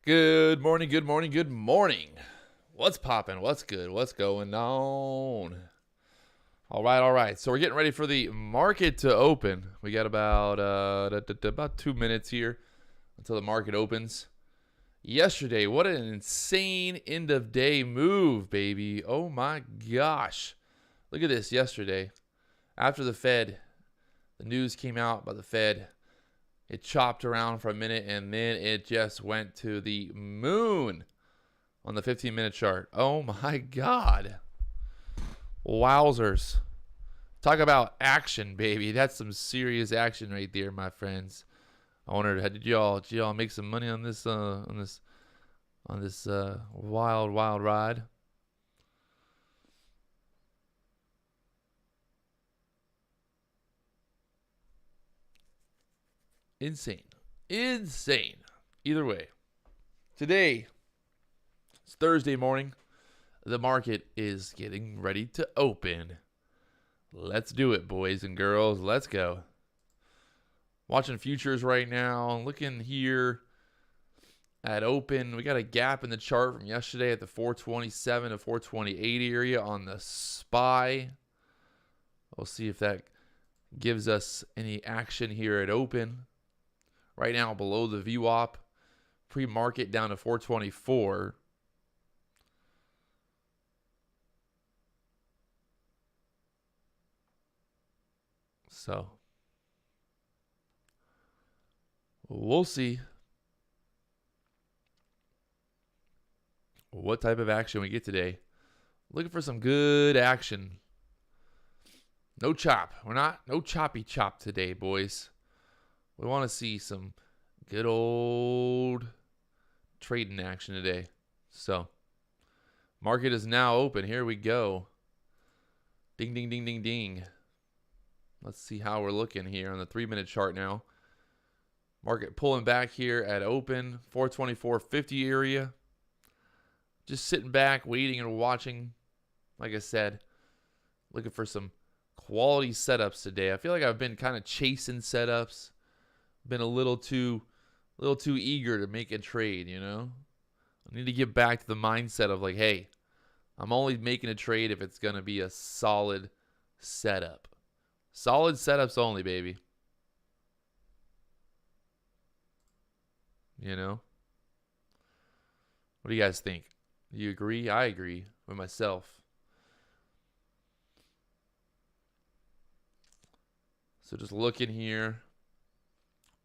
Good morning, good morning, good morning. What's popping? What's good? What's going on? All right. So we're getting ready for the market to open. We got about 2 minutes here until the market opens. Yesterday, what an insane end of day move, baby. Oh my gosh. Look at this yesterday. After the Fed, the news came out about the Fed. It chopped around for a minute, and then it just went to the moon on the 15-minute chart. Oh, my God. Wowzers. Talk about action, baby. That's some serious action right there, my friends. I wondered, did y'all make some money on this wild ride? Insane. Either way. Today, it's Thursday morning. The market is getting ready to open. Let's do it, boys and girls. Let's go. Watching futures right now. Looking here at open. We got a gap in the chart from yesterday at the 427 to 428 area on the SPY. We'll see if that gives us any action here at open. Right now, below the VWAP, pre-market down to 424. So, we'll see what type of action we get today. Looking for some good action. No chop. No choppy chop today, boys. We want to see some good old trading action today. So, market is now open. Here we go. Ding, ding, ding, ding, ding. Let's see how we're looking here on the 3-minute chart now. Market pulling back here at open. 424.50 area. Just sitting back, waiting and watching. Like I said, looking for some quality setups today. I feel like I've been kind of chasing setups. Been a little too eager to make a trade, you know? I need to get back to the mindset of like, hey, I'm only making a trade if it's going to be a solid setup. Solid setups only, baby. You know? What do you guys think? Do you agree? I agree with myself. So just looking here.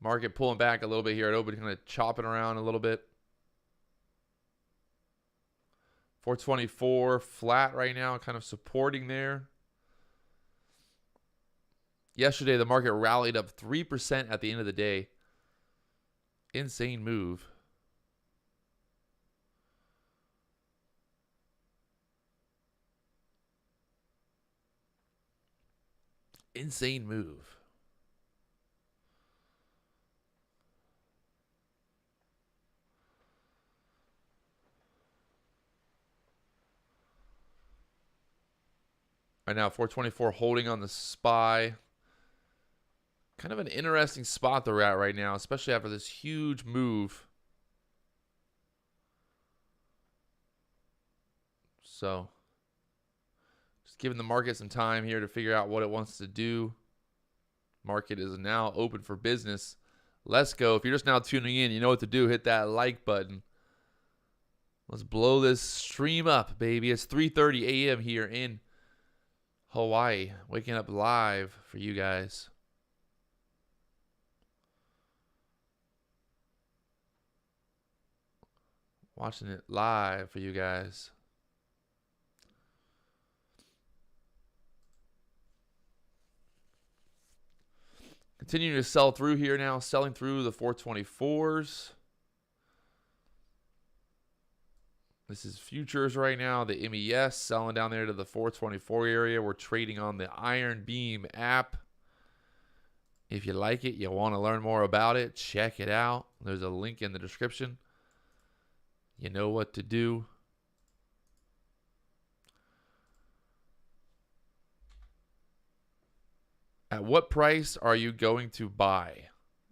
Market pulling back a little bit here at open, kind of chopping around a little bit. 424 flat right now, kind of supporting there. Yesterday, the market rallied up 3% at the end of the day. Insane move. Insane move. Right now, 424 holding on the SPY. Kind of an interesting spot they're at right now, especially after this huge move. So, just giving the market some time here to figure out what it wants to do. Market is now open for business. Let's go. If you're just now tuning in, you know what to do. Hit that like button. Let's blow this stream up, baby. It's 3:30 a.m. here in Hawaii. Waking up live for you guys. Watching it live for you guys. Continuing to sell through here now. Selling through the 424s. This is futures right now. The MES selling down there to the 424 area. We're trading on the IronBeam app. If you like it, you want to learn more about it, check it out. There's a link in the description. You know what to do. At what price are you going to buy?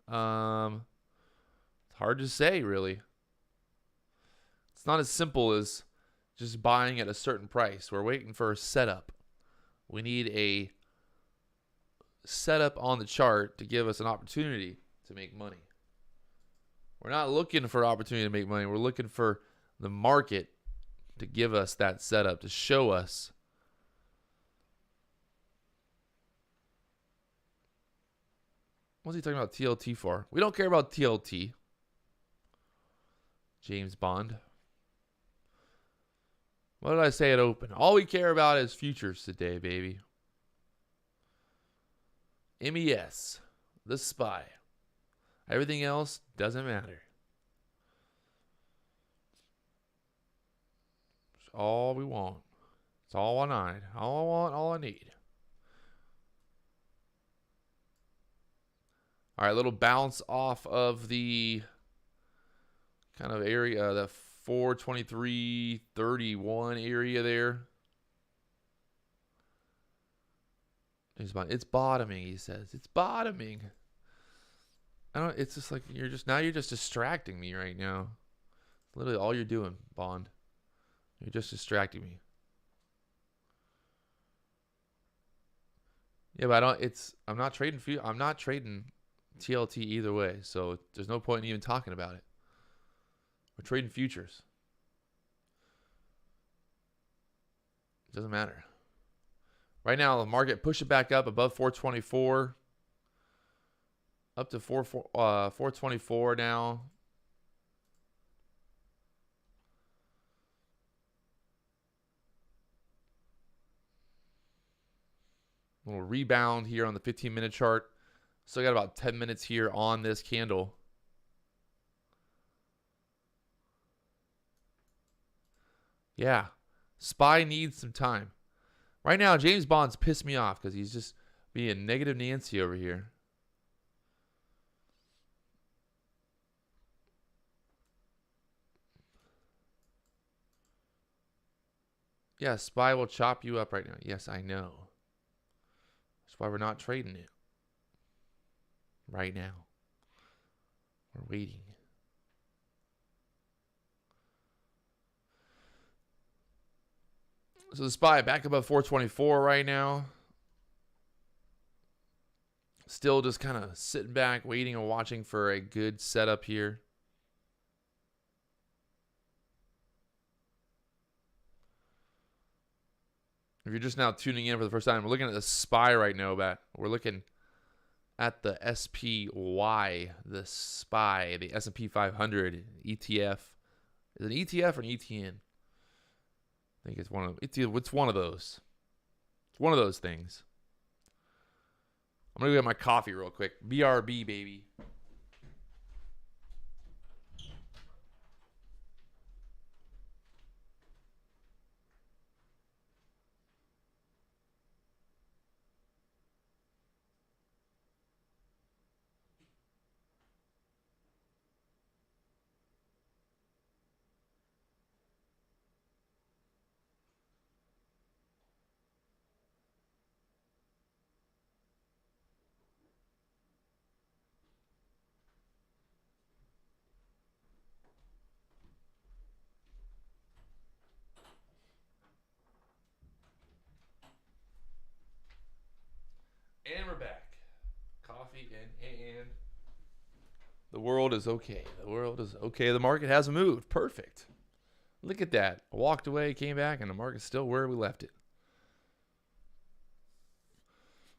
It's hard to say, really. It's not as simple as just buying at a certain price. We're waiting for a setup. We need a setup on the chart to give us an opportunity to make money. We're not looking for opportunity to make money. We're looking for the market to give us that setup, to show us. What's he talking about TLT for? We don't care about TLT. James Bond. What did I say at open? All we care about is futures today, baby. MES, the SPY. Everything else doesn't matter. It's all we want. It's all I need. All I want, all I need. All right, little bounce off of the kind of area, the 423.31 area there. It's bottoming, he says. It's bottoming. It's just like you're just distracting me right now. Literally all you're doing, Bond. You're just distracting me. Yeah, but I'm not trading TLT either way, so there's no point in even talking about it. We're trading futures. It doesn't matter. Right now, the market push it back up above 424. Up to 424 now. A little rebound here on the 15-minute chart. Still got about 10 minutes here on this candle. Yeah. SPY needs some time. Right now, James Bond's pissed me off because he's just being negative Nancy over here. Yeah, SPY will chop you up right now. Yes, I know. That's why we're not trading it right now. We're waiting. So the SPY back above 424 right now. Still just kind of sitting back, waiting and watching for a good setup here. If you're just now tuning in for the first time, we're looking at the SPY right now. We're looking at the SPY, the SPY, the S&P 500 ETF. Is it an ETF or an ETN? I think it's one of those. It's one of those. It's one of those things. I'm going to go get my coffee real quick. BRB, baby. And we're back. Coffee in hand. The world is okay. The world is okay. The market hasn't moved. Perfect. Look at that. I walked away, came back, and the market's still where we left it.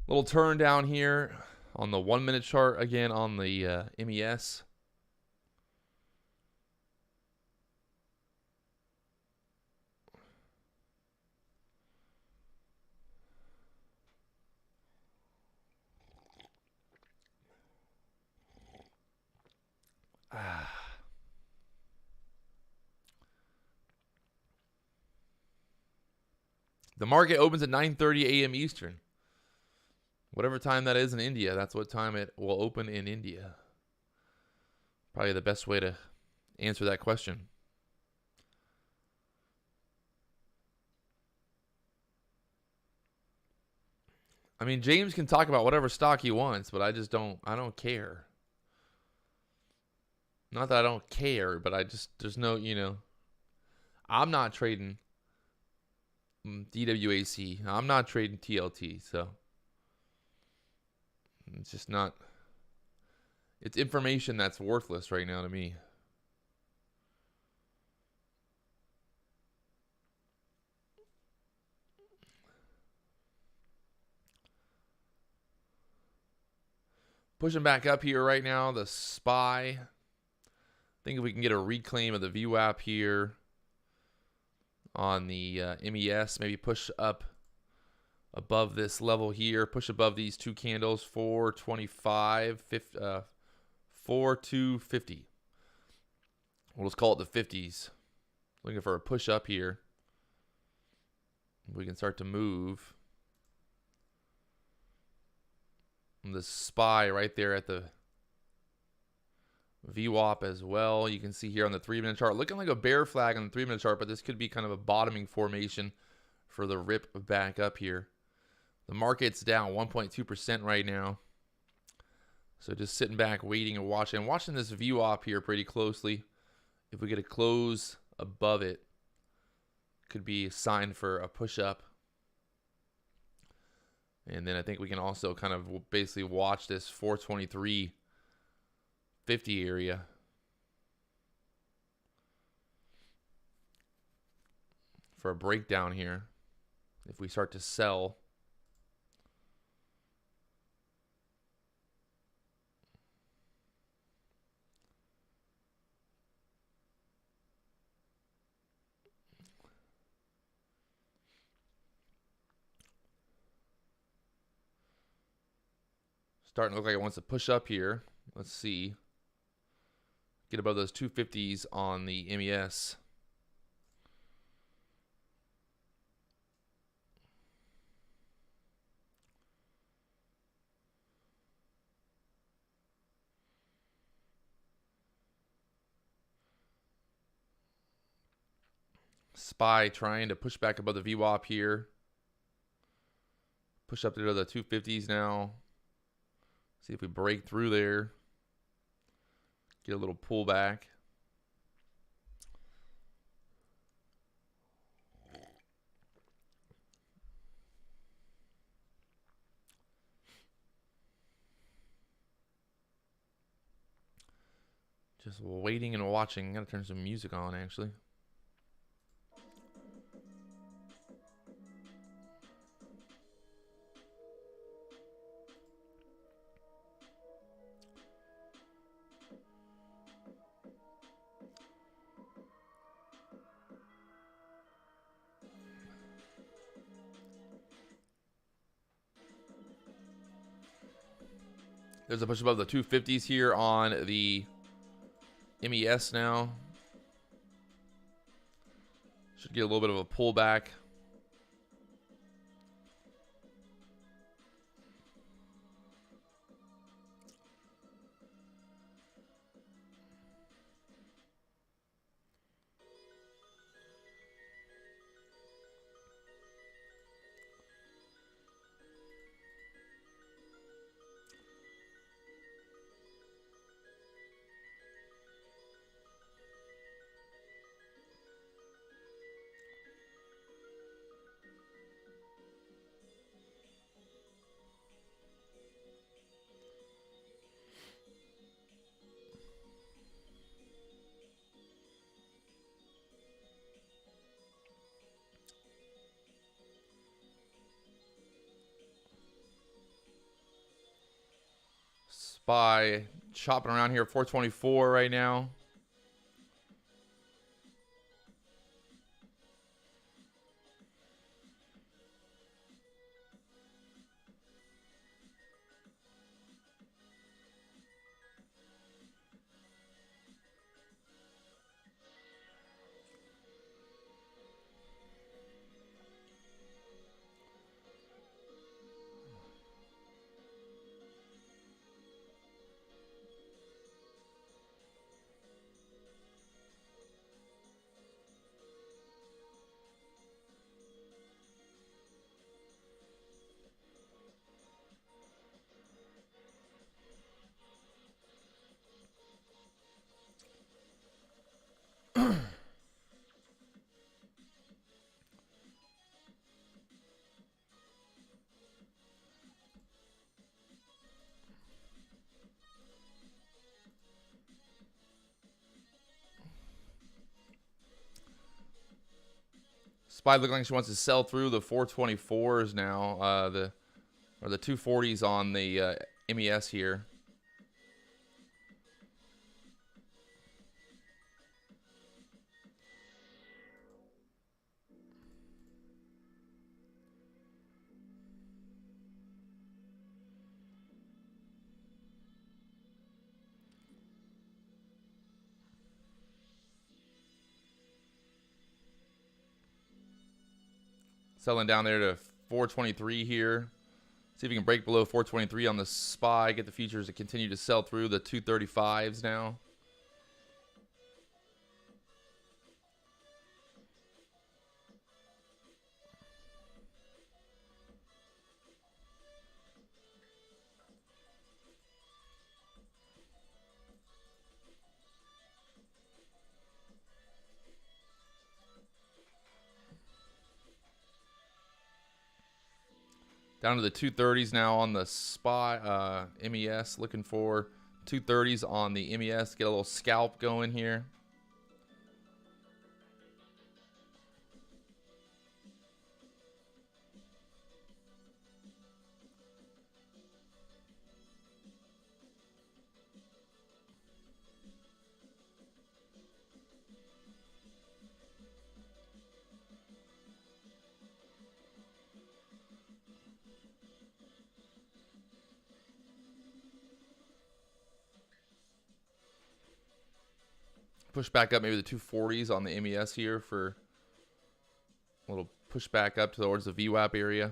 Little turn down here on the 1 minute chart again on the MES. The market opens at 9:30 a.m. Eastern. Whatever time that is in India, that's what time it will open in India. Probably the best way to answer that question. I mean, James can talk about whatever stock he wants, but I don't care. Not that I don't care, but there's no, I'm not trading DWAC. I'm not trading TLT. So it's just not. It's information that's worthless right now to me. Pushing back up here right now, the SPY. I think if we can get a reclaim of the VWAP here on the MES, maybe push up above this level here, push above these two candles, 425, 4250. We'll just call it the 50s. Looking for a push up here. We can start to move. The SPY right there at the VWAP as well. You can see here on the 3-minute chart, looking like a bear flag on the 3-minute chart, but this could be kind of a bottoming formation for the rip back up here. The market's down 1.2% right now. So just sitting back, waiting and watching. I'm watching this VWAP here pretty closely. If we get a close above it, could be a sign for a push up. And then I think we can also kind of basically watch this 423.50 area. For a breakdown here. If we start to sell. Starting to look like it wants to push up here. Let's see. Get above those 250s on the MES. SPY trying to push back above the VWAP here. Push up to the 250s now. See if we break through there. Get a little pullback. Just waiting and watching. Gotta turn some music on actually. There's a push above the 250s here on the MES now. Should get a little bit of a pullback. SPY chopping around here, 424 right now. SPY looking like she wants to sell through the 424s now. The 240s on the MES here. Selling down there to 423 here. See if we can break below 423 on the SPY. Get the futures to continue to sell through the 235s now. Down to the 230s now on the SPY MES. Looking for 230s on the MES. Get a little scalp going here. Push back up maybe the 240s on the MES here for a little push back up towards the VWAP area.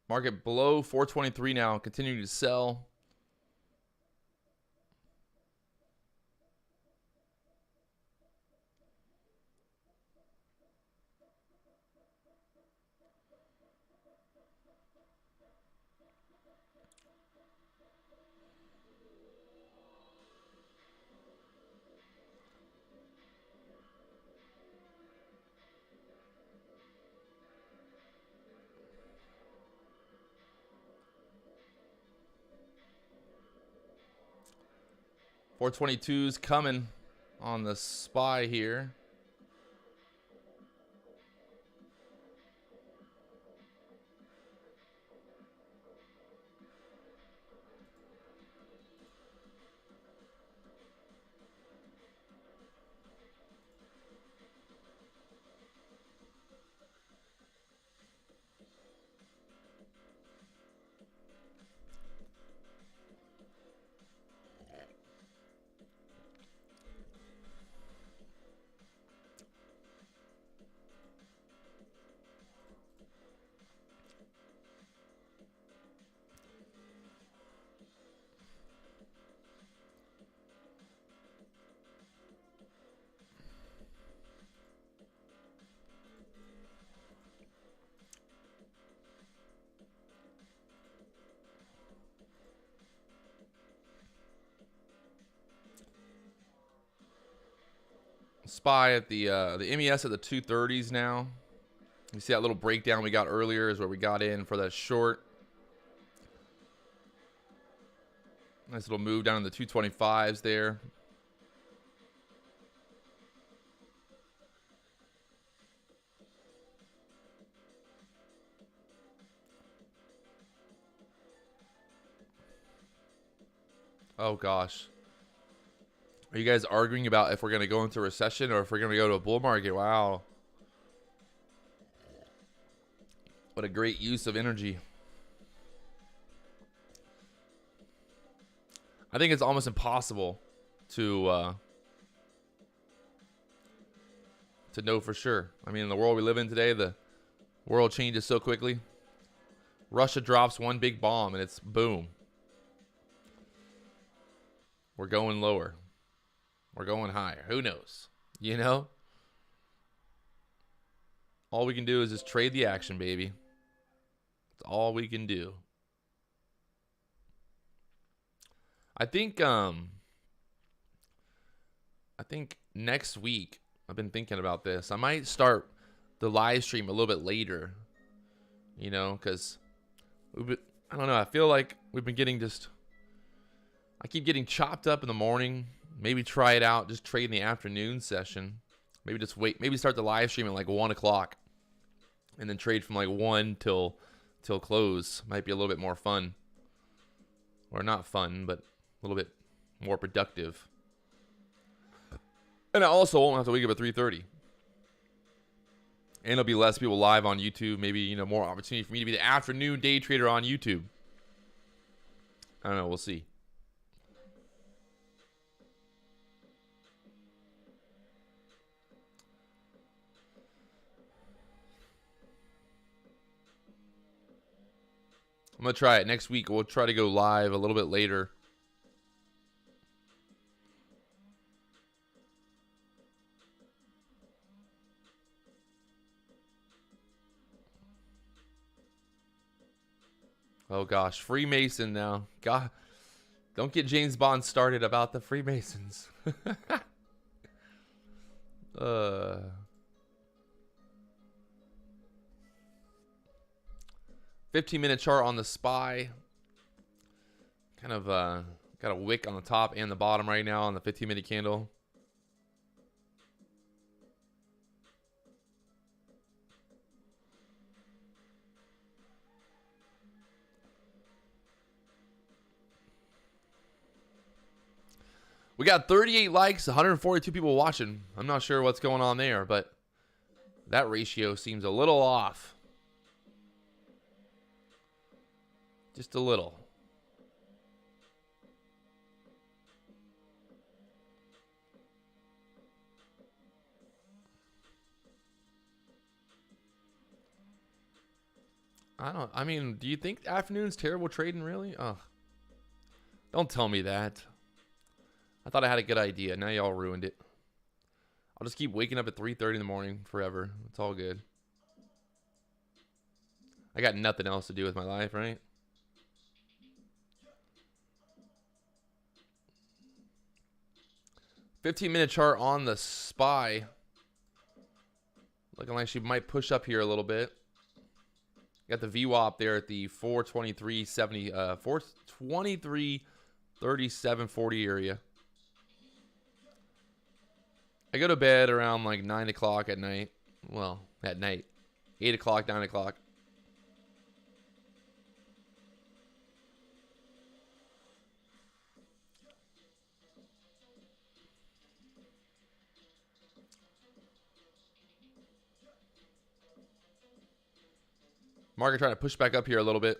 Market below 423 now, continuing to sell. Four 422s coming on the SPY here. SPY at the MES at the 230s now. You see that little breakdown we got earlier is where we got in for that short. Nice little move down in the 225s there. Oh gosh. Are you guys arguing about if we're going to go into a recession or if we're going to go to a bull market? Wow. What a great use of energy. I think it's almost impossible to know for sure. I mean, in the world we live in today, the world changes so quickly. Russia drops one big bomb and it's boom. We're going lower. We're going higher. Who knows? You know? All we can do is just trade the action, baby. That's all we can do. I think next week, I've been thinking about this. I might start the live stream a little bit later, you know, because I don't know. I feel like we've been getting I keep getting chopped up in the morning. Maybe try it out, just trade in the afternoon session. Maybe just wait. Maybe start the live stream at like 1 o'clock, and then trade from like 1 till close. Might be a little bit more fun, or not fun, but a little bit more productive. And I also won't have to wake up at 3:30. And there'll be less people live on YouTube. Maybe, you know, more opportunity for me to be the afternoon day trader on YouTube. I don't know. We'll see. I'm going to try it next week. We'll try to go live a little bit later. Oh gosh, Freemason now. God, don't get James Bond started about the Freemasons. 15-minute chart on the SPY. Kind of got a wick on the top and the bottom right now on the 15-minute candle. We got 38 likes, 142 people watching. I'm not sure what's going on there, but that ratio seems a little off. Just a little. I mean, do you think afternoon's terrible trading, really? Oh, don't tell me that. I thought I had a good idea. Now y'all ruined it. I'll just keep waking up at 3:30 in the morning forever. It's all good. I got nothing else to do with my life, right? $15-minute chart on the SPY. Looking like she might push up here a little bit. Got the VWAP there at the 423.70, 423.37.40 area. I go to bed around like 9 o'clock at night. Well, at night. 8 o'clock, 9 o'clock. Market trying to push back up here a little bit.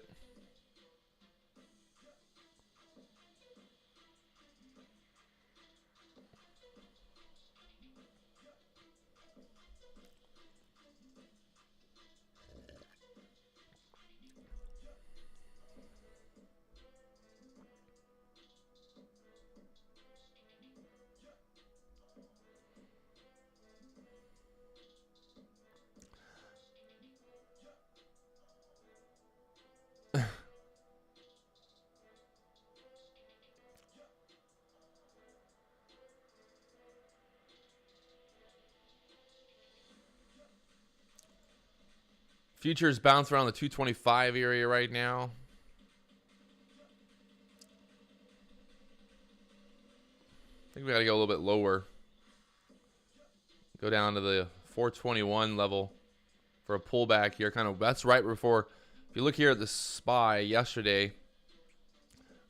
Futures bounce around the 225 area right now. I think we got to go a little bit lower. Go down to the 421 level for a pullback here. Kind of, that's right before, if you look here at the SPY yesterday,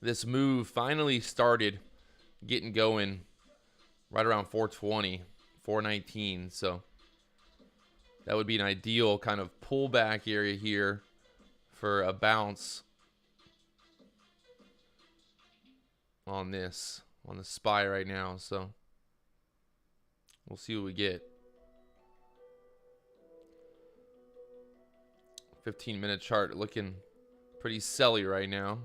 this move finally started getting going right around 420, 419. So that would be an ideal kind of pullback area here for a bounce on this, on the SPY right now. So we'll see what we get. 15-minute chart looking pretty selly right now.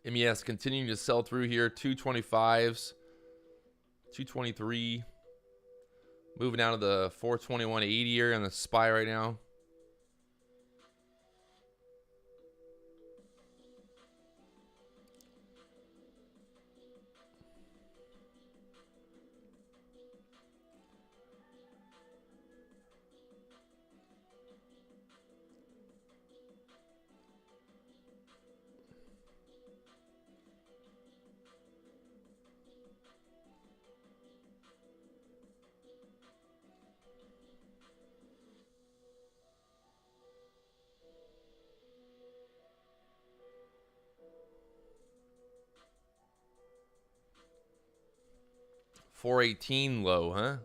MES continuing to sell through here. 225s, 223. Moving down to the 421.80 here on the SPY right now. $418 low, huh?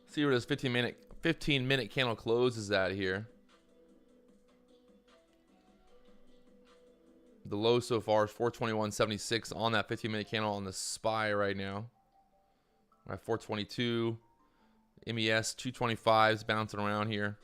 See where this 15-minute candle close is at here. The low so far is 421.76 on that 15-minute candle on the SPY right now. All right, 422. MES 225s bouncing around here.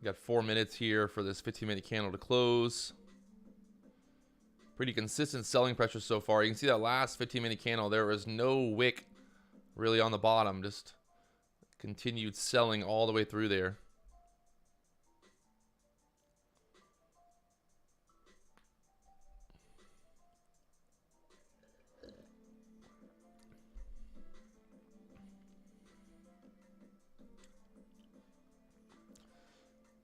Got 4 minutes here for this 15-minute candle to close. Pretty consistent selling pressure so far. You can see that last 15-minute candle, there was no wick really on the bottom. Just continued selling all the way through there.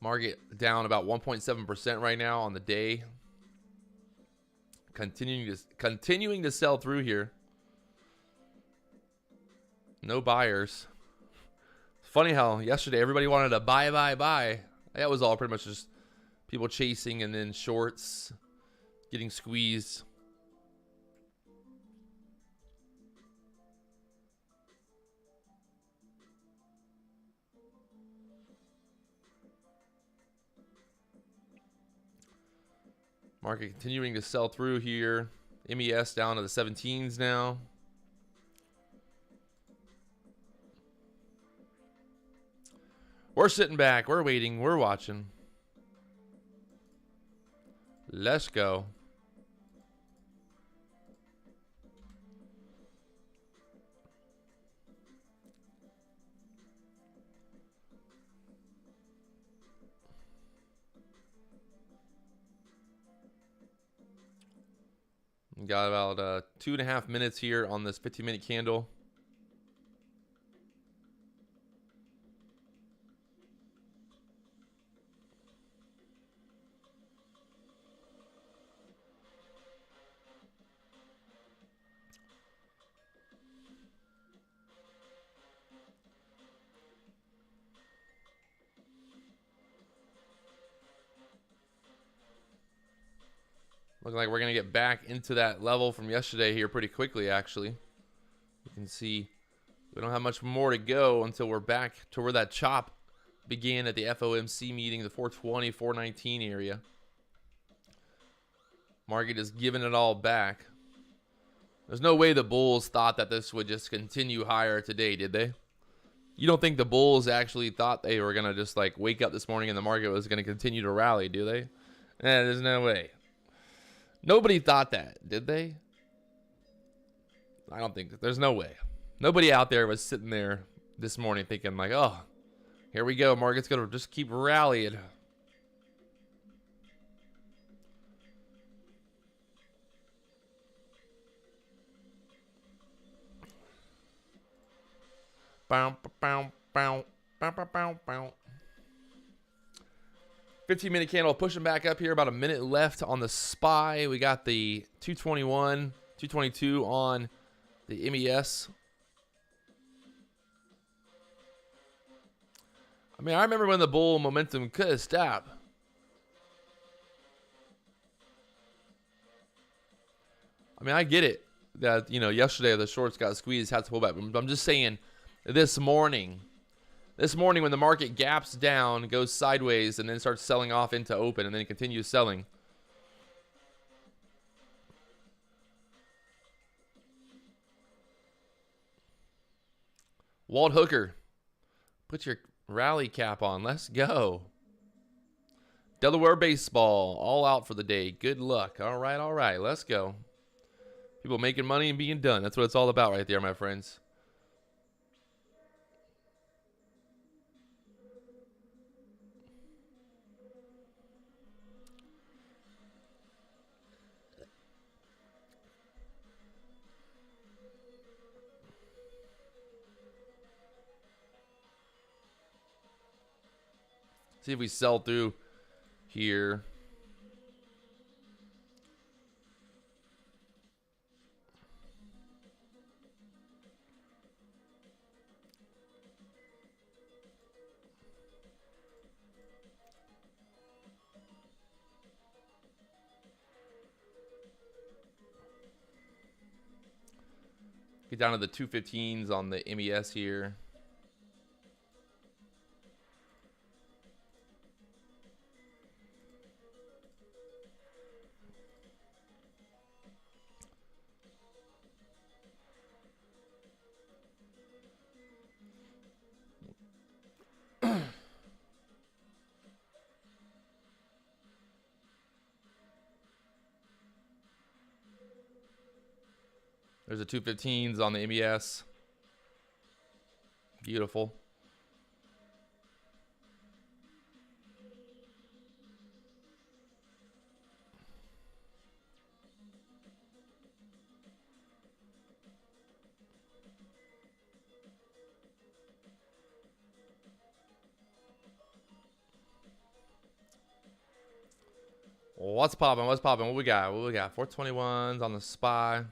Market down about 1.7% right now on the day. Continuing to sell through here. No buyers. It's funny how yesterday everybody wanted to buy. That was all pretty much just people chasing and then shorts getting squeezed. Market continuing to sell through here. MES down to the 17s now. We're sitting back. We're waiting. We're watching. Let's go. Got about 2.5 minutes here on this 15-minute candle. Looking like we're going to get back into that level from yesterday here pretty quickly, actually. You can see we don't have much more to go until we're back to where that chop began at the FOMC meeting, the 420, 419 area. Market is giving it all back. There's no way the bulls thought that this would just continue higher today, did they? You don't think the bulls actually thought they were going to just like wake up this morning and the market was going to continue to rally, do they? There's no way. Nobody thought that, did they? I don't think. There's no way. Nobody out there was sitting there this morning thinking like, oh, here we go. Market's going to just keep rallying. Bow, bow, bow, bow, bow, bow, bow. 15-minute candle pushing back up here. About a minute left on the SPY. We got the 221, 222 on the MES. I mean, I remember when the bull momentum could have stopped. I mean, I get it that, you know, yesterday the shorts got squeezed, had to pull back. But I'm just saying, this morning when the market gaps down, goes sideways, and then starts selling off into open, and then it continues selling. Walt Hooker, put your rally cap on. Let's go. Delaware baseball, all out for the day. Good luck. All right. Let's go. People making money and being done. That's what it's all about right there, my friends. See if we sell through here. Get down to the 215s on the MES here. There's the 215s on the MES. Beautiful. What's popping? What's popping? What we got? 421s on the SPY.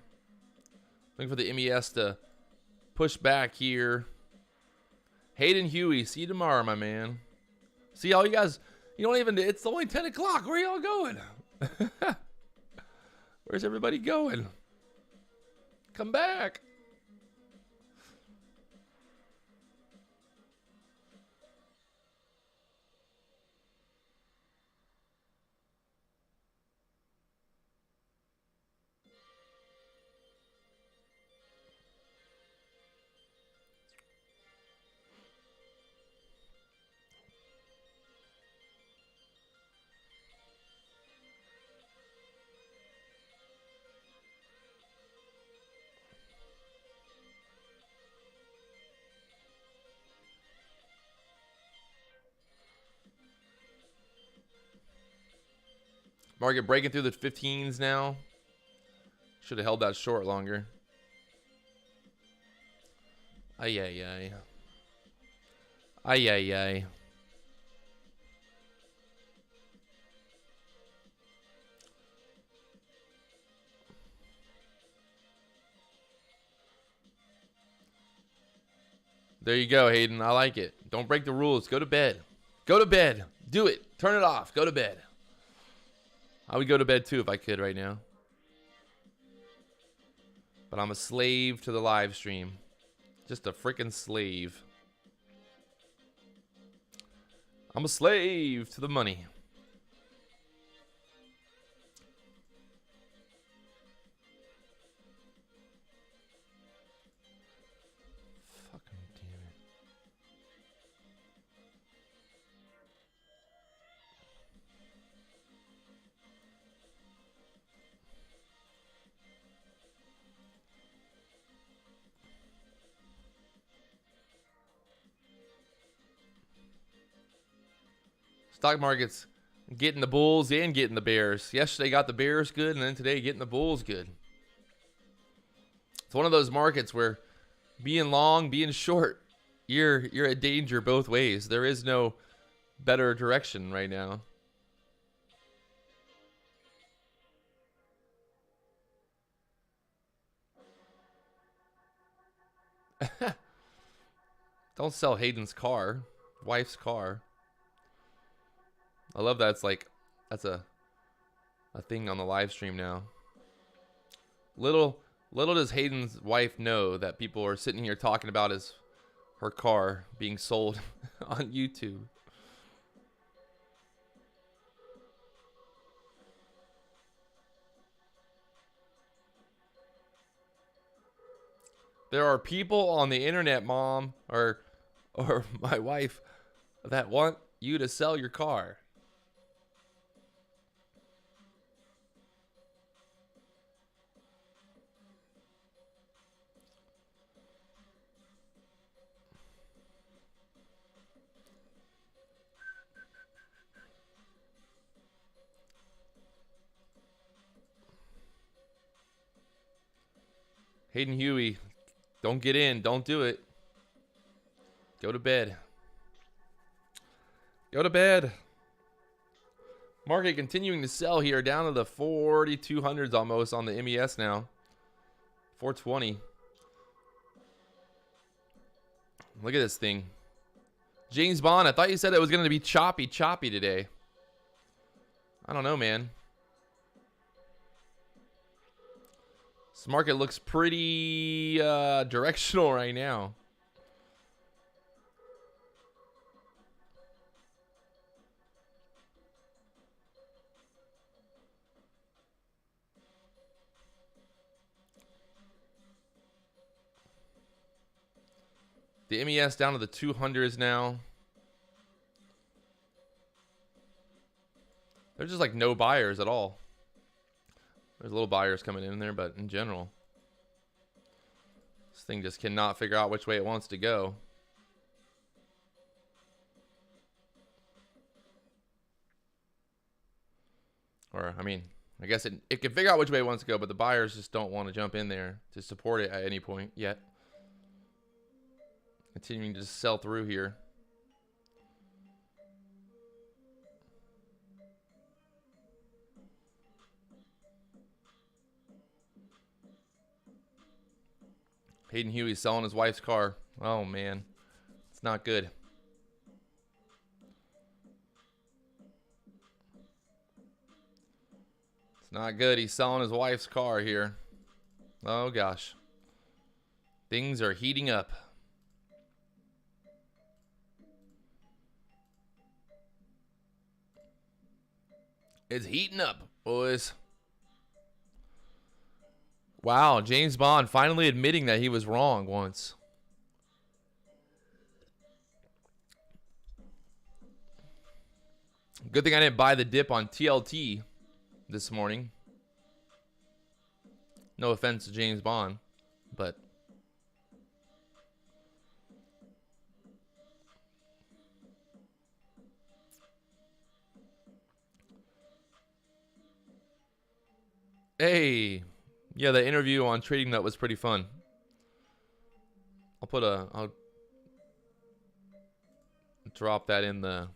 Looking for the MES to push back here. Hayden Huey, see you tomorrow, my man. See all you guys. You don't even. It's only 10 o'clock. Where are y'all going? Where's everybody going? Come back. Market breaking through the 15s now. Should have held that short longer. Ay, ay, ay. Ay, ay, ay. There you go, Hayden. I like it. Don't break the rules. Go to bed. Go to bed. Do it. Turn it off. Go to bed. I would go to bed too if I could right now. But I'm a slave to the live stream. Just a freaking slave. I'm a slave to the money. Fucking damn it. Stock market's getting the bulls and getting the bears. Yesterday got the bears good, and then today getting the bulls good. It's one of those markets where being long, being short, you're at danger both ways. There is no better direction right now. Don't sell Hayden's car. wife's car. I love that. It's like that's a thing on the live stream now. Little does Hayden's wife know that people are sitting here talking about her car being sold on YouTube. There are people on the internet, Mom, or my wife, that want you to sell your car. Hayden Huey, don't get in. Don't do it. Go to bed. Go to bed. Market continuing to sell here, down to the 4,200s almost on the MES now. 420. Look at this thing. James Bond, I thought you said it was going to be choppy today. I don't know, man. This market looks pretty directional right now. The MES down to the 200s now. There's just like no buyers at all. There's little buyers coming in there, but in general, this thing just cannot figure out which way it wants to go. Or, I mean, I guess it can figure out which way it wants to go, but the buyers just don't want to jump in there to support it at any point yet. Continuing to just sell through here. Hayden Huey's selling his wife's car. Oh, man. It's not good. It's not good. He's selling his wife's car here. Oh, gosh. Things are heating up. It's heating up, boys. Wow, James Bond finally admitting that he was wrong once. Good thing I didn't buy the dip on TLT this morning. No offense to James Bond, but hey, yeah, the interview on Trading Nut was pretty fun. I'll drop that in the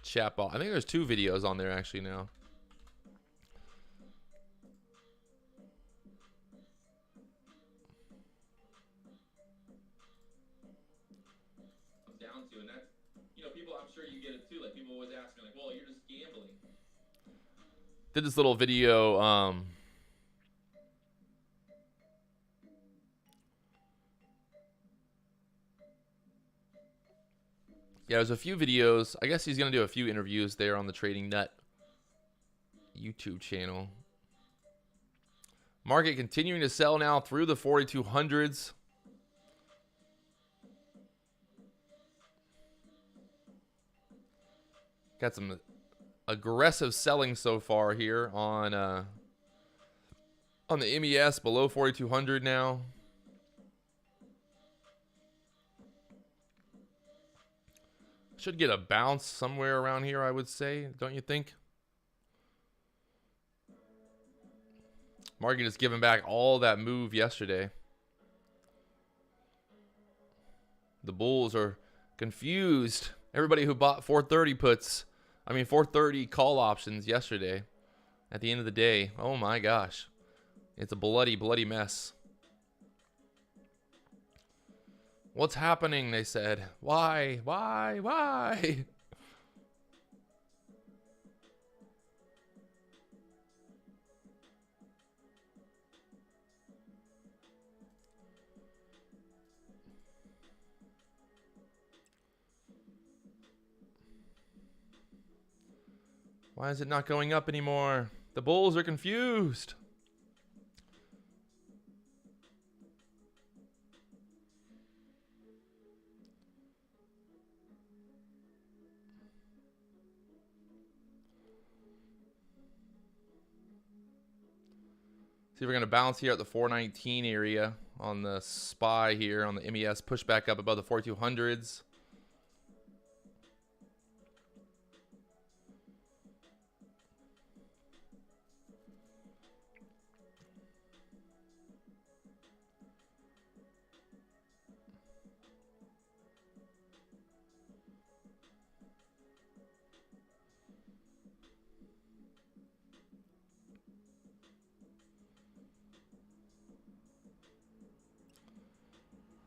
chat box. I think there's 2 videos on there actually now. Down to, and that's, you know, people, I'm sure you get it too. Like, people always ask me, like, well, you're just gambling. Did this little video, yeah, there's a few videos. I guess he's going to do a few interviews there on the Trading Nut YouTube channel. Market continuing to sell now through the 4,200s. Got some aggressive selling so far here on the MES below 4,200 now. Should get a bounce somewhere around here, I would say, don't you think? Market is giving back all that move yesterday. The bulls are confused. Everybody who bought 430 puts, 430 call options yesterday, at the end of the day, oh my gosh, it's a bloody mess. What's happening? They said. Why? Why? Why? Why is it not going up anymore? The bulls are confused. See if we're going to bounce here at the 419 area on the SPY here on the MES. Push back up above the 4200s.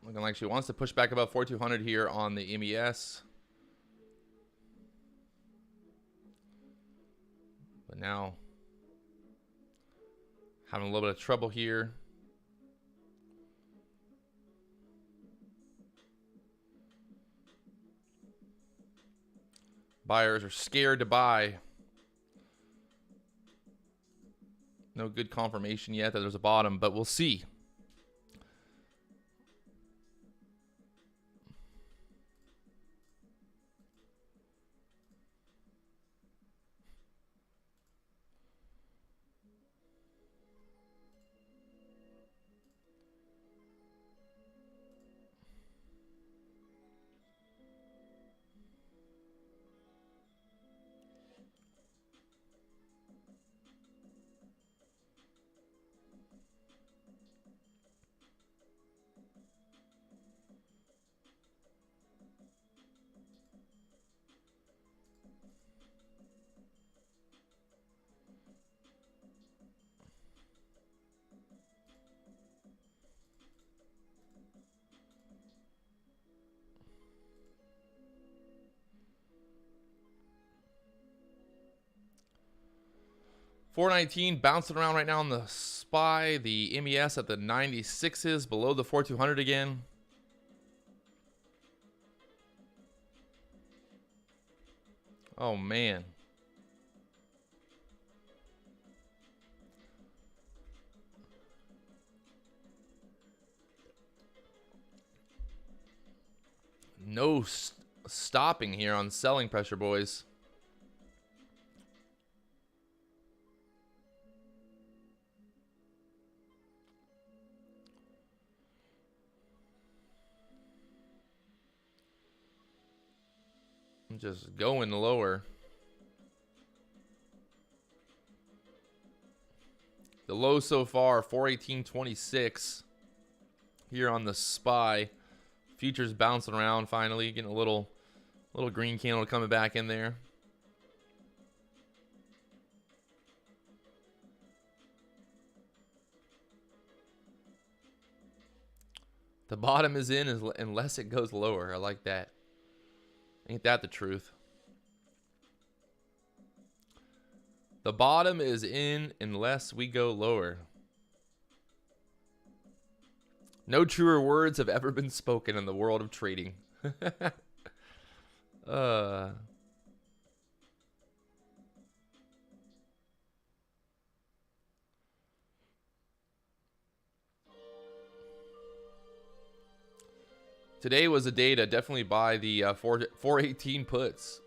Looking like she wants to push back above 4200 here on the MES. But now having a little bit of trouble here. Buyers are scared to buy. No good confirmation yet that there's a bottom, but we'll see. $419 bouncing around right now on the SPY. The MES at the 96s, below the 4200 again. Oh, man. No stopping here on selling pressure, boys. I'm just going lower. The low so far, 418.26 here on the SPY. Futures bouncing around finally, getting a little green candle coming back in there. The bottom is in unless it goes lower. I like that. Ain't that the truth? The bottom is in unless we go lower. No truer words have ever been spoken in the world of trading. Today was a day to definitely buy the 418 puts.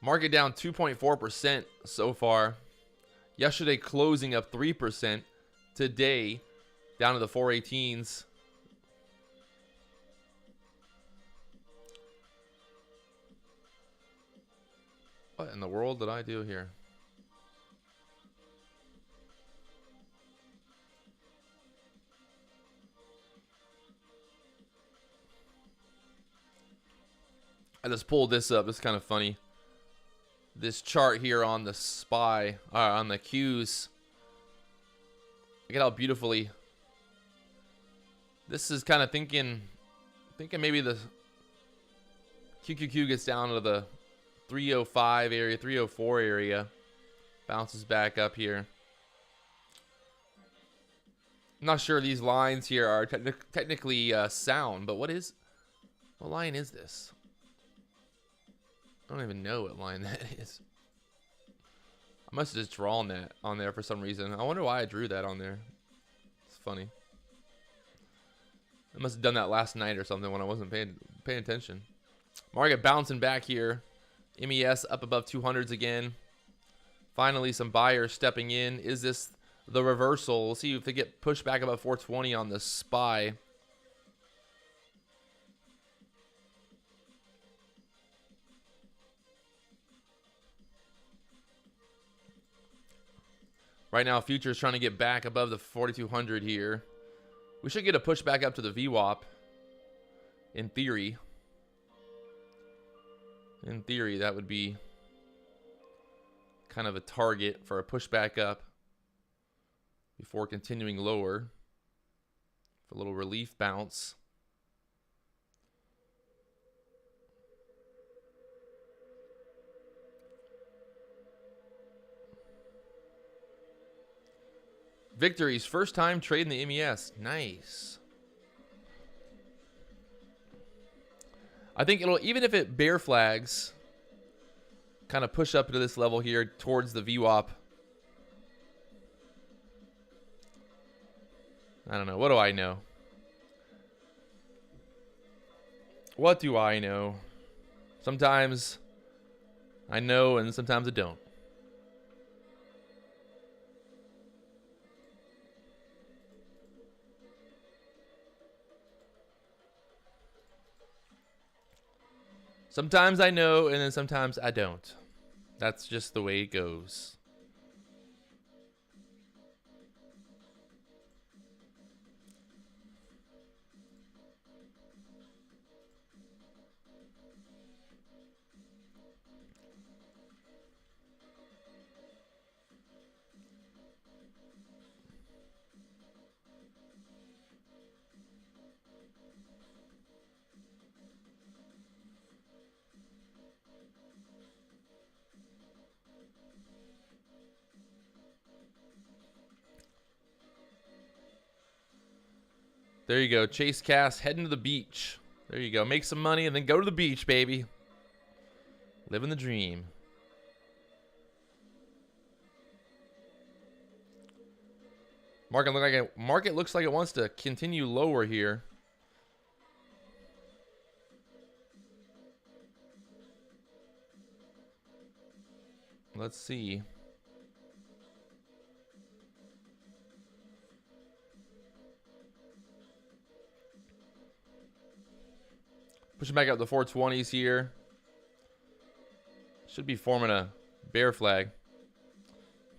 Market down 2.4% so far. Yesterday closing up 3%. Today down to the 418s. What in the world did I do here? I just pulled this up. It's kind of funny. this chart here on the SPY, on the Qs. Look at how beautifully. This is kind of thinking maybe the QQQ gets down to the 305 area, 304 area, bounces back up here. I'm not sure these lines here are technically sound, but what line is this? I don't even know what line that is. I must have just drawn that on there for some reason. I wonder why I drew that on there. It's funny. I must have done that last night or something when I wasn't paying attention. Market bouncing back here. MES up above 200s again. Finally, some buyers stepping in. Is this the reversal? We'll see if they get pushed back above 420 on the SPY. Right now, futures trying to get back above the 4,200 here. We should get a push back up to the VWAP. In theory. In theory, that would be kind of a target for a push back up before continuing lower for a little relief bounce. Victories, first time trading the MES. Nice. I think it'll, even if it bear flags, kind of push up to this level here towards the VWAP. I don't know. What do I know? What do I know? Sometimes I know and sometimes I don't. Sometimes I know, and then sometimes I don't. That's just the way it goes. There you go. Chase Cass heading to the beach. There you go. Make some money and then go to the beach, baby. Living the dream. Market looks like it wants to continue lower here. Let's see. Pushing back up the 420s here. Should be forming a bear flag.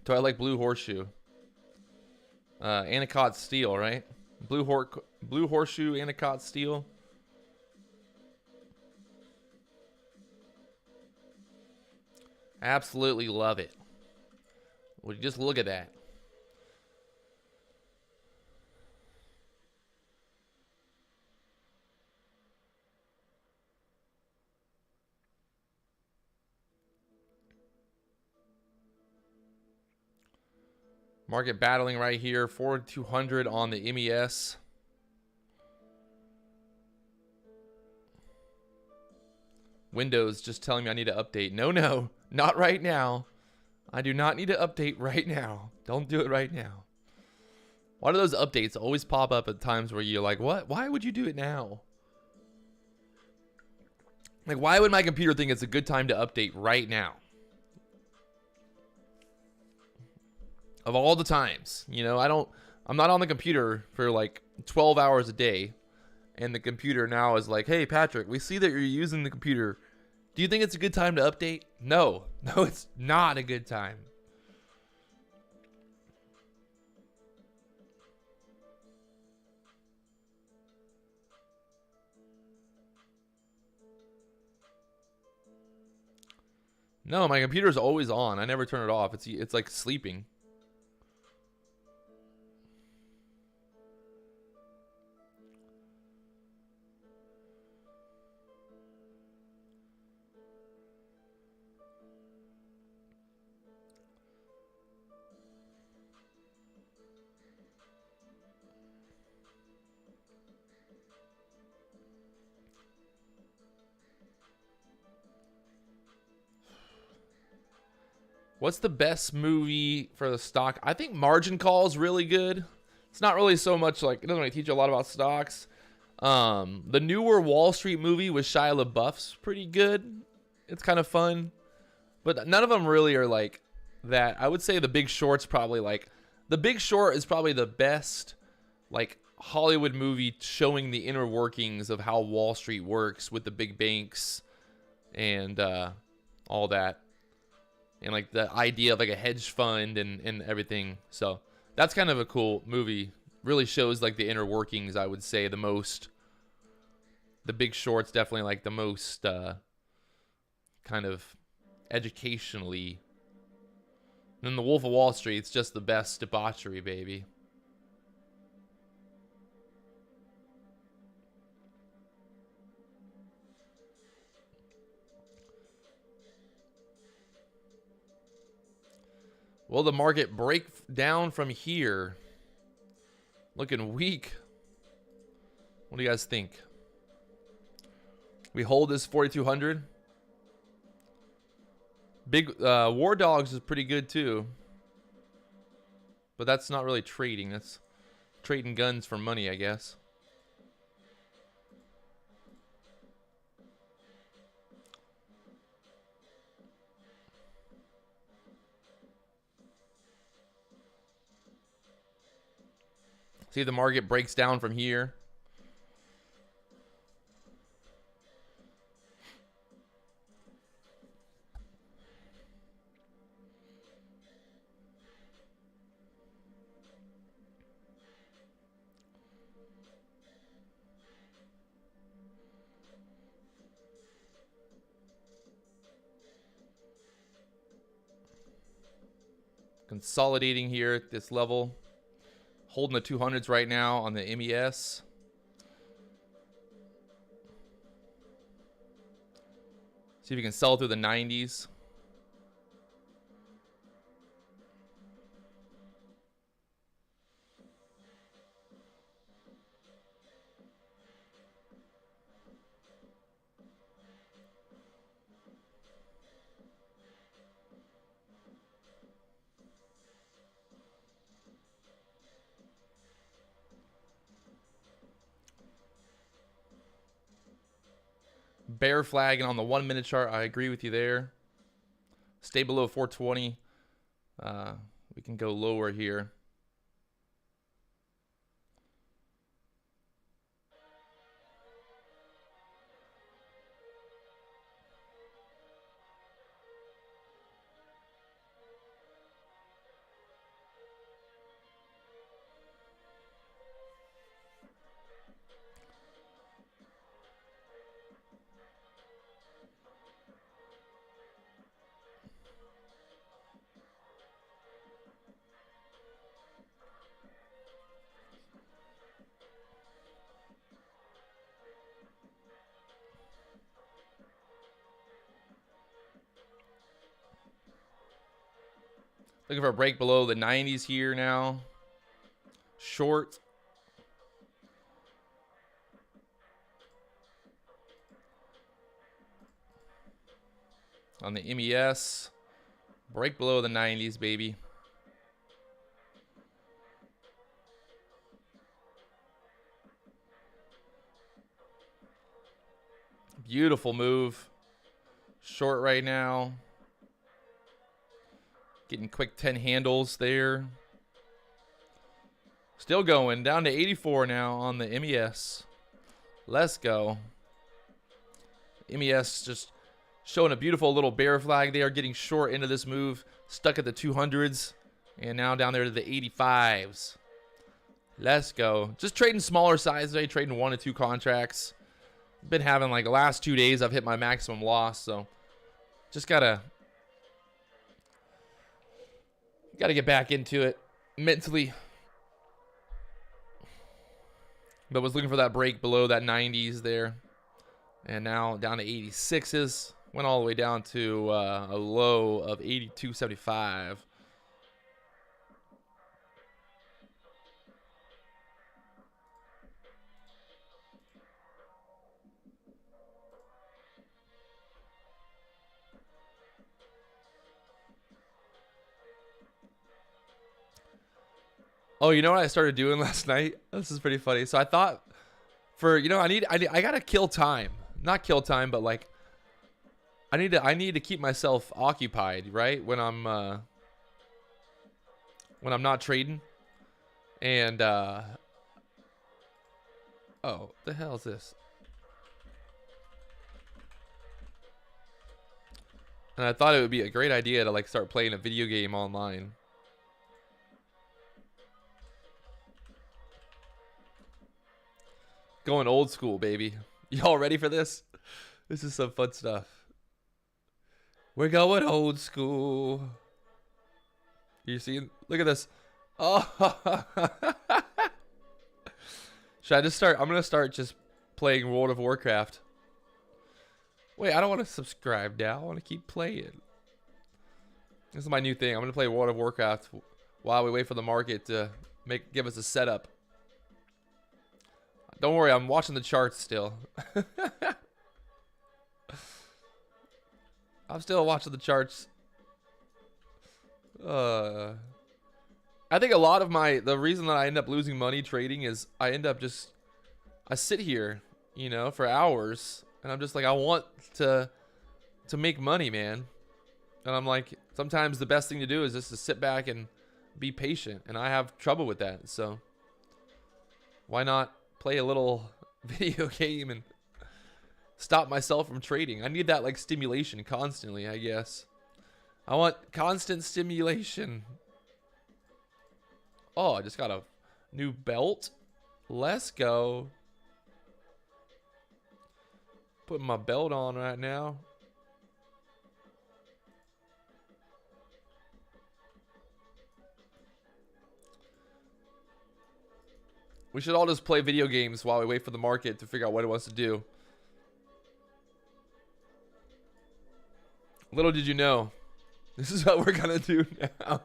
Do I like blue horseshoe? Anacott steel, right? Blue horseshoe, Anacott steel. Absolutely love it. Would you just look at that? Market battling right here. 4,200 on the MES. Windows just telling me I need to update. No, not right now. I do not need to update right now. Don't do it right now. Why do those updates always pop up at times where you're like, what? Why would you do it now? Like, why would my computer think it's a good time to update right now? Of all the times, you know, I'm not on the computer for like 12 hours a day. And the computer now is like, hey, Patrick, we see that you're using the computer. Do you think it's a good time to update? No, it's not a good time. No, my computer's always on. I never turn it off. It's like sleeping. What's the best movie for the stock? I think Margin Call is really good. It's not really so much like, it doesn't really teach you a lot about stocks. The newer Wall Street movie with Shia LaBeouf's pretty good. It's kind of fun. But none of them really are like that. I would say The Big Short's probably like, The Big Short is probably the best like Hollywood movie showing the inner workings of how Wall Street works with the big banks and all that. And like the idea of like a hedge fund and everything. So that's kind of a cool movie. Really shows like the inner workings, I would say, the most. The Big Short's definitely like the most kind of educationally. And then The Wolf of Wall Street, it's just the best debauchery, baby. Will the market break down from here? Looking weak. What do you guys think? We hold this 4,200. Big War Dogs is pretty good too. But that's not really trading. That's trading guns for money, I guess. See if the market breaks down from here. Consolidating here at this level. Holding the 200s right now on the MES. See if you can sell through the 90s. Bear flagging on the 1 minute chart. I agree with you there. Stay below 420. We can go lower here. Looking for a break below the 90s here now. Short. On the MES. Break below the 90s, baby. Beautiful move. Short right now. Getting quick 10 handles there. Still going. Down to 84 now on the MES. Let's go. MES just showing a beautiful little bear flag. They are getting short into this move. Stuck at the 200s. And now down there to the 85s. Let's go. Just trading smaller size today. Trading 1 to 2 contracts. Been having like the last 2 days I've hit my maximum loss. So just got to Got to get back into it mentally. But was looking for that break below that 90s there. And now down to 86s. Went all the way down to a low of 82.75. Oh, you know what I started doing last night? This is pretty funny. So I thought for, you know, I gotta kill time. Not kill time, but like I need to keep myself occupied, right? When I'm not trading. And oh, the hell is this? And I thought it would be a great idea to like start playing a video game online. Going old school, baby. Y'all ready for this? This is some fun stuff. We're going old school. You see? Look at this. Oh. Should I just start? I'm going to start just playing World of Warcraft. Wait, I don't want to subscribe now. I want to keep playing. This is my new thing. I'm going to play World of Warcraft while we wait for the market to give us a setup. Don't worry, I'm watching the charts still. I'm still watching the charts. I think a lot of the reason that I end up losing money trading is I sit here, you know, for hours, and I'm just like, I want to make money, man. And I'm like, sometimes the best thing to do is just to sit back and be patient, and I have trouble with that. So why not play a little video game and stop myself from trading? I need that like stimulation constantly, I guess. I want constant stimulation. Oh, I just got a new belt. Let's go. Putting my belt on right now. We should all just play video games while we wait for the market to figure out what it wants to do. Little did you know, this is what we're gonna do now.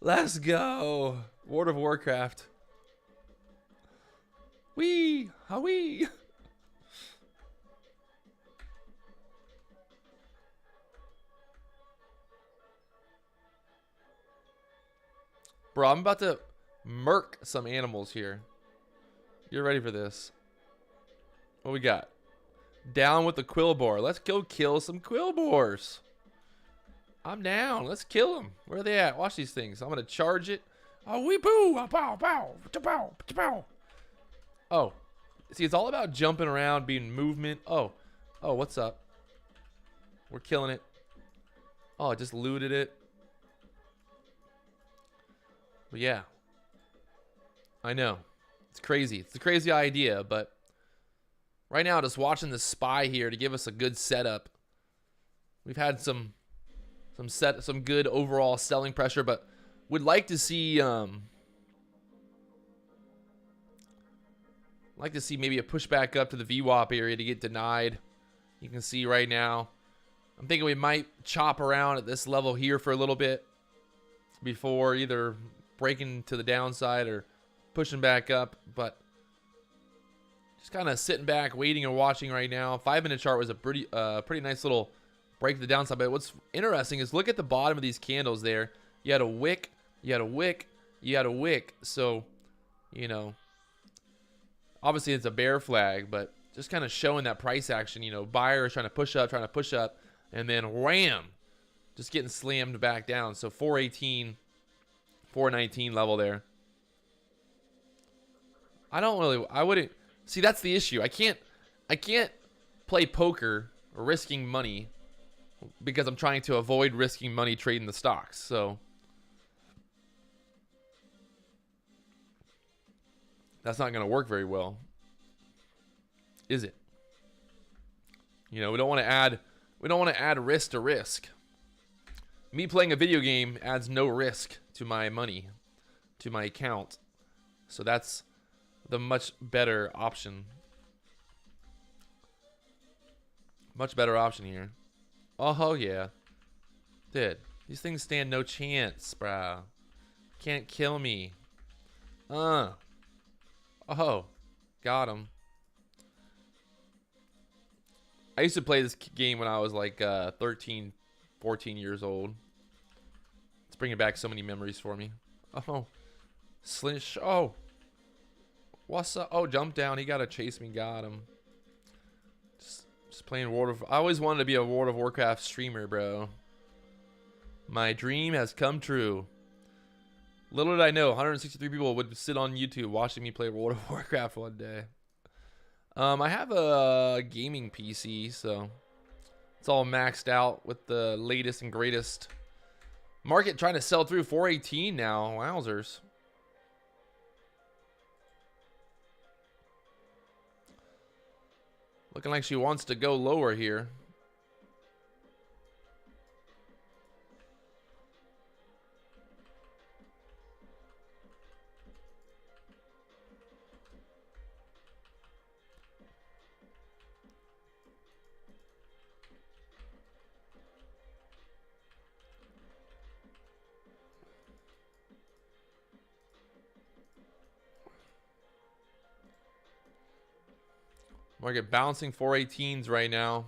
Let's go. World of Warcraft. Wee, ha-wee. Bro, I'm about to murk some animals here. You're ready for this? What we got? Down with the quill boar. Let's go kill some quill boars. I'm down. Let's kill them. Where are they at? Watch these things. I'm gonna charge it. Oh, wee boo! Pow, pow, pow, pow. Oh, see, it's all about jumping around, being movement. Oh, what's up? We're killing it. Oh, I just looted it. But yeah, I know it's crazy. It's a crazy idea, but right now, just watching the SPY here to give us a good setup. We've had some good overall selling pressure, but would like to see maybe a pushback up to the VWAP area to get denied. You can see right now, I'm thinking we might chop around at this level here for a little bit before either breaking to the downside or pushing back up, but just kind of sitting back, waiting and watching right now. 5-minute chart was a pretty nice little break to the downside. But what's interesting is look at the bottom of these candles there. You had a wick, you had a wick, you had a wick. So, you know, obviously it's a bear flag, but just kind of showing that price action. You know, buyers trying to push up, and then wham, just getting slammed back down. So 418, 419 level there. I wouldn't. See, that's the issue. I can't play poker risking money because I'm trying to avoid risking money trading the stocks. So that's not going to work very well, is it? You know, we don't want to add risk to risk. Me playing a video game adds no risk to my money, to my account. So that's the much better option. Much better option here. Oh, yeah. Dude, these things stand no chance, bro. Can't kill me. Oh, got him. I used to play this game when I was like 13, 14 years old. It's bringing back so many memories for me. Oh, Slish. Oh, what's up? Oh, jump down. He got to chase me. Got him. Just playing World of... I always wanted to be a World of Warcraft streamer, bro. My dream has come true. Little did I know, 163 people would sit on YouTube watching me play World of Warcraft one day. I have a gaming PC, so it's all maxed out with the latest and greatest. Market trying to sell through 418 now. Wowzers. Looking like she wants to go lower here. Market bouncing 418s right now.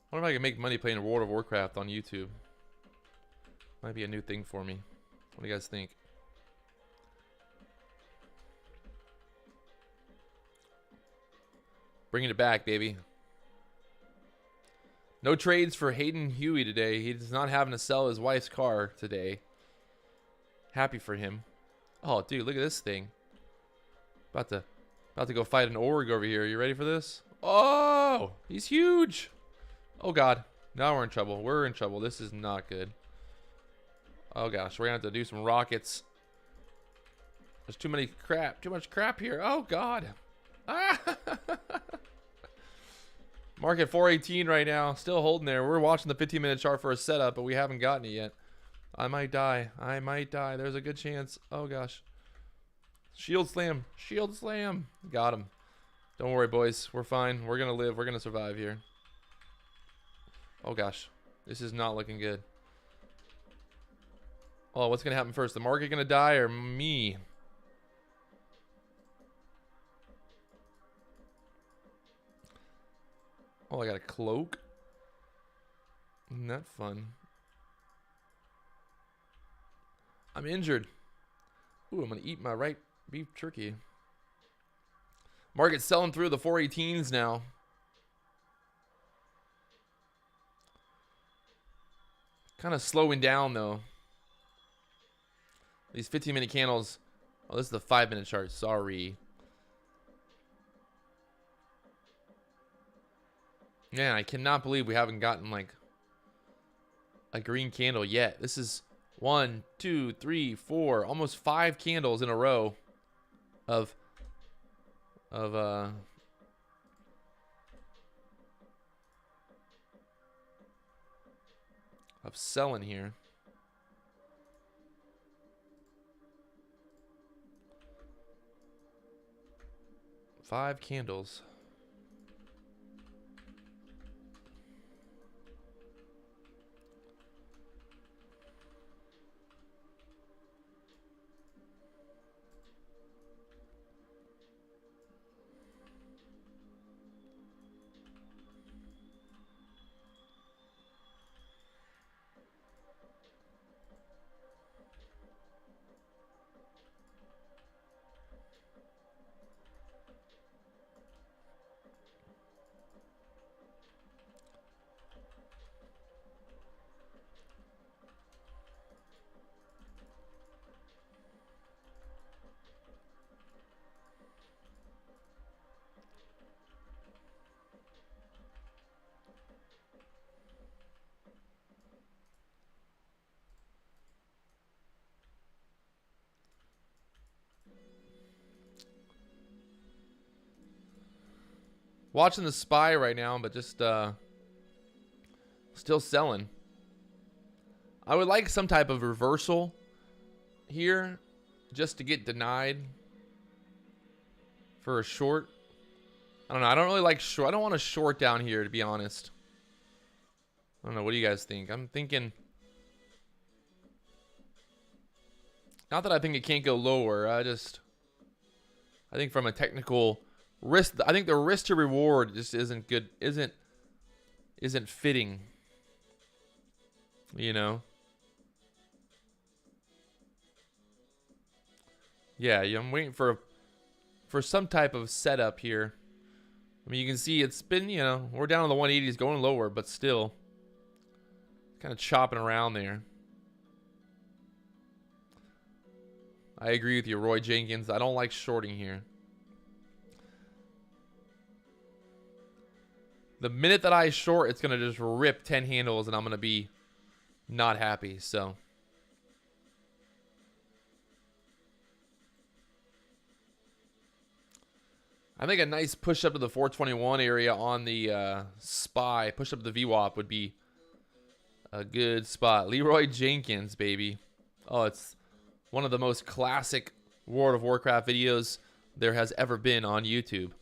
I wonder if I can make money playing World of Warcraft on YouTube. Might be a new thing for me. What do you guys think? Bringing it back, baby. No trades for Hayden Huey today. He's not having to sell his wife's car today. Happy for him. Oh, dude, look at this thing. About to go fight an org over here. You ready for this? Oh, he's huge. Oh, God. Now we're in trouble. We're in trouble. This is not good. Oh, gosh. We're going to have to do some rockets. There's too much crap here. Oh, God. Ah! Market 418 right now. Still holding there. We're watching the 15-minute chart for a setup, but we haven't gotten it yet. I might die. I might die. There's a good chance. Oh, gosh. Shield slam. Shield slam. Got him. Don't worry, boys. We're fine. We're going to live. We're going to survive here. Oh, gosh. This is not looking good. Oh, what's going to happen first? The market going to die or me? Oh, I got a cloak. Isn't that fun? I'm injured. Ooh, I'm going to eat my right beef jerky. Market's selling through the 418s now. Kind of slowing down, though. These 15-minute candles. Oh, this is the 5-minute chart. Sorry. Man, I cannot believe we haven't gotten, like, a green candle yet. This is 1, 2, 3, 4, almost 5 candles in a row of selling here. 5 candles. Watching the SPY right now, but just still selling. I would like some type of reversal here just to get denied for a short. I don't know. I don't really like short. I don't want to short down here, to be honest. I don't know. What do you guys think? I'm thinking... Not that I think it can't go lower. I think from a technical risk, I think the risk to reward just isn't good. Isn't fitting. You know? Yeah, I'm waiting for some type of setup here. I mean, you can see it's been, you know, we're down on the 180s going lower, but still kind of chopping around there. I agree with you, Roy Jenkins. I don't like shorting here. The minute that I short, it's going to just rip 10 handles and I'm going to be not happy, so... I think a nice push up to the 421 area on the SPY, push up to the VWAP would be a good spot. Leroy Jenkins, baby. Oh, it's one of the most classic World of Warcraft videos there has ever been on YouTube.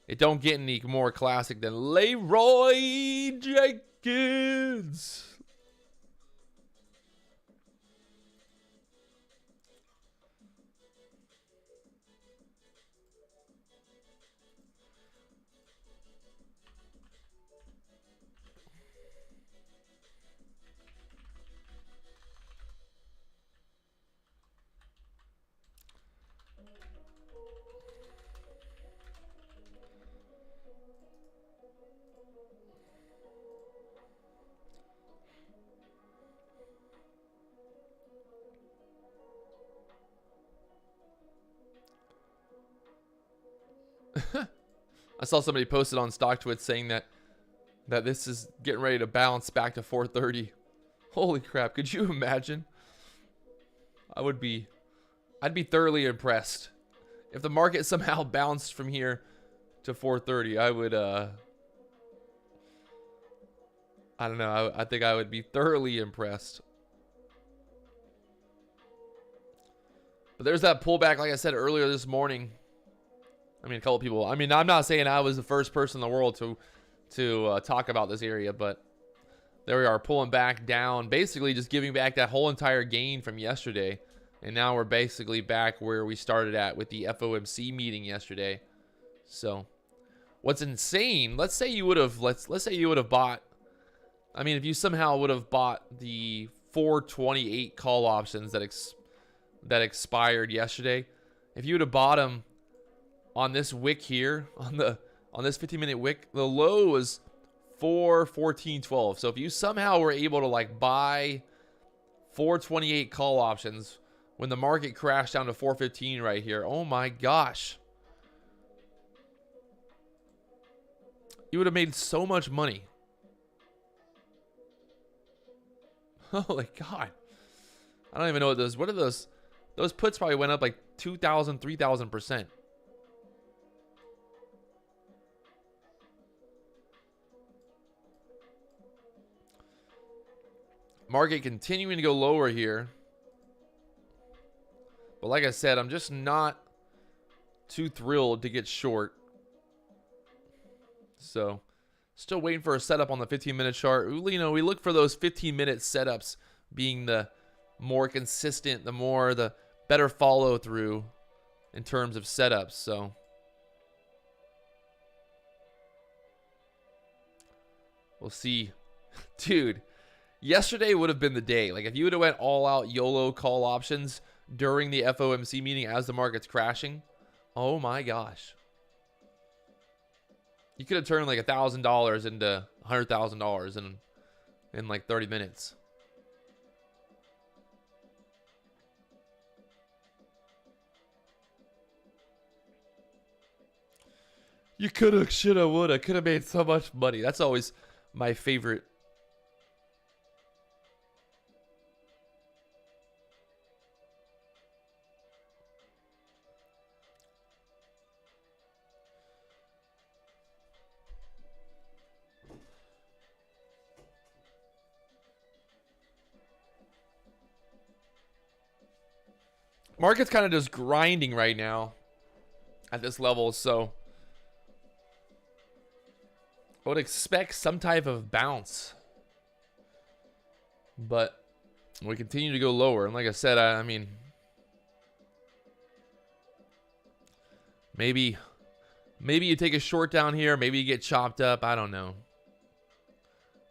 It don't get any more classic than Leroy Jenkins. I saw somebody posted on StockTwit saying that this is getting ready to bounce back to 430. Holy crap, could you imagine? I'd be thoroughly impressed. If the market somehow bounced from here to 430, I would I don't know, I think I would be thoroughly impressed. But there's that pullback, like I said earlier this morning. I mean, a couple people. I mean, I'm not saying I was the first person in the world to talk about this area, but there we are, pulling back down, basically just giving back that whole entire gain from yesterday, and now we're basically back where we started at with the FOMC meeting yesterday. So, what's insane? Let's say you would have bought. I mean, if you somehow would have bought the 428 call options that expired yesterday, if you would have bought them on this wick here, on this 15-minute wick, the low was 414.12. So if you somehow were able to like buy 428 call options when the market crashed down to 415 right here, oh my gosh, you would have made so much money. Holy God, I don't even know what those. What are those? Those puts probably went up like 2,000, 3,000%. Market continuing to go lower here. But like I said, I'm just not too thrilled to get short. So, still waiting for a setup on the 15-minute chart. You know, we look for those 15-minute setups being the more consistent, the better follow through in terms of setups. So, we'll see. Dude, yesterday would have been the day. Like, if you would have went all out YOLO call options during the FOMC meeting as the market's crashing, oh my gosh. You could have turned like $1,000 into $100,000 in like 30 minutes. You could have, should have, would have, could have made so much money. That's always my favorite. Market's kind of just grinding right now at this level, so I would expect some type of bounce. But we continue to go lower. And like I said, I mean, maybe you take a short down here. Maybe you get chopped up. I don't know.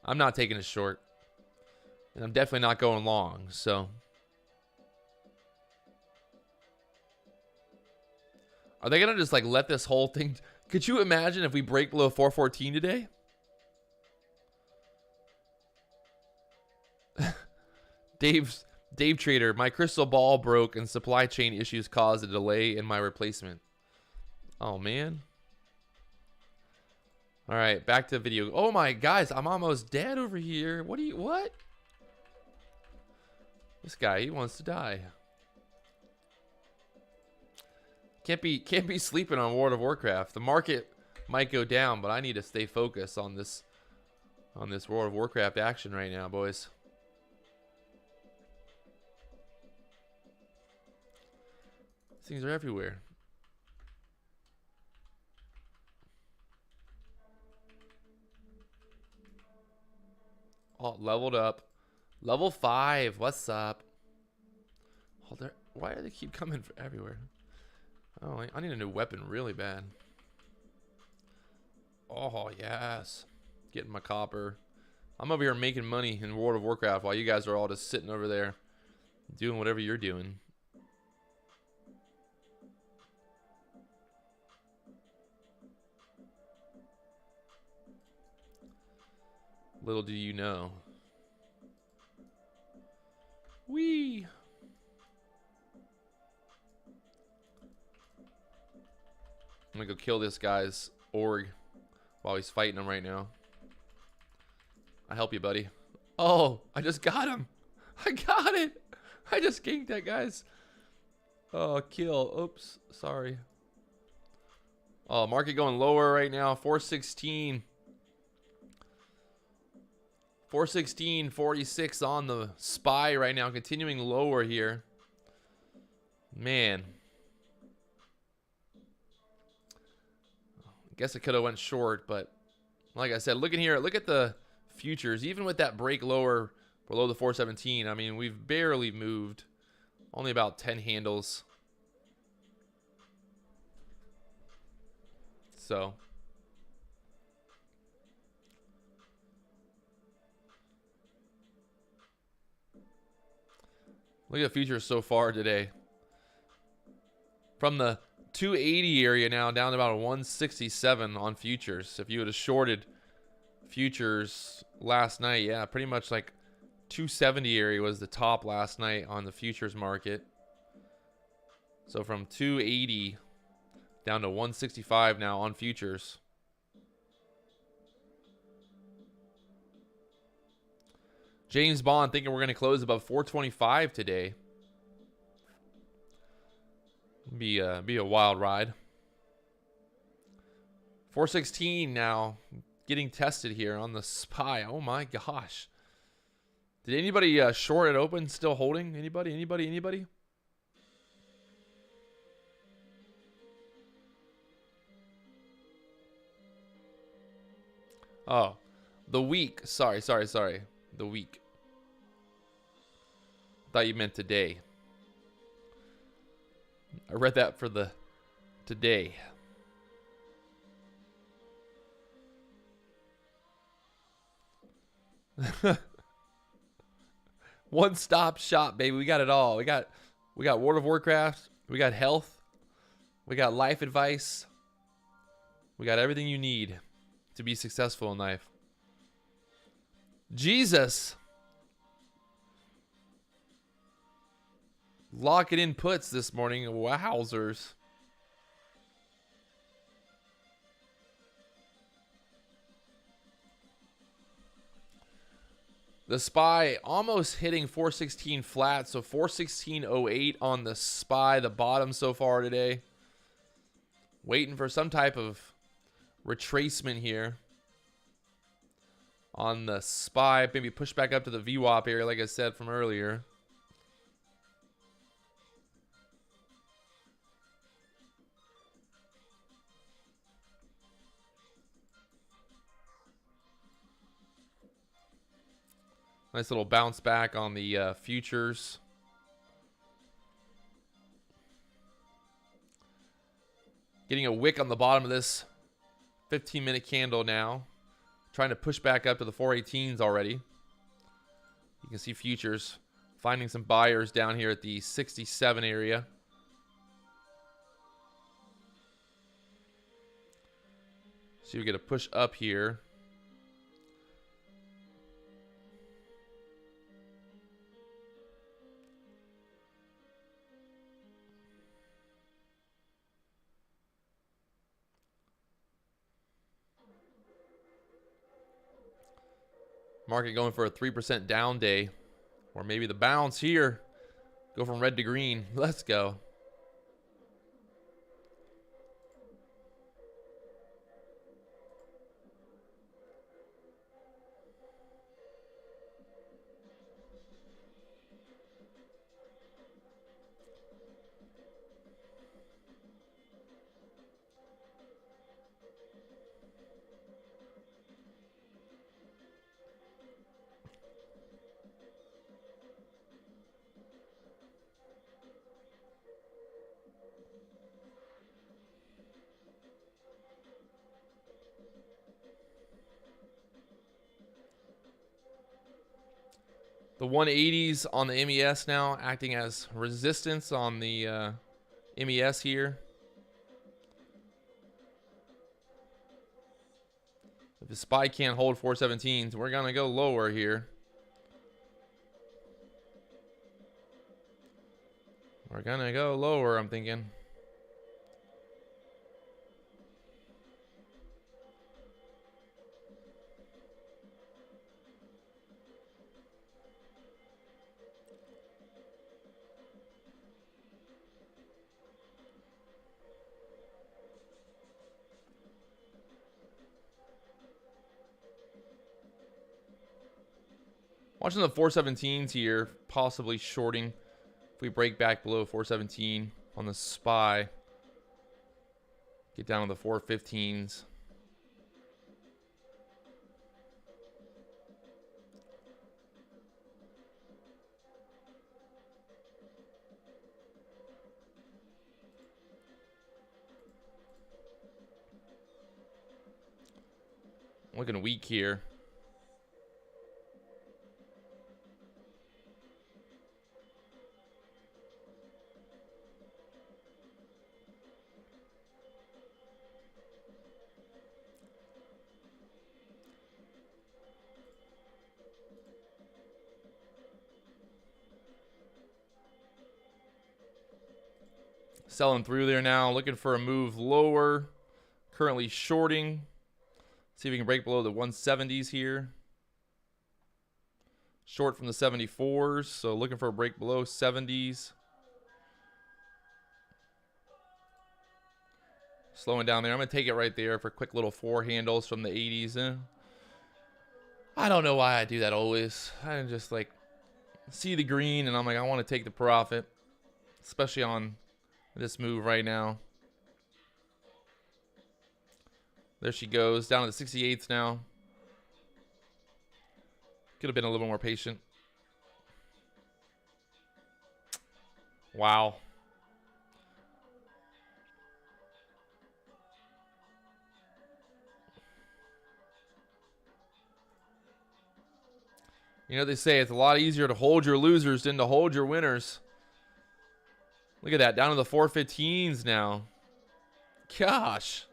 I'm not taking a short. And I'm definitely not going long. So are they going to just like let this whole thing... Could you imagine if we break below 414 today? Dave Trader, my crystal ball broke and supply chain issues caused a delay in my replacement. Oh, man. All right, back to the video. Oh, my guys, I'm almost dead over here. What? This guy, he wants to die. Can't be sleeping on World of Warcraft. The market might go down, but I need to stay focused on this World of Warcraft action right now, boys. These things are everywhere. Oh, leveled up. Level 5. What's up? Oh, why do they keep coming from everywhere? Oh, I need a new weapon really bad. Oh, yes. Getting my copper. I'm over here making money in World of Warcraft while you guys are all just sitting over there doing whatever you're doing. Little do you know. Whee! I'm gonna go kill this guy's org while he's fighting him right now. I'll help you, buddy. Oh, I just got him. I got it. I just ganked that guy's. Oh, kill. Oops. Sorry. Oh, market going lower right now. 416. 416.46 on the SPY right now. Continuing lower here. Man. I guess I could have went short, but like I said, look in here. Look at the futures. Even with that break lower below the 417, I mean, we've barely moved. Only about 10 handles. So look at the futures so far today. From the 280 area now down to about a 167 on futures. If you would have shorted futures last night, yeah, pretty much like 270 area was the top last night on the futures market. So from 280 down to 165 now on futures. James Bond thinking we're going to close above 425 today. Be a wild ride. 416 now getting tested here on the SPY. Oh my gosh. Did anybody short it open still holding? Anybody? Oh, the week. Sorry. The week. Thought you meant today. I read that for the today. One-stop shop, baby. We got it all. We got World of Warcraft. We got health. We got life advice. We got everything you need to be successful in life. Jesus. Lock it in puts this morning. Wowzers. The SPY almost hitting 416 flat. So 416.08 on the SPY, the bottom so far today. Waiting for some type of retracement here on the SPY. Maybe push back up to the VWAP area like I said from earlier. Nice little bounce back on the futures. Getting a wick on the bottom of this 15-minute candle now. Trying to push back up to the 418s already. You can see futures finding some buyers down here at the 67 area. So we get a push up here. Market going for a 3% down day. Or maybe the bounce here. Go from red to green. Let's go. The 180s on the MES now acting as resistance on the MES here. If the SPY can't hold 417s, we're going to go lower here. We're going to go lower, I'm thinking. Watching the 417s here, possibly shorting if we break back below 417 on the SPY. Get down to the 415s. Looking weak here. Selling through there now, looking for a move lower. Currently shorting. See if we can break below the 170s here. Short from the 74s, so looking for a break below 70s. Slowing down there. I'm going to take it right there for quick little four handles from the 80s. I don't know why I do that always. I just like see the green and I'm like, I want to take the profit. Especially on this move right now. There she goes. Down to the 68s now. Could have been a little more patient. Wow. You know, they say it's a lot easier to hold your losers than to hold your winners. Look at that. Down to the 415s now. Gosh.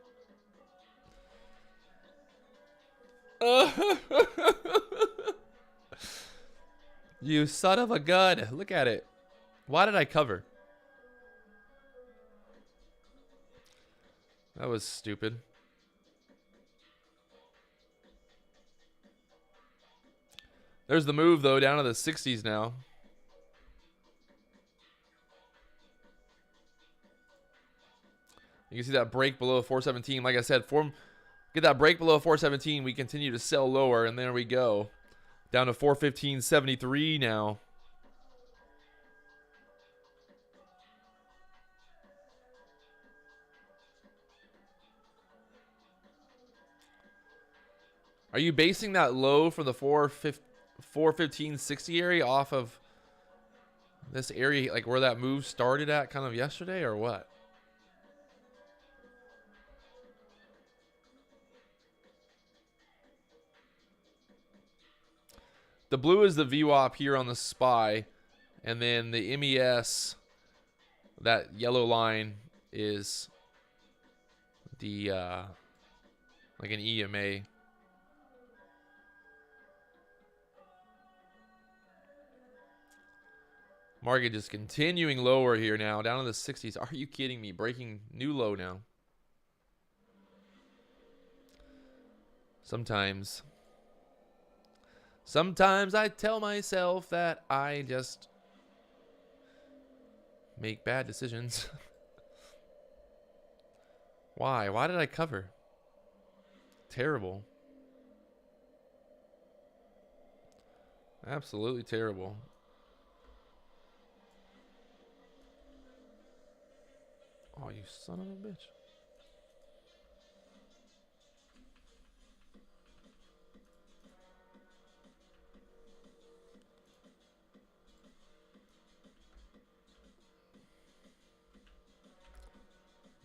You son of a gun. Look at it. Why did I cover? That was stupid. There's the move, though, down to the 60s now. You can see that break below 417. Like I said, get that break below 417. We continue to sell lower, and there we go. Down to 415.73 now. Are you basing that low from the 415? 415.60 area off of this area, like where that move started at kind of yesterday, or what? The blue is the VWAP here on the SPY, and then the MES, that yellow line, is the like an EMA. Market just continuing lower here now, down in the 60s. Are you kidding me? Breaking new low now. Sometimes I tell myself that I just make bad decisions. Why? Why did I cover? Terrible. Absolutely terrible. Oh, you son of a bitch.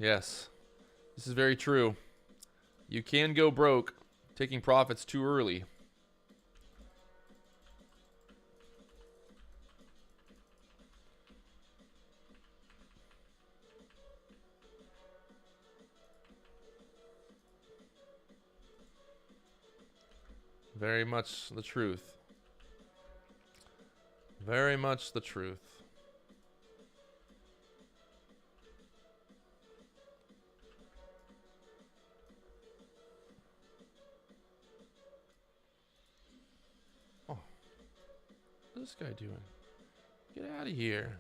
Yes, this is very true. You can go broke taking profits too early. Very much the truth. Very much the truth. Oh. What's this guy doing? Get out of here.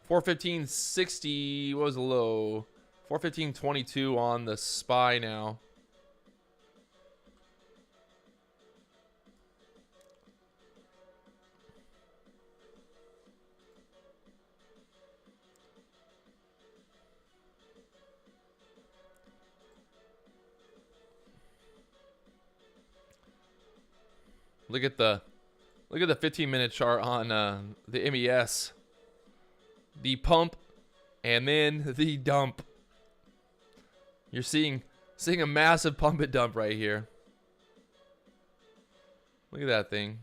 415.60 was low. 415.22 on the SPY now. Look at the 15-minute chart on the MES. The pump and then the dump. You're seeing a massive pump and dump right here. Look at that thing.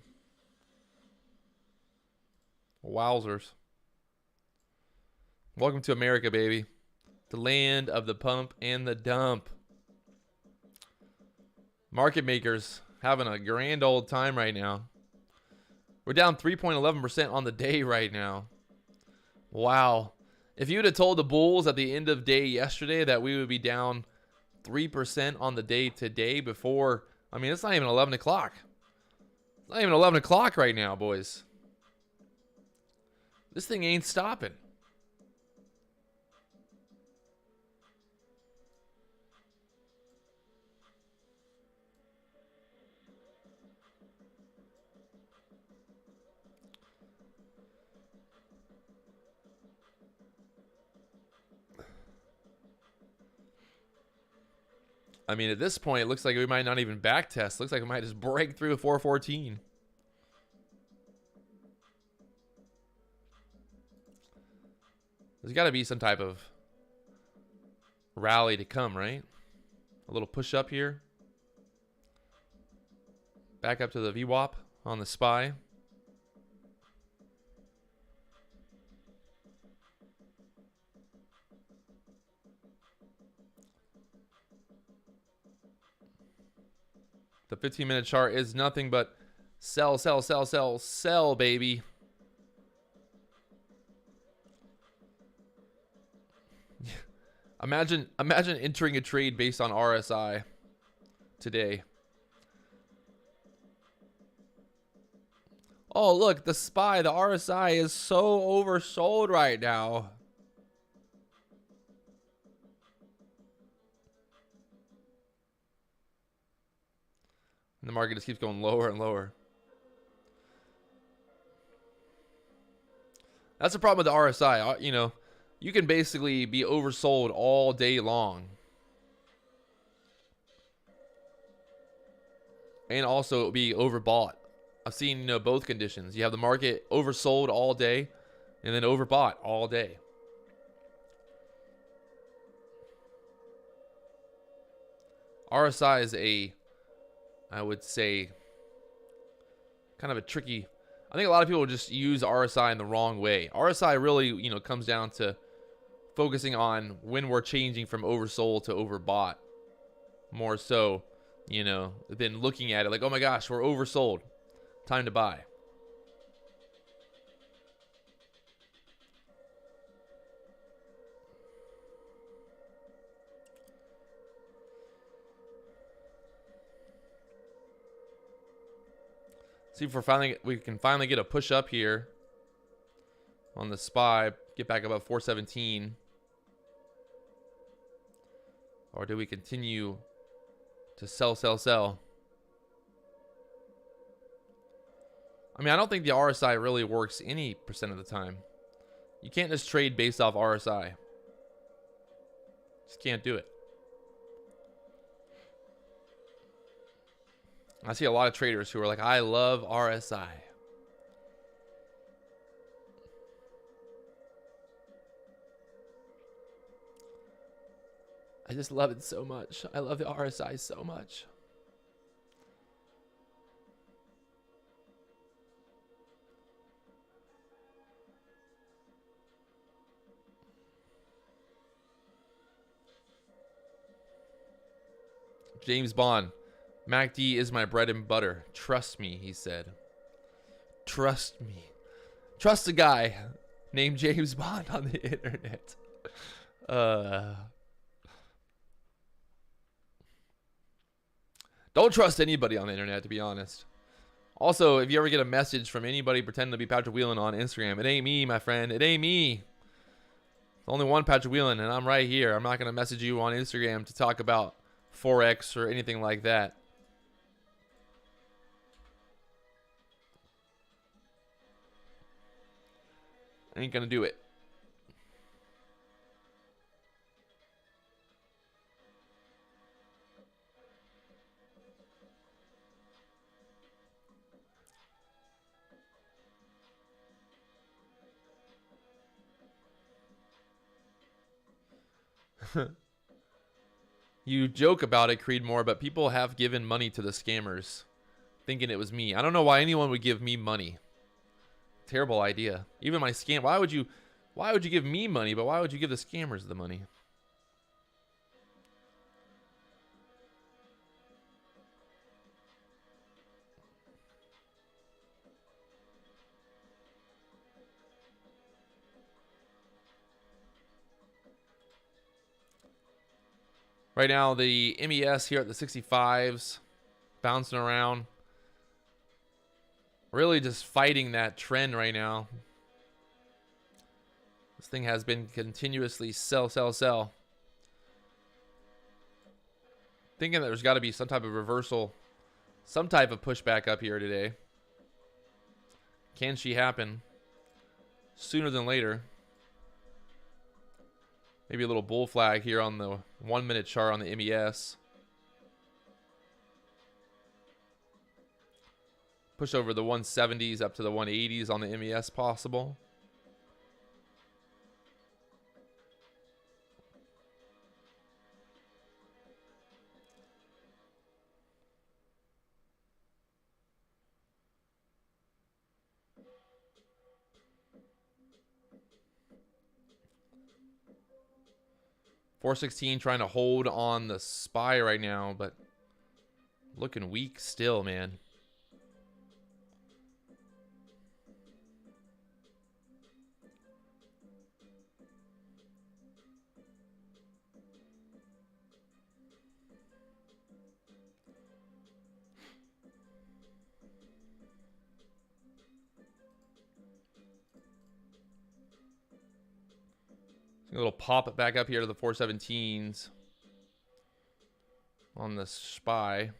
Wowzers. Welcome to America, baby. The land of the pump and the dump. Market makers having a grand old time right now. We're down 3.11% on the day right now. Wow. If you would have told the bulls at the end of day yesterday that we would be down 3% on the day today before, I mean, it's not even 11 o'clock. It's not even 11 o'clock right now, boys. This thing ain't stopping. I mean, at this point, it looks like we might not even back test. Looks like we might just break through a 414. There's got to be some type of rally to come, right? A little push up here. Back up to the VWAP on the SPY. The 15-minute chart is nothing but sell, sell, sell, sell, sell, baby. Imagine entering a trade based on RSI today. Oh, look, the SPY, the RSI is so oversold right now. And the market just keeps going lower and lower. That's the problem with the RSI. You know, you can basically be oversold all day long. and also be overbought. I've seen, you know, both conditions. You have the market oversold all day and then overbought all day. RSI is a, I would say, kind of a tricky. I think a lot of people just use RSI in the wrong way. RSI really, you know, comes down to focusing on when we're changing from oversold to overbought, more so, you know, than looking at it like, oh my gosh, we're oversold, time to buy. See if we can finally get a push up here on the SPY, get back above 417. Or do we continue to sell, sell, sell? I mean, I don't think the RSI really works any percent of the time. You can't just trade based off RSI. Just can't do it. I see a lot of traders who are like, I love RSI. I just love it so much. I love the RSI so much. James Bond. MACD is my bread and butter. Trust me, he said. Trust me. Trust a guy named James Bond on the internet. Don't trust anybody on the internet, to be honest. Also, if you ever get a message from anybody pretending to be Patrick Wieland on Instagram, it ain't me, my friend. It ain't me. There's only one Patrick Wieland, and I'm right here. I'm not going to message you on Instagram to talk about Forex or anything like that. I ain't going to do it. You joke about it, Creedmoor, but people have given money to the scammers, thinking it was me. I don't know why anyone would give me money. Terrible idea. Even my scam. Why would you give me money, but why would you give the scammers the money? Right now, the MES here at the 65s, bouncing around. Really just fighting that trend right now. This thing has been continuously sell, sell, sell. Thinking that there's got to be some type of reversal, some type of pushback up here today. Can she happen sooner than later? Maybe a little bull flag here on the 1 minute chart on the MES. Push over the 170s up to the 180s on the MES possible. $416 trying to hold on the SPY right now, but looking weak still, man. A little pop back up here to the 417s on the SPY.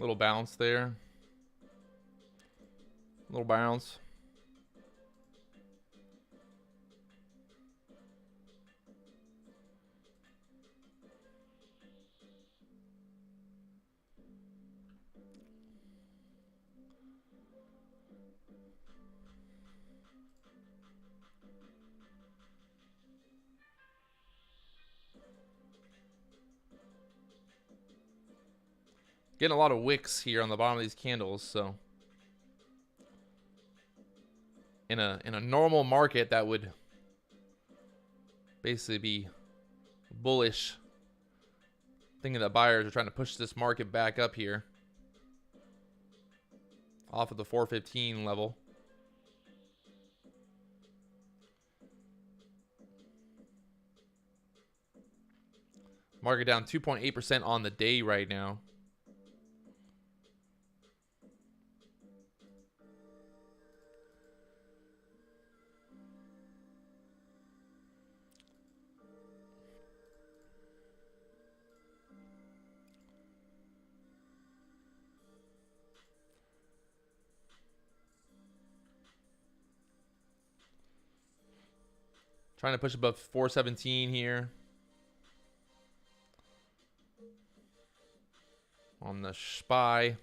Little bounce there. Little bounce. Getting a lot of wicks here on the bottom of these candles, so in a normal market that would basically be bullish, thinking that buyers are trying to push this market back up here off of the 415 level. Market down 2.8% on the day right now. Trying to push above 417 here on the SPY.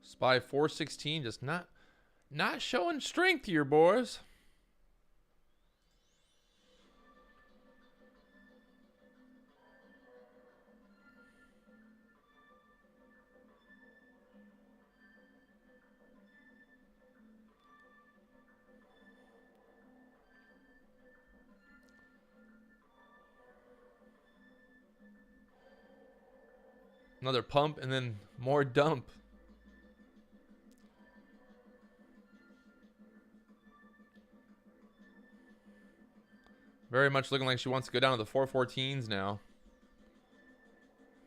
SPY 416 just not showing strength here, boys. Another pump and then more dump. Very much looking like she wants to go down to the 414s now.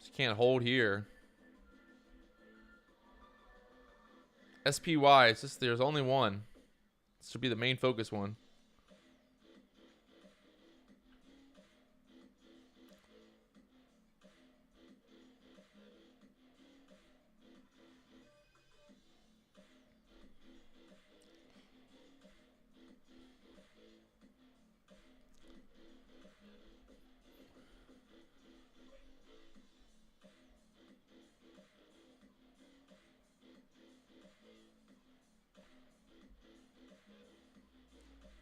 She can't hold here. SPY, it's just there's only one. This should be the main focus one.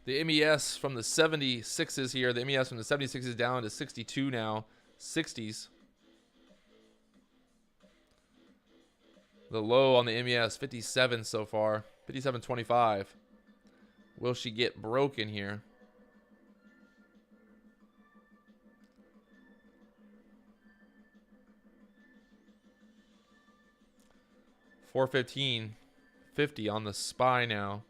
The MES from the 76s here. The MES from the 76s down to 62 now. 60s. The low on the MES, 57 so far. 57.25. Will she get broken here? $415.50 on the SPY now.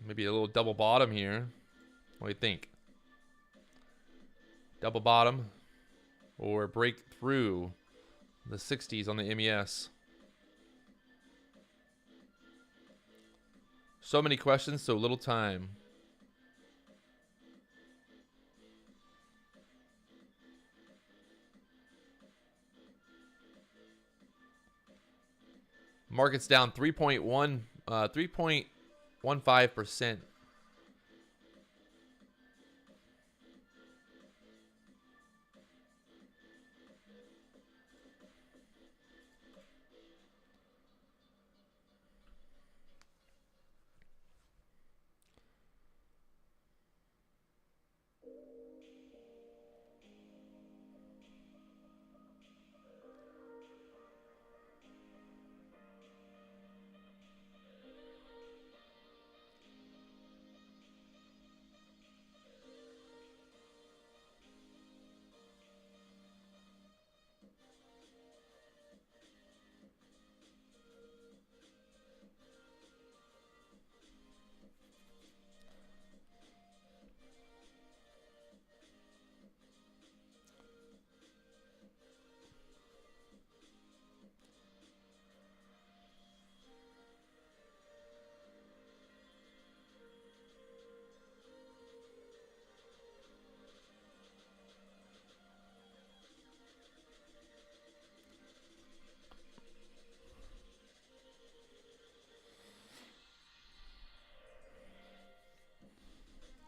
Maybe a little double bottom here. What do you think? Double bottom or break through the 60s on the MES. So many questions, so little time. Market's down 3.15%.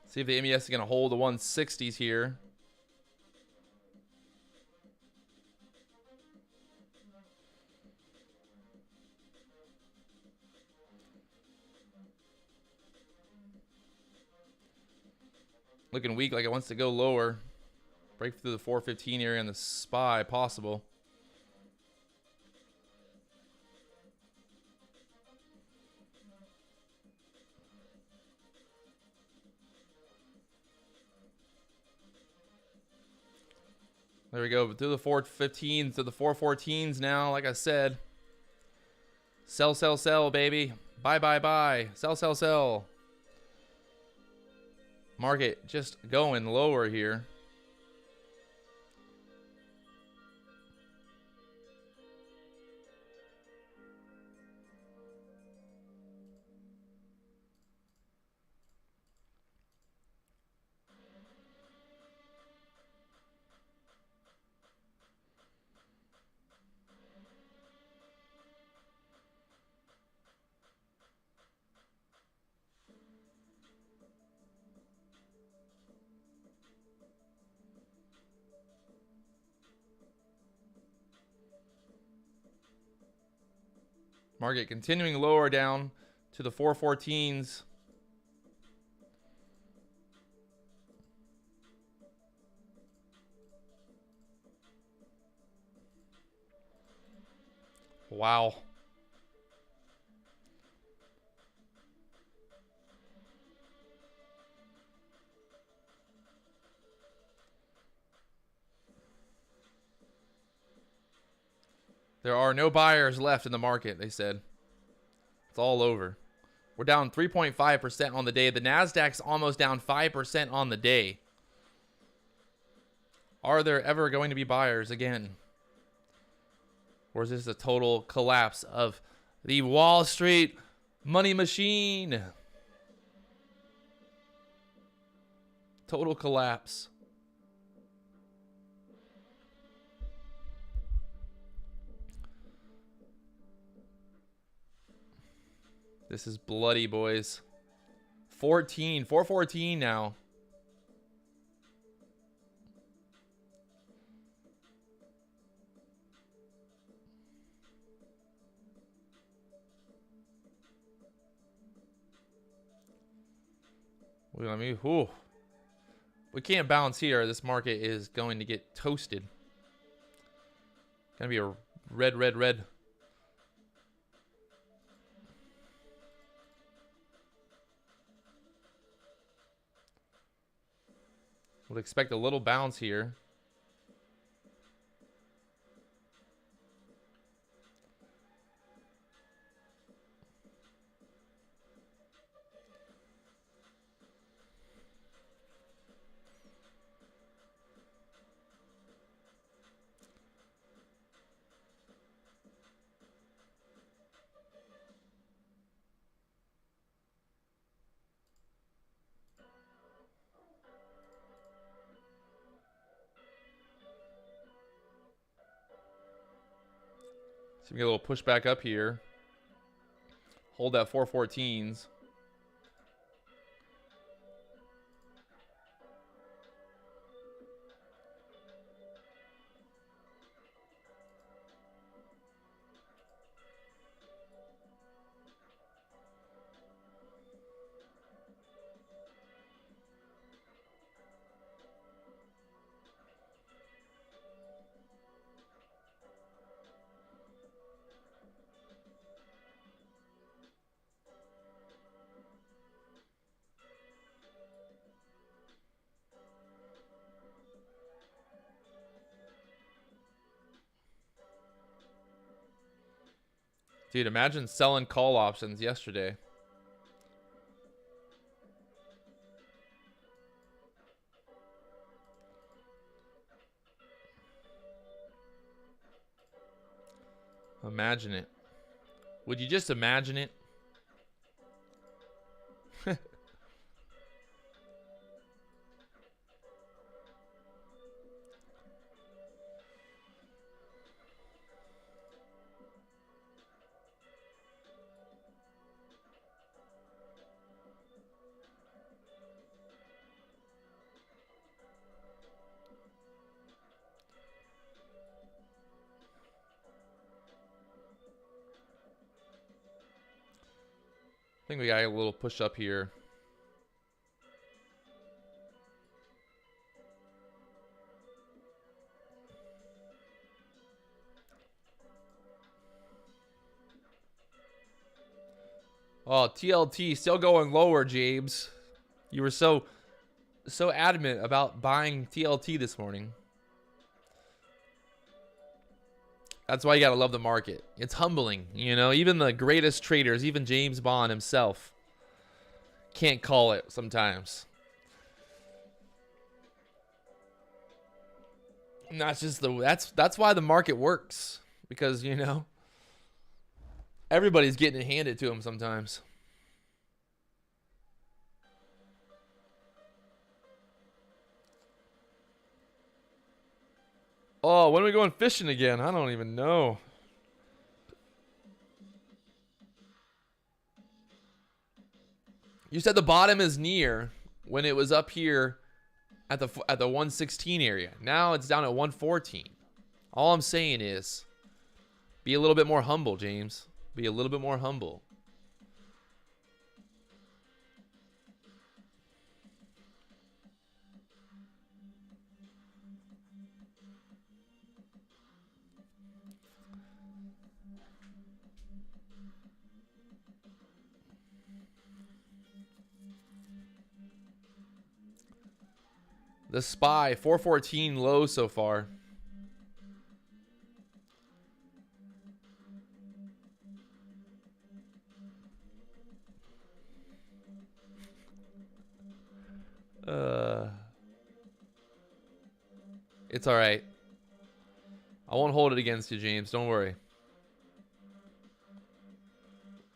See if the MES is going to hold the 160s here. Looking weak, like it wants to go lower. Break through the 415 area on the SPY, possible. There we go, through the 415s to the 414s now, like I said. Sell, sell, sell, baby. Buy, buy, buy. Sell, sell, sell. Market just going lower here. Market continuing lower down to the 414s. Wow. There are no buyers left in the market, they said. It's all over. We're down 3.5% on the day. The Nasdaq's almost down 5% on the day. Are there ever going to be buyers again? Or is this a total collapse of the Wall Street money machine? Total collapse. This is bloody, boys. 414 now. I mean, whew. We can't bounce here. This market is going to get toasted. Gonna be a red, red, red. Would expect a little bounce here. So we get a little pushback up here. Hold that 414s. Dude, imagine selling call options yesterday. Imagine it. Would you just imagine it? I think we got a little push up here. Oh, TLT still going lower, James. You were so adamant about buying TLT this morning. That's why you gotta love the market. It's humbling, you know. Even the greatest traders, even James Bond himself, can't call it sometimes. And that's just that's why the market works, because you know everybody's getting it handed to them sometimes. Oh, when are we going fishing again? I don't even know. You said the bottom is near when it was up here at the 116 area. Now it's down at 114. All I'm saying is be a little bit more humble, James. Be a little bit more humble. The SPY, 414 low so far. It's all right. I won't hold it against you, James. Don't worry.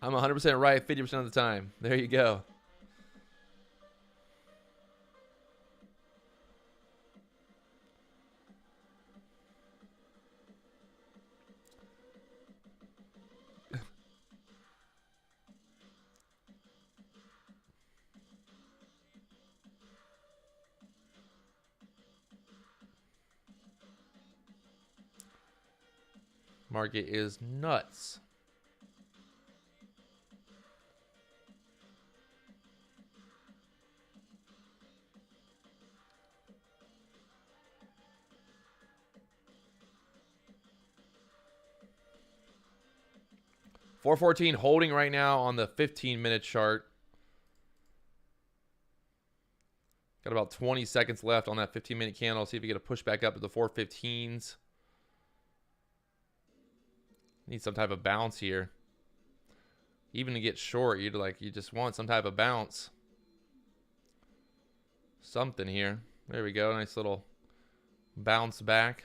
I'm 100% right 50% of the time. There you go. Market is nuts. $414 holding right now on the 15-minute chart. Got about 20 seconds left on that 15-minute candle. See if we get a push back up to the 415s. Need some type of bounce here. Even to get short, you just want some type of bounce. Something here. There we go. Nice little bounce back.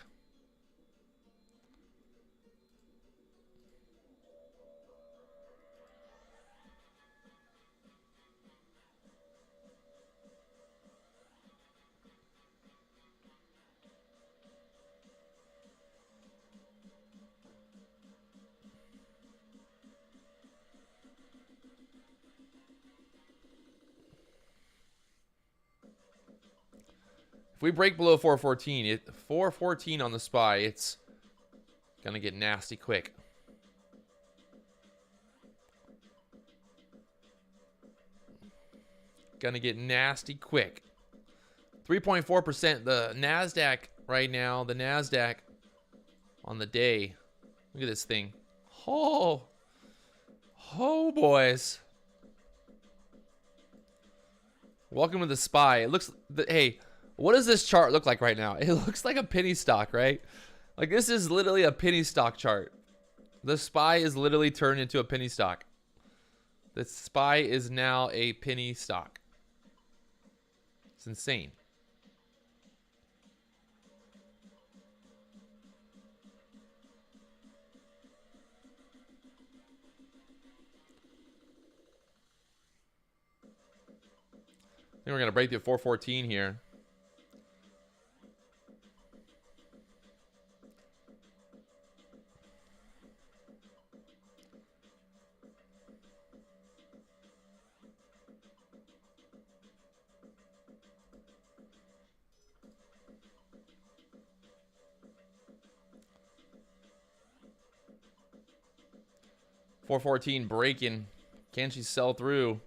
If we break below 414, 414 on the SPY, it's gonna get nasty quick. Gonna get nasty quick. 3.4%. The NASDAQ right now, the NASDAQ on the day. Look at this thing. Oh, boys. Welcome to the SPY. It looks, hey, what does this chart look like right now? It looks like a penny stock, right? Like, this is literally a penny stock chart. The SPY is literally turned into a penny stock. The SPY is now a penny stock. It's insane. I think we're going to break through 414 here. $414 breaking. Can she sell through?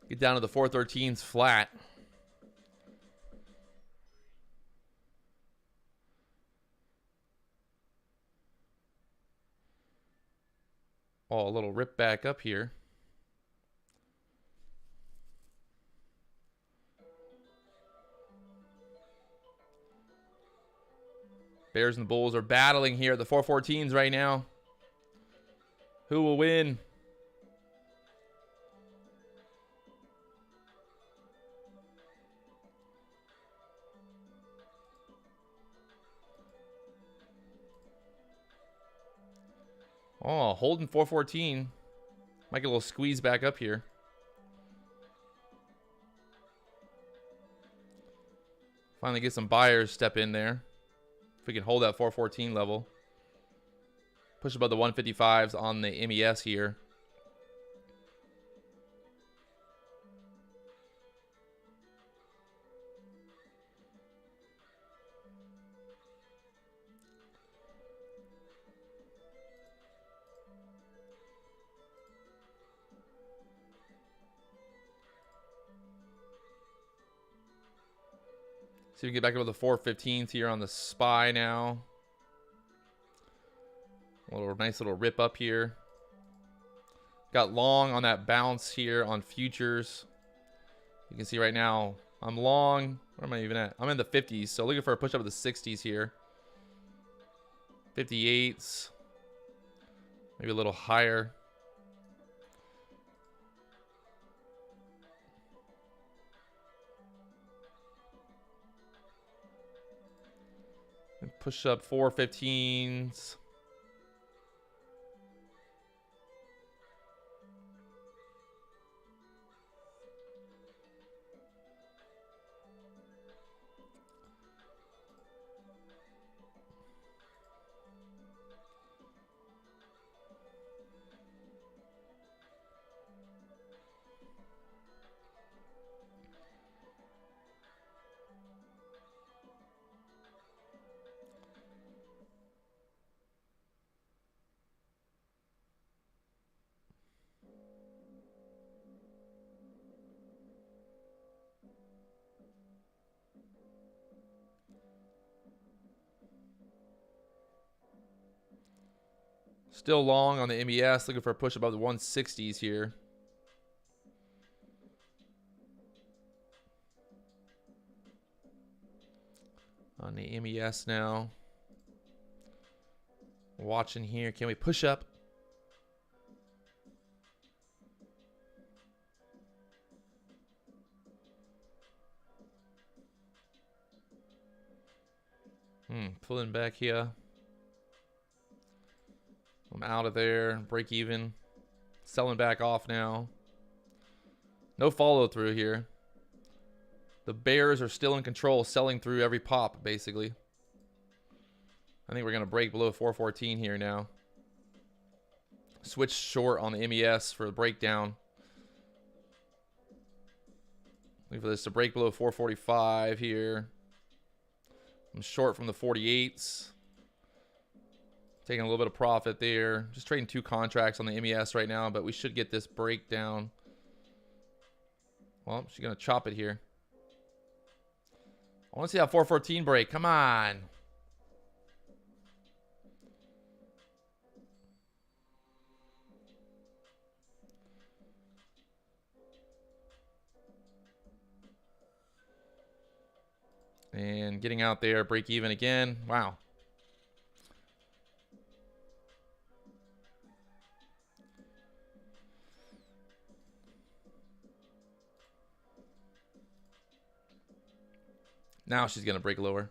Get down to the 413s flat. Oh, a little rip back up here. Bears and the Bulls are battling here at the 414s right now. Who will win? Oh, holding 414. Might get a little squeeze back up here. Finally get some buyers step in there. If we can hold that 414 level. Push above the 155s on the MES here. See if we can get back up to the 415s here on the SPY now. Nice little rip up here. Got long on that bounce here on futures. You can see right now I'm long. Where am I even at? I'm in the 50s, so looking for a push up to the 60s here. 58s. Maybe a little higher. And push up 415s. Still long on the MES, looking for a push above the 160s here. On the MES now. Watching here. Can we push up? Pulling back here. I'm out of there. Break even. Selling back off now. No follow through here. The bears are still in control, selling through every pop, basically. I think we're going to break below 414 here now. Switch short on the MES for the breakdown. Looking for this to break below 445 here. I'm short from the 48s. Taking a little bit of profit there. Just trading 2 contracts on the MES right now, but we should get this breakdown. Well, she's going to chop it here. I want to see that 414 break. Come on. And getting out there, break even again. Wow. Now she's going to break lower.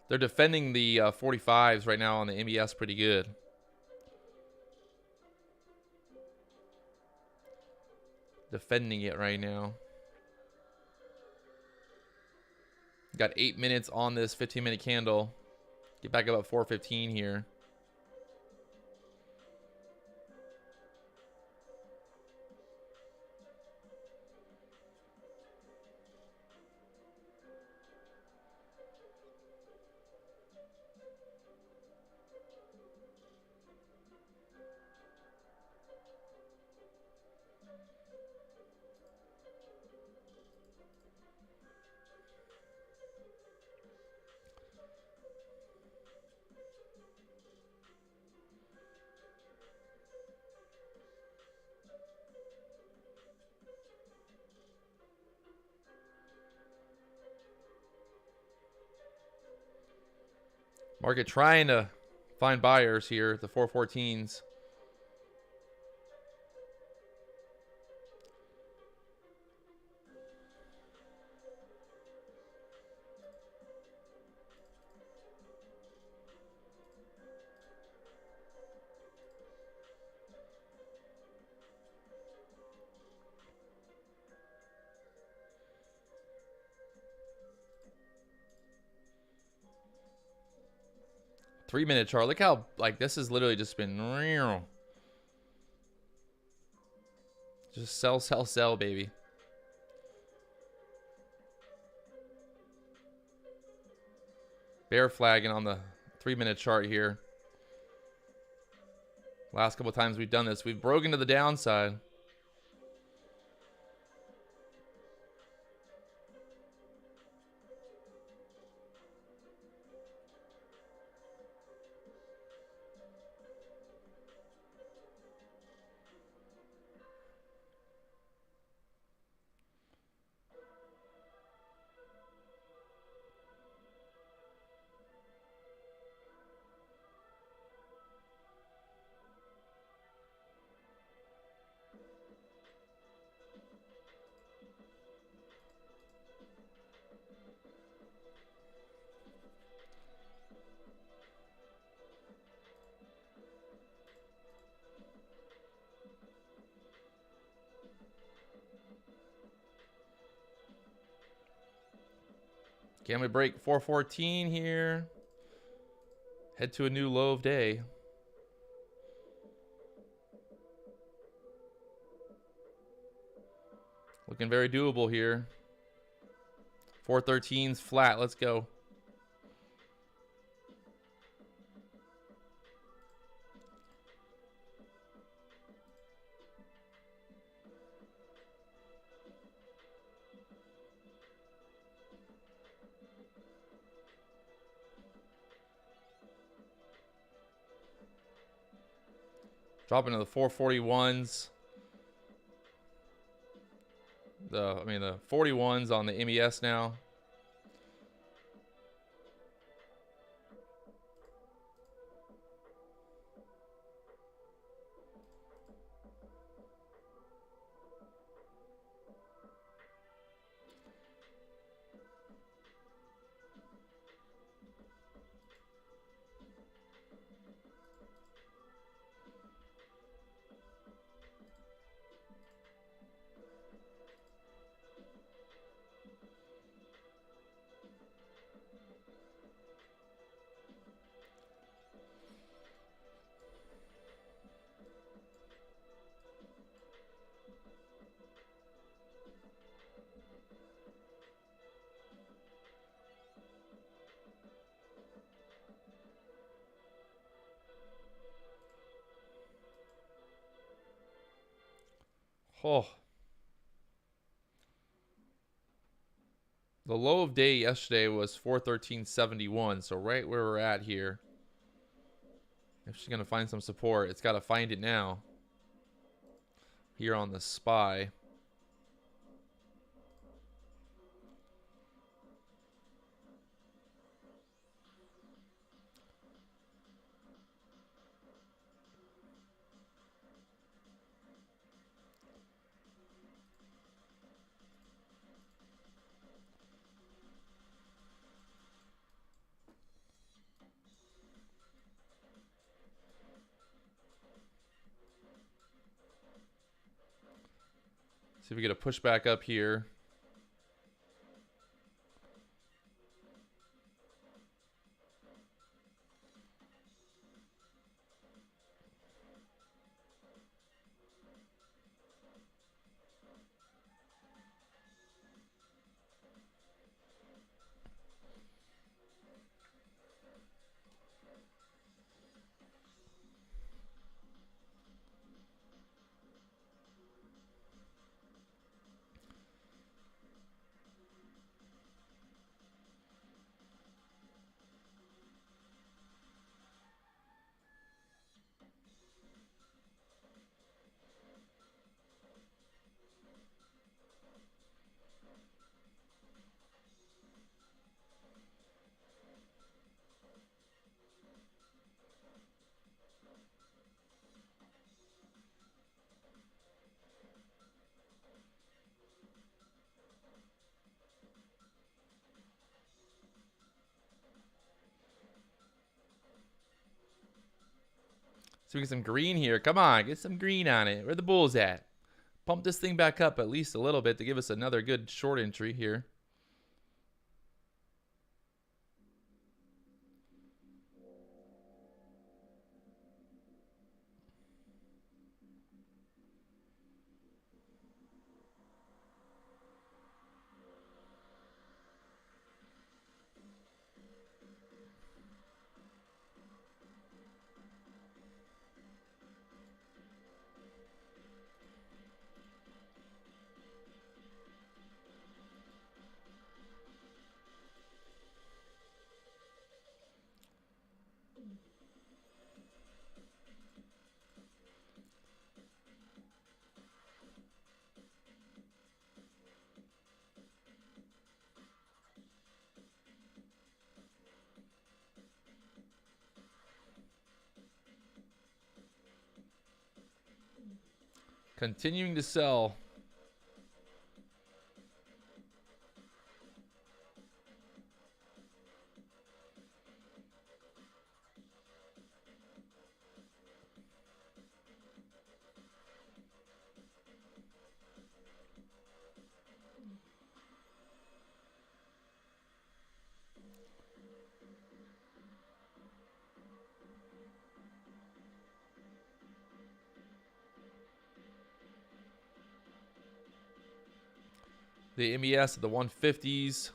They're defending the 45s right now on the MES pretty good. Defending it right now. Got 8 minutes on this 15-minute candle. Get back up at 415 here. Market trying to find buyers here at the 414s. Three-minute chart. Look how, like, this has literally just been just sell, sell, sell, baby. Bear flagging on the 3-minute chart here. Last couple of times we've done this, we've broken to the downside. Can we break 414 here? Head to a new low of day. Looking very doable here. 413's flat. Let's go. Dropping to the 441s. The 41s on the MES now. Oh. The low of day yesterday was 413.71, so right where we're at here. If she's going to find some support, it's got to find it now. Here on the SPY. See if we get a push back up here. So we get some green here. Come on, get some green on it. Where the bulls at? Pump this thing back up at least a little bit to give us another good short entry here. Continuing to sell. The MES at the 150s.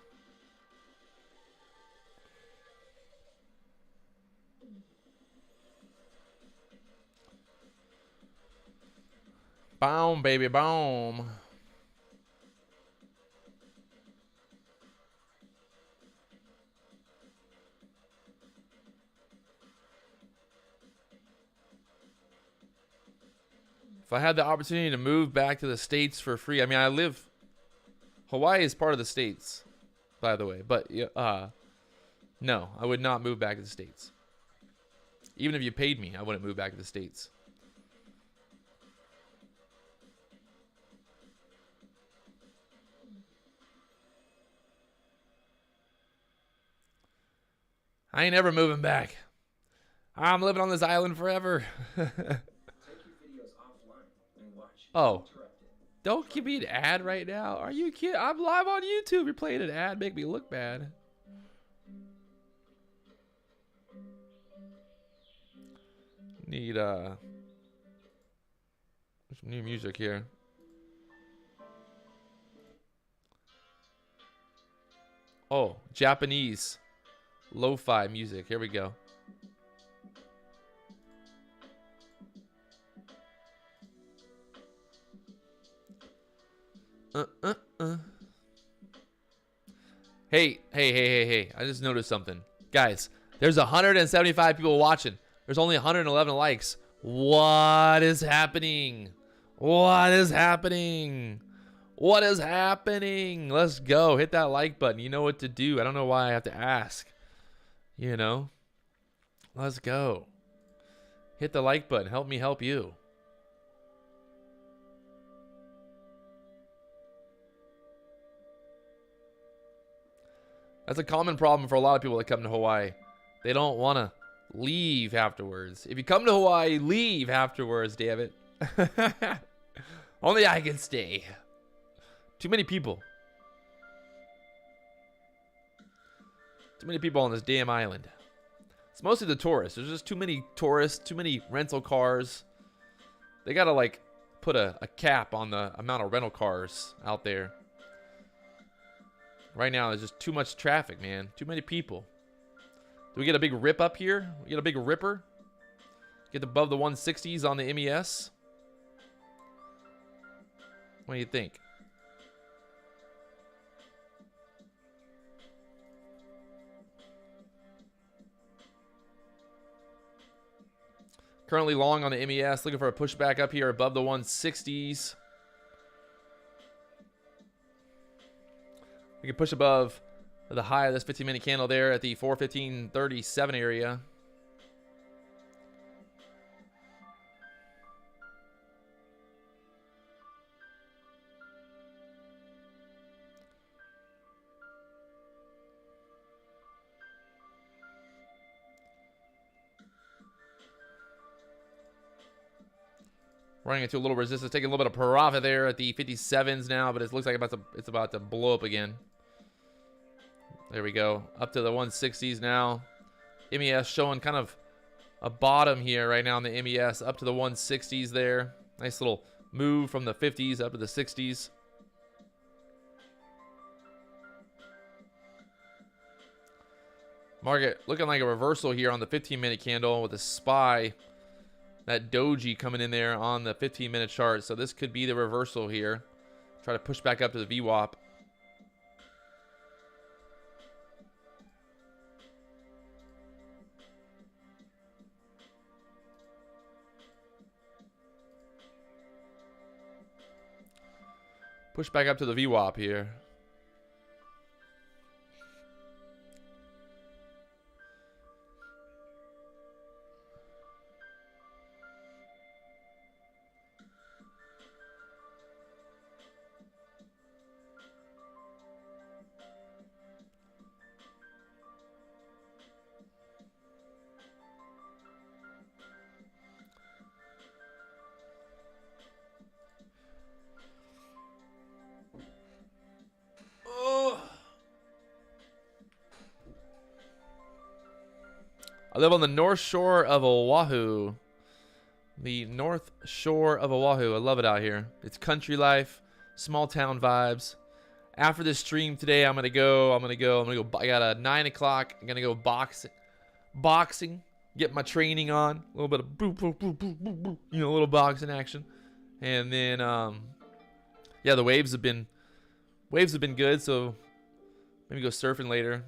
Boom, baby, boom. If I had the opportunity to move back to the States for free, I mean, Hawaii is part of the States, by the way, but no, I would not move back to the States. Even if you paid me, I wouldn't move back to the States. I ain't ever moving back. I'm living on this island forever. Oh, don't give me an ad right now. Are you kidding? I'm live on YouTube. You're playing an ad. Make me look bad. Need some new music here. Oh, Japanese lo-fi music. Here we go. Hey. I just noticed something. Guys, there's 175 people watching. There's only 111 likes. What is happening? What is happening? What is happening? Let's go. Hit that like button. You know what to do. I don't know why I have to ask. You know? Let's go. Hit the like button. Help me help you. That's a common problem for a lot of people that come to Hawaii. They don't want to leave afterwards. If you come to Hawaii, leave afterwards, damn it. Only I can stay. Too many people. Too many people on this damn island. It's mostly the tourists. There's just too many tourists, too many rental cars. They gotta like put a cap on the amount of rental cars out there. Right now, there's just too much traffic, man. Too many people. Do we get a big rip up here? We get a big ripper? Get above the 160s on the MES? What do you think? Currently long on the MES. Looking for a pushback up here above the 160s. We can push above the high of this 15-minute candle there at the 415.37 area. Running into a little resistance, taking a little bit of profit there at the 57s now, but it looks like it's about to blow up again. There we go. Up to the 160s now. MES showing kind of a bottom here right now in the MES. Up to the 160s there. Nice little move from the 50s up to the 60s. Market looking like a reversal here on the 15-minute candle with a SPY. That doji coming in there on the 15-minute chart. So this could be the reversal here. Try to push back up to the VWAP. Push back up to the VWAP here. I live on the north shore of Oahu. The north shore of Oahu. I love it out here. It's country life, small town vibes. After this stream today, I'm gonna go. I got a 9 o'clock. I'm gonna go boxing. Get my training on. A little bit of boop, boop, boop, boop, boop, boop. You know, a little boxing action. And then, yeah, the waves have been good. So maybe go surfing later.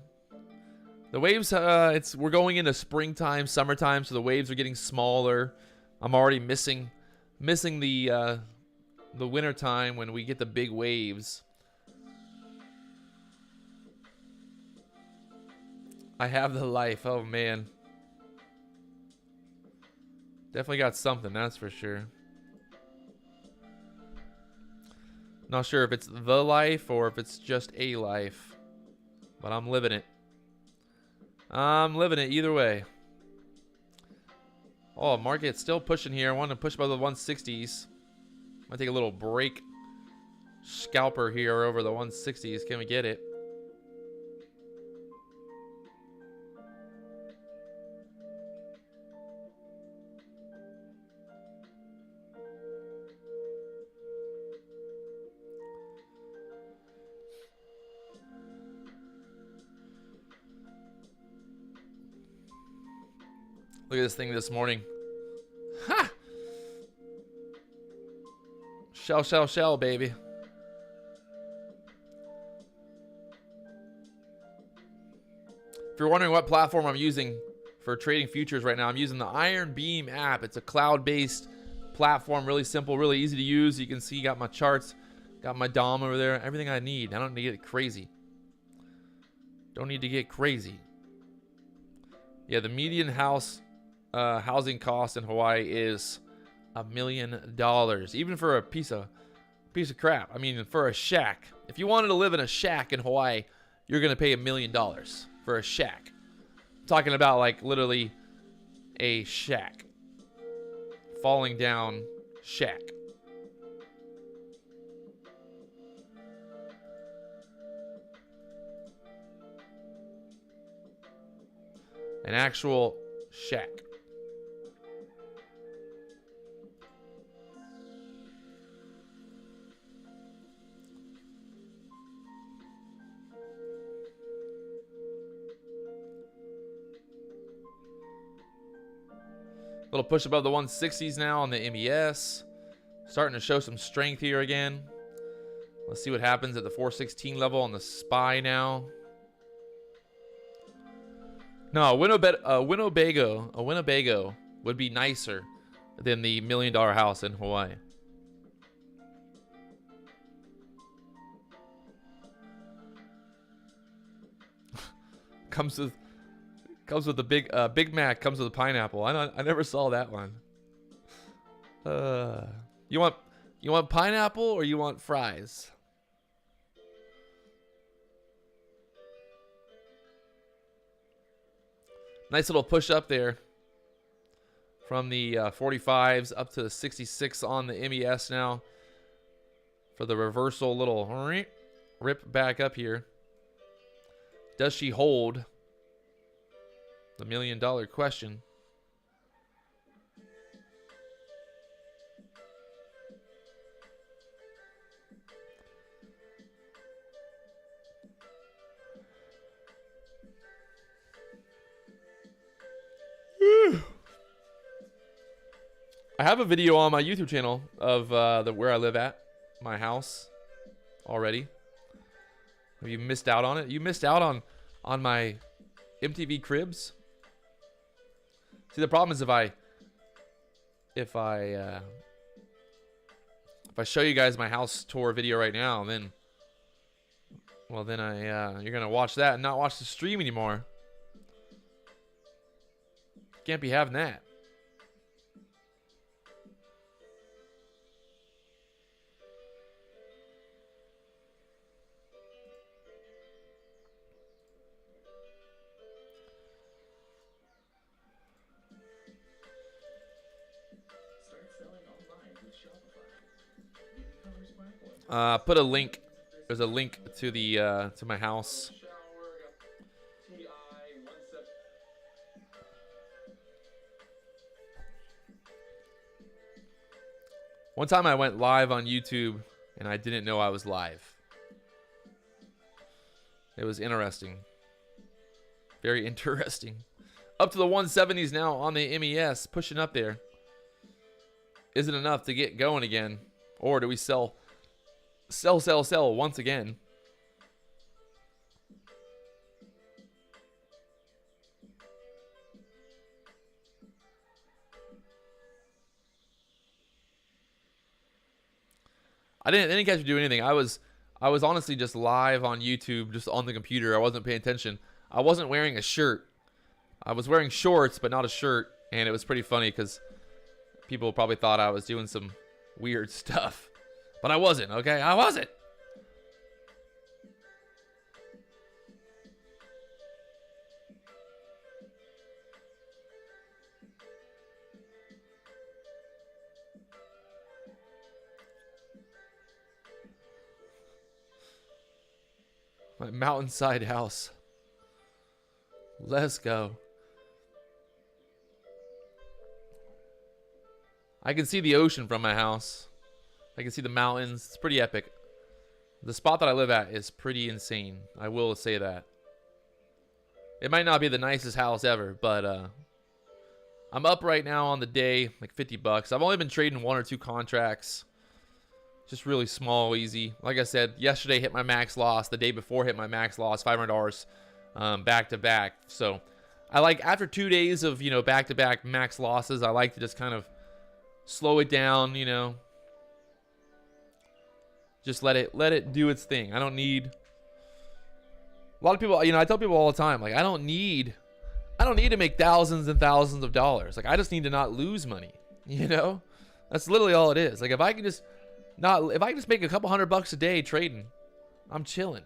The waves, we're going into springtime, summertime, so the waves are getting smaller. I'm already missing the winter time when we get the big waves. I have the life. Oh man, definitely got something. That's for sure. Not sure if it's the life or if it's just a life, but I'm living it. I'm living it either way. Oh, market's still pushing here. I want to push by the 160s. I'm gonna take a little break. Scalper here over the 160s. Can we get it? Look at this thing this morning. Ha! Shell, baby. If you're wondering what platform I'm using for trading futures right now, I'm using the IronBeam app. It's a cloud-based platform, really simple, really easy to use. You can see, got my charts, got my DOM over there, everything I need. I don't need to get crazy. Don't need to get crazy. Yeah, the median housing cost in Hawaii is $1 million, even for a piece of crap. I mean, for a shack. If you wanted to live in a shack in Hawaii, you're gonna pay $1 million for a shack. I'm talking about like literally a shack, falling down shack. An actual shack. Little push above the 160s now on the MES. Starting to show some strength here again. Let's see what happens at the 416 level on the SPY now. No, a Winnebago would be nicer than the $1 million house in Hawaii. comes with the Big Mac comes with a pineapple. I never saw that one. You want pineapple or you want fries? Nice little push up there from the 45s up to the 66 on the MES now for the reversal. Little rip back up here. Does she hold? The $1 million question. I have a video on my YouTube channel of where I live at, my house, already. Have you missed out on it? You missed out on my MTV Cribs. See, the problem is if I show you guys my house tour video right now, then you're gonna watch that and not watch the stream anymore. Can't be having that. Put a link. There's a link to the to my house. One time I went live on YouTube and I didn't know I was live. It was interesting. Very interesting. Up to the 170s now on the MES, pushing up there. Isn't enough to get going again. Or do we sell once again? I didn't catch you do anything. I was honestly just live on YouTube, just on the computer. I wasn't paying attention. I wasn't wearing a shirt. I was wearing shorts, but not a shirt, and it was pretty funny because people probably thought I was doing some weird stuff. But I wasn't, okay? I wasn't. My mountainside house. Let's go. I can see the ocean from my house. I can see the mountains. It's pretty epic. The spot that I live at is pretty insane. I will say that. It might not be the nicest house ever, but I'm up right now on the day, like 50 bucks. I've only been trading 1 or 2 contracts. Just really small, easy. Like I said, yesterday hit my max loss. The day before hit my max loss, $500 back to back. So I like, after 2 days of, you know, back to back max losses, I like to just kind of slow it down, you know. Just let it do its thing. I don't need, a lot of people, you know, I tell people all the time, like, I don't need to make thousands and thousands of dollars. Like, I just need to not lose money, you know? That's literally all it is. Like, if I can just make a couple $100 a day trading, I'm chilling.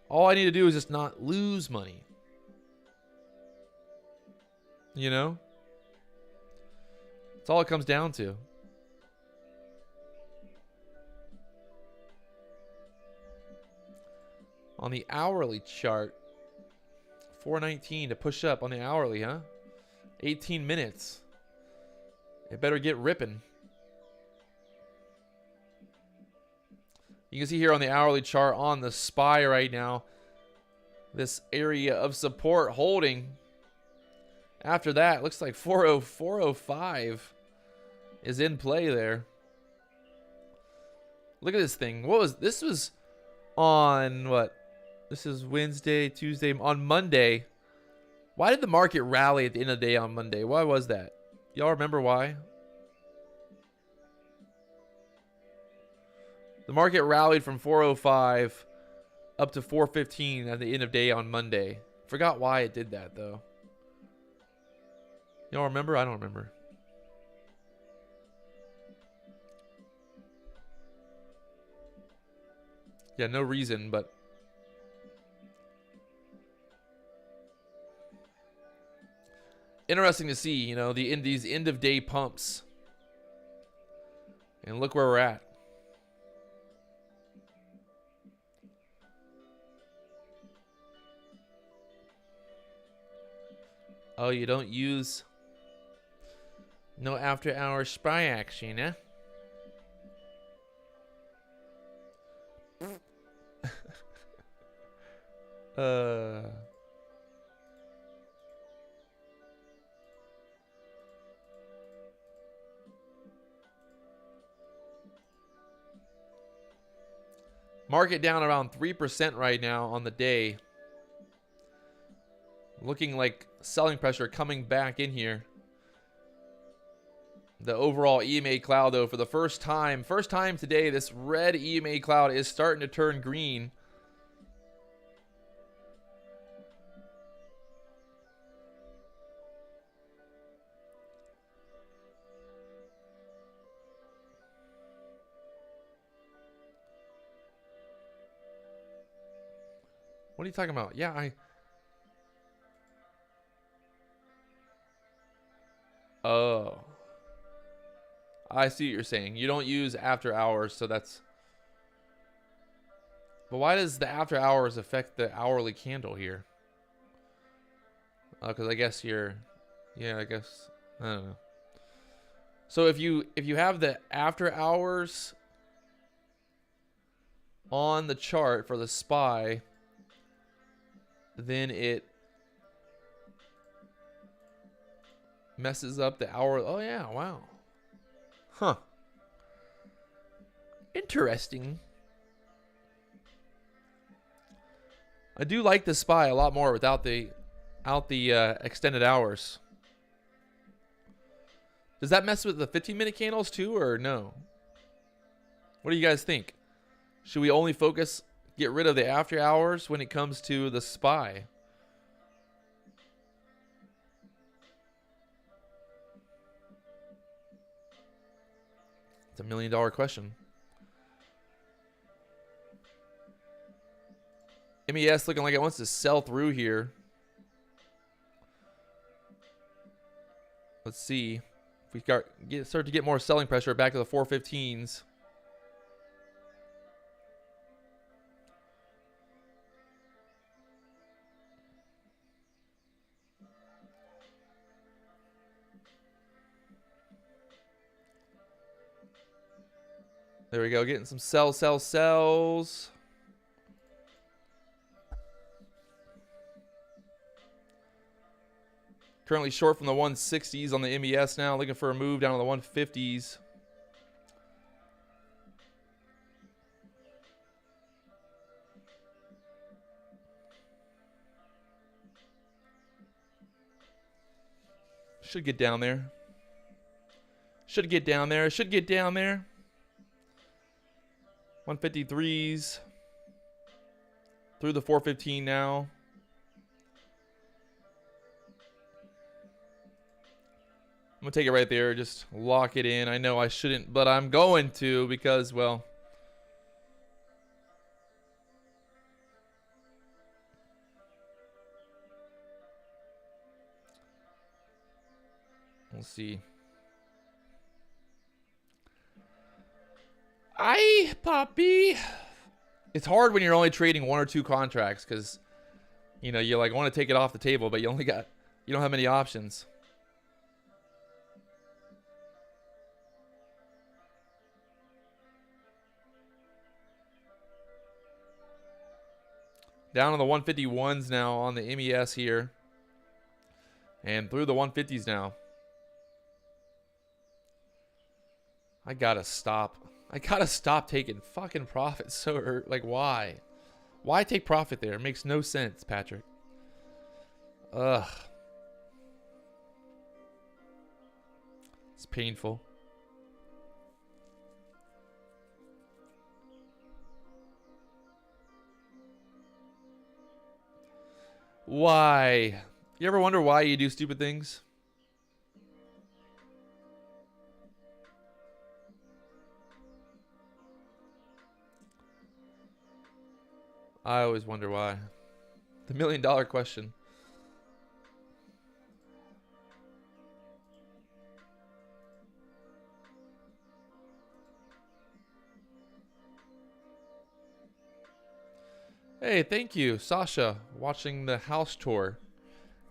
All I need to do is just not lose money. You know? That's all it comes down to. On the hourly chart, 419 to push up on the hourly, huh? 18 minutes. It better get ripping. You can see here on the hourly chart on the SPY right now, this area of support holding. After that, looks like 405 is in play there. Look at this thing. This was on what? This is Wednesday, Tuesday, on Monday. Why did the market rally at the end of the day on Monday? Why was that? Y'all remember why? The market rallied from 405 up to 415 at the end of day on Monday. Forgot why it did that, though. Y'all remember? I don't remember. Yeah, no reason, but interesting to see, you know, these end of day pumps. And look where we're at. Oh, you don't use no after hours SPY action, eh? Market down around 3% right now on the day. Looking like selling pressure coming back in here. The overall EMA cloud, though, for the first time today, this red EMA cloud is starting to turn green. What are you talking about? Yeah, oh. I see what you're saying. You don't use after hours, so that's... But why does the after hours affect the hourly candle here? Because I guess you're... Yeah, I guess... I don't know. So if you have the after hours on the chart for the SPY, then it messes up the hour. Oh yeah, wow. Huh. Interesting. I do like the SPY a lot more without the extended hours. Does that mess with the 15-minute candles too, or no? What do you guys think? Should we only focus, get rid of the after hours when it comes to the SPY? It's $1 million question. MES looking like it wants to sell through here. Let's see if we start to get more selling pressure back to the 415s. There we go, getting some sells. Currently short from the 160s on the MES now. Looking for a move down to the 150s. Should get down there. Should get down there. Should get down there. 153s. Through the 415 now. I'm going to take it right there. Just lock it in. I know I shouldn't, but I'm going to because, well, we'll see. Aye, Poppy. It's hard when you're only trading 1 or 2 contracts because, you know, you like want to take it off the table, but you don't have many options. Down on the 151s now on the MES here. And through the 150s now. I gotta stop. I gotta stop taking fucking profits so early. Like, why? Why take profit there? It makes no sense, Patrick. Ugh. It's painful. Why? You ever wonder why you do stupid things? I always wonder why. The $1 million question. Hey, thank you, Sasha, watching the house tour.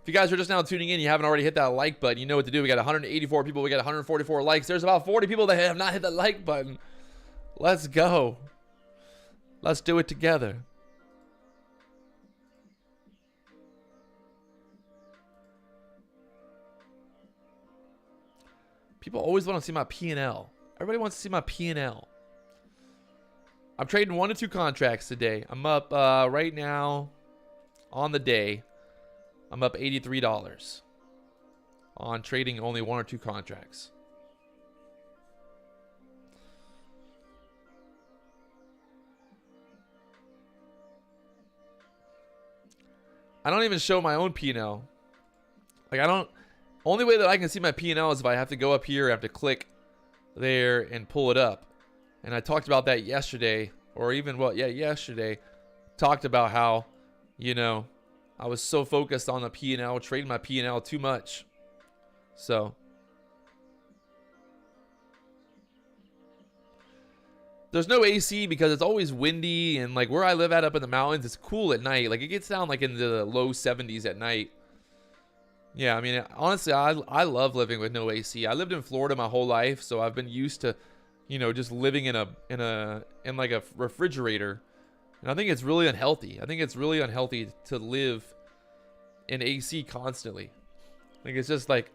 If you guys are just now tuning in, you haven't already hit that like button, you know what to do. We got 184 people. We got 144 likes. There's about 40 people that have not hit the like button. Let's go. Let's do it together. People always want to see my P&L. Everybody wants to see my P&L. I'm trading 1 to 2 contracts today. I'm up right now on the day. I'm up $83 on trading only 1 or 2 contracts. I don't even show my own P&L. Like, I don't. Only way that I can see my P&L is if I have to go up here, I have to click there and pull it up. And I talked about that yesterday, or even, well, yeah, yesterday. Talked about how, you know, I was so focused on the P&L, trading my P&L too much. So there's no AC because it's always windy, and like where I live at up in the mountains, it's cool at night. Like it gets down like into the low 70s at night. Yeah, I mean, honestly, I love living with no AC. I lived in Florida my whole life, so I've been used to, you know, just living in like a refrigerator. And I think it's really unhealthy. I think it's really unhealthy to live in AC constantly. Like it's just like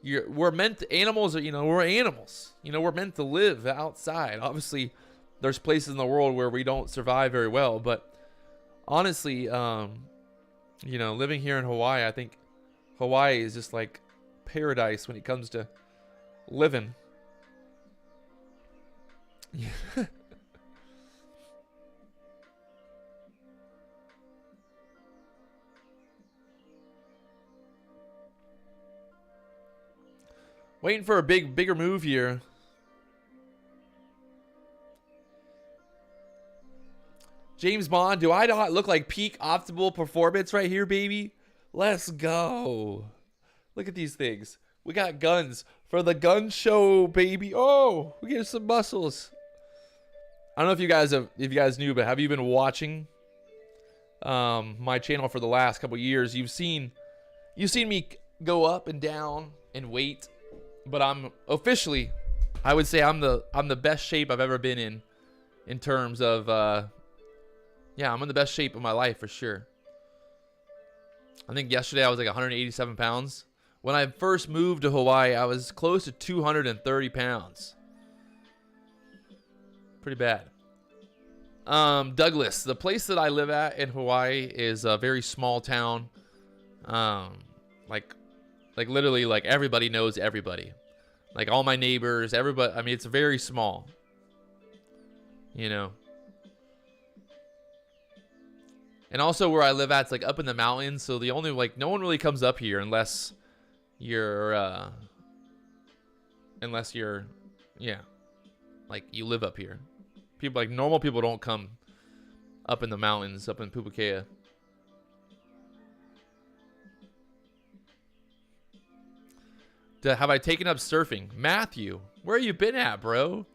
we're meant to, animals are, you know, we're animals. You know, we're meant to live outside. Obviously, there's places in the world where we don't survive very well, but honestly, you know, living here in Hawaii, I think Hawaii is just like paradise when it comes to living. Yeah. Waiting for a bigger move here. James Bond, do I not look like peak optimal performance right here, baby? Let's go. Look at these things. We got guns for the gun show, baby. Oh, we get some muscles. I don't know if you guys knew, but have you been watching my channel for the last couple years? You've seen me go up and down and weight, but I'm officially, I would say I'm the best shape I've ever been in terms of yeah, I'm in the best shape of my life for sure. I think yesterday I was like 187 pounds. When I first moved to Hawaii, I was close to 230 pounds. Pretty bad. Douglas, the place that I live at in Hawaii is a very small town. Like literally, like everybody knows everybody. Like all my neighbors, everybody. I mean, it's very small. You know. And also where I live at, it's like up in the mountains. So the only, like, no one really comes up here unless you're, yeah, like you live up here. People, like normal people don't come up in the mountains, up in Pupukea. Have I taken up surfing? Matthew, where you been at, bro?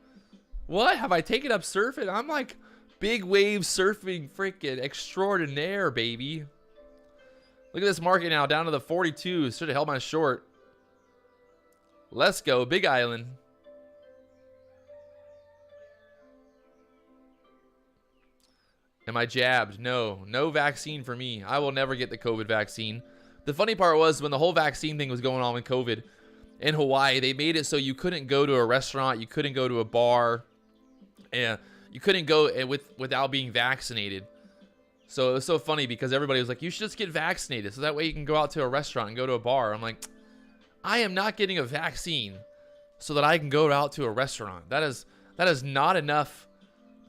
What? Have I taken up surfing? I'm like big wave surfing freaking extraordinaire, baby. Look at this market now, down to the 42. Should have held my short. Let's go, Big Island. Am I jabbed? No. No vaccine for me. I will never get the COVID vaccine. The funny part was when the whole vaccine thing was going on with COVID in Hawaii, they made it so you couldn't go to a restaurant, you couldn't go to a bar, and you couldn't go without being vaccinated. So it was so funny because everybody was like, you should just get vaccinated so that way you can go out to a restaurant and go to a bar. I'm like, I am not getting a vaccine so that I can go out to a restaurant. That is not enough.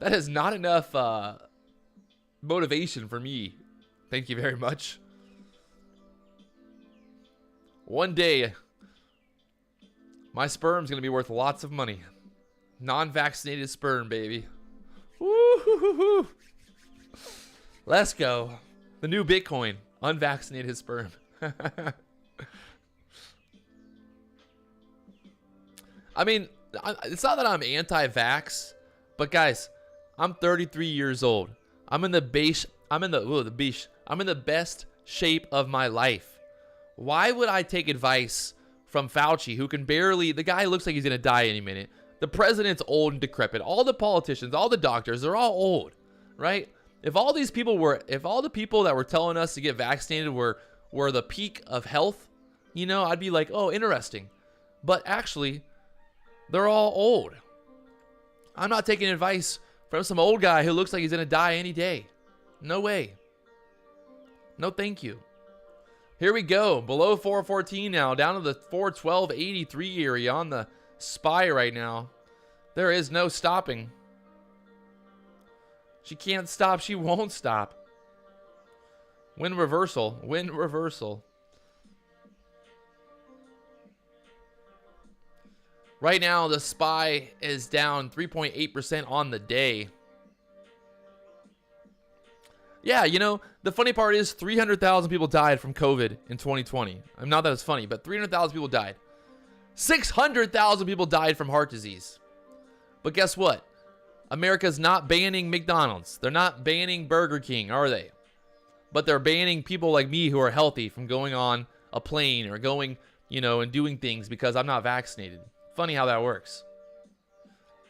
That is not enough motivation for me. Thank you very much. One day, my sperm's going to be worth lots of money. Non-vaccinated sperm, baby. Woo-hoo-hoo-hoo. Let's go. The new Bitcoin. Unvaccinated sperm. I mean, it's not that I'm anti-vax, but guys, I'm 33 years old. I'm in the best shape of my life. Why would I take advice from Fauci, who can barely, the guy looks like he's going to die any minute. The president's old and decrepit. All the politicians, all the doctors, they're all old, right? If all the people that were telling us to get vaccinated were the peak of health, you know, I'd be like, oh, interesting. But actually, they're all old. I'm not taking advice from some old guy who looks like he's going to die any day. No way. No, thank you. Here we go. Below 414 now. Down to the 412.83 area on the SPY right now. There is no stopping. She can't stop. She won't stop. Win reversal. Win reversal. Right now, the SPY is down 3.8% on the day. Yeah, you know, the funny part is 300,000 people died from COVID in 2020. I'm not that it's funny, but 300,000 people died. 600,000 people died from heart disease. But guess what? America's not banning McDonald's. They're not banning Burger King, are they? But they're banning people like me who are healthy from going on a plane or going, you know, and doing things because I'm not vaccinated. Funny how that works.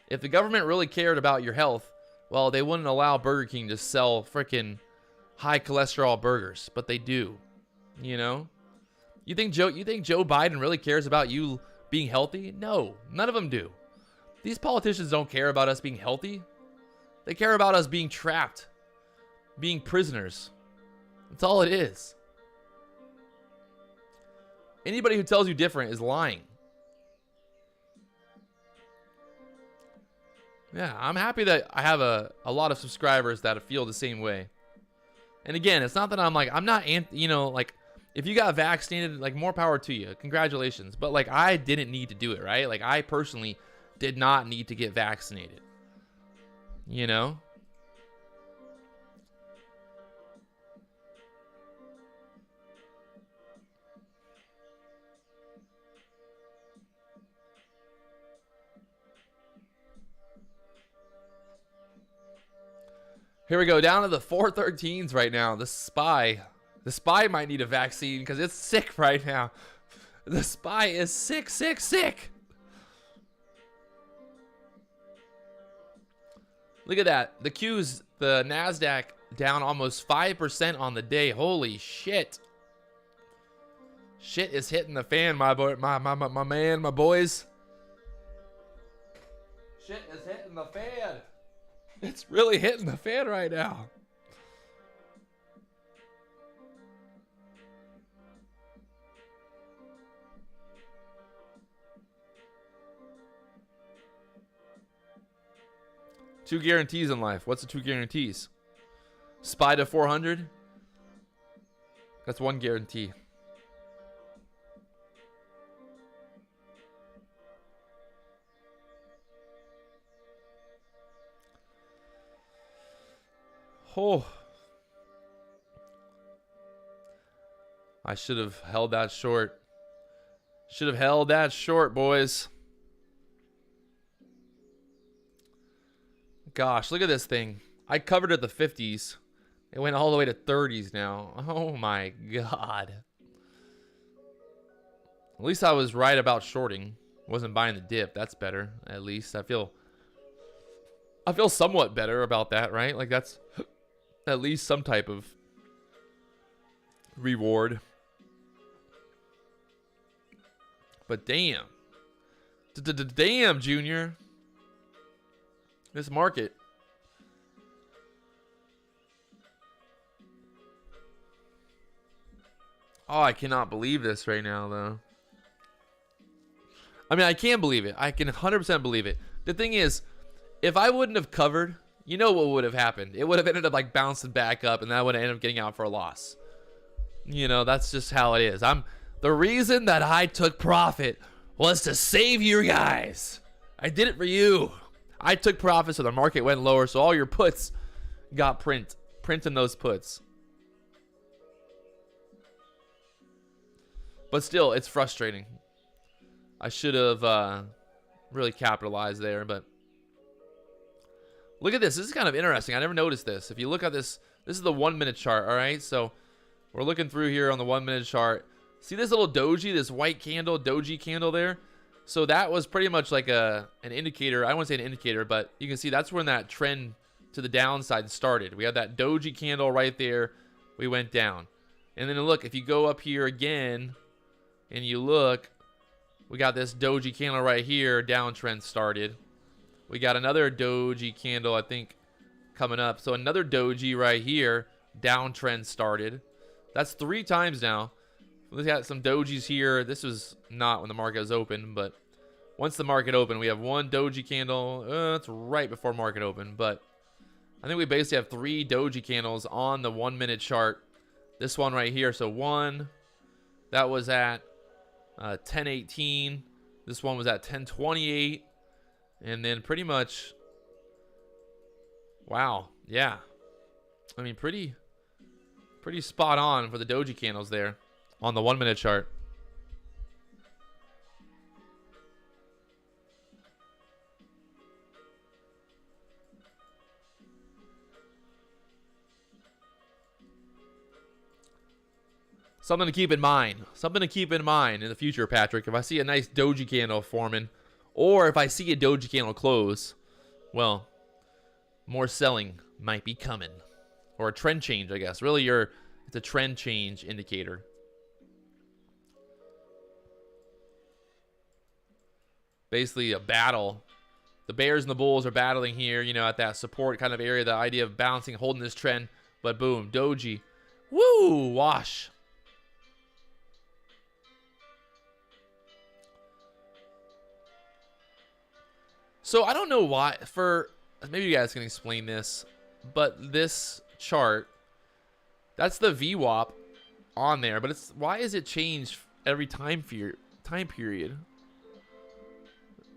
If the government really cared about your health, well, they wouldn't allow Burger King to sell freaking high cholesterol burgers, but they do. You know? You think Joe Biden really cares about you being healthy? No, none of them do. These politicians don't care about us being healthy. They care about us being trapped, being prisoners. That's all it is. Anybody who tells you different is lying. Yeah, I'm happy that I have a lot of subscribers that feel the same way. And again, it's not that I'm not, you know, like, if you got vaccinated, like, more power to you. Congratulations. But, like, I didn't need to do it, right? Like, I personally did not need to get vaccinated. You know? Here we go, down to the 413s right now. The SPY might need a vaccine because it's sick right now. The SPY is sick, sick, sick. Look at that. The NASDAQ down almost 5% on the day. Holy shit. Shit is hitting the fan, my boy, my man, my boys. Shit is hitting the fan. It's really hitting the fan right now. Two guarantees in life. What's the two guarantees? SPY to 400. That's one guarantee. Oh. I should have held that short. Should have held that short, boys. Gosh, look at this thing. I covered at the 50s. It went all the way to 30s now. Oh my God. At least I was right about shorting. Wasn't buying the dip. That's better. At least I feel somewhat better about that, right? Like that's at least some type of reward. But damn. Damn, Junior. This market. Oh, I cannot believe this right now, though. I mean, I can believe it. I can 100% believe it. The thing is, if I wouldn't have covered, you know what would have happened? It would have ended up like bouncing back up, and that would have ended up getting out for a loss. You know, that's just how it is. The reason that I took profit was to save you guys. I did it for you. I took profit so the market went lower, so all your puts got printing those puts. But still, it's frustrating. I should have really capitalized there, but look at this. This is kind of interesting. I never noticed this. If you look at this, this is the 1 minute chart, all right? So we're looking through here on the 1 minute chart. See this little doji, this white candle, doji candle there? So that was pretty much like an indicator. I wouldn't say an indicator, but you can see that's when that trend to the downside started. We had that doji candle right there. We went down. And then look, if you go up here again and you look, we got this doji candle right here. Downtrend started. We got another doji candle, I think, coming up. So another doji right here. Downtrend started. That's 3 times now. We got some dojis here. This was not when the market was open, but once the market opened, we have one doji candle. That's right before market open, but I think we basically have 3 doji candles on the 1 minute chart. This one right here. So one, that was at 10:18. This one was at 10:28, and then pretty much, wow, yeah. I mean, pretty spot on for the doji candles there on the 1 minute chart. Something to keep in mind. Something to keep in mind in the future, Patrick. If I see a nice doji candle forming, or if I see a doji candle close, well, more selling might be coming. Or a trend change, I guess. Really, it's a trend change indicator. Basically a battle. The bears and the bulls are battling here, you know, at that support kind of area. The idea of bouncing, holding this trend, but boom, doji. Woo, wash. So I don't know why, maybe you guys can explain this, but this chart, that's the VWAP on there, but why is it changed every time period?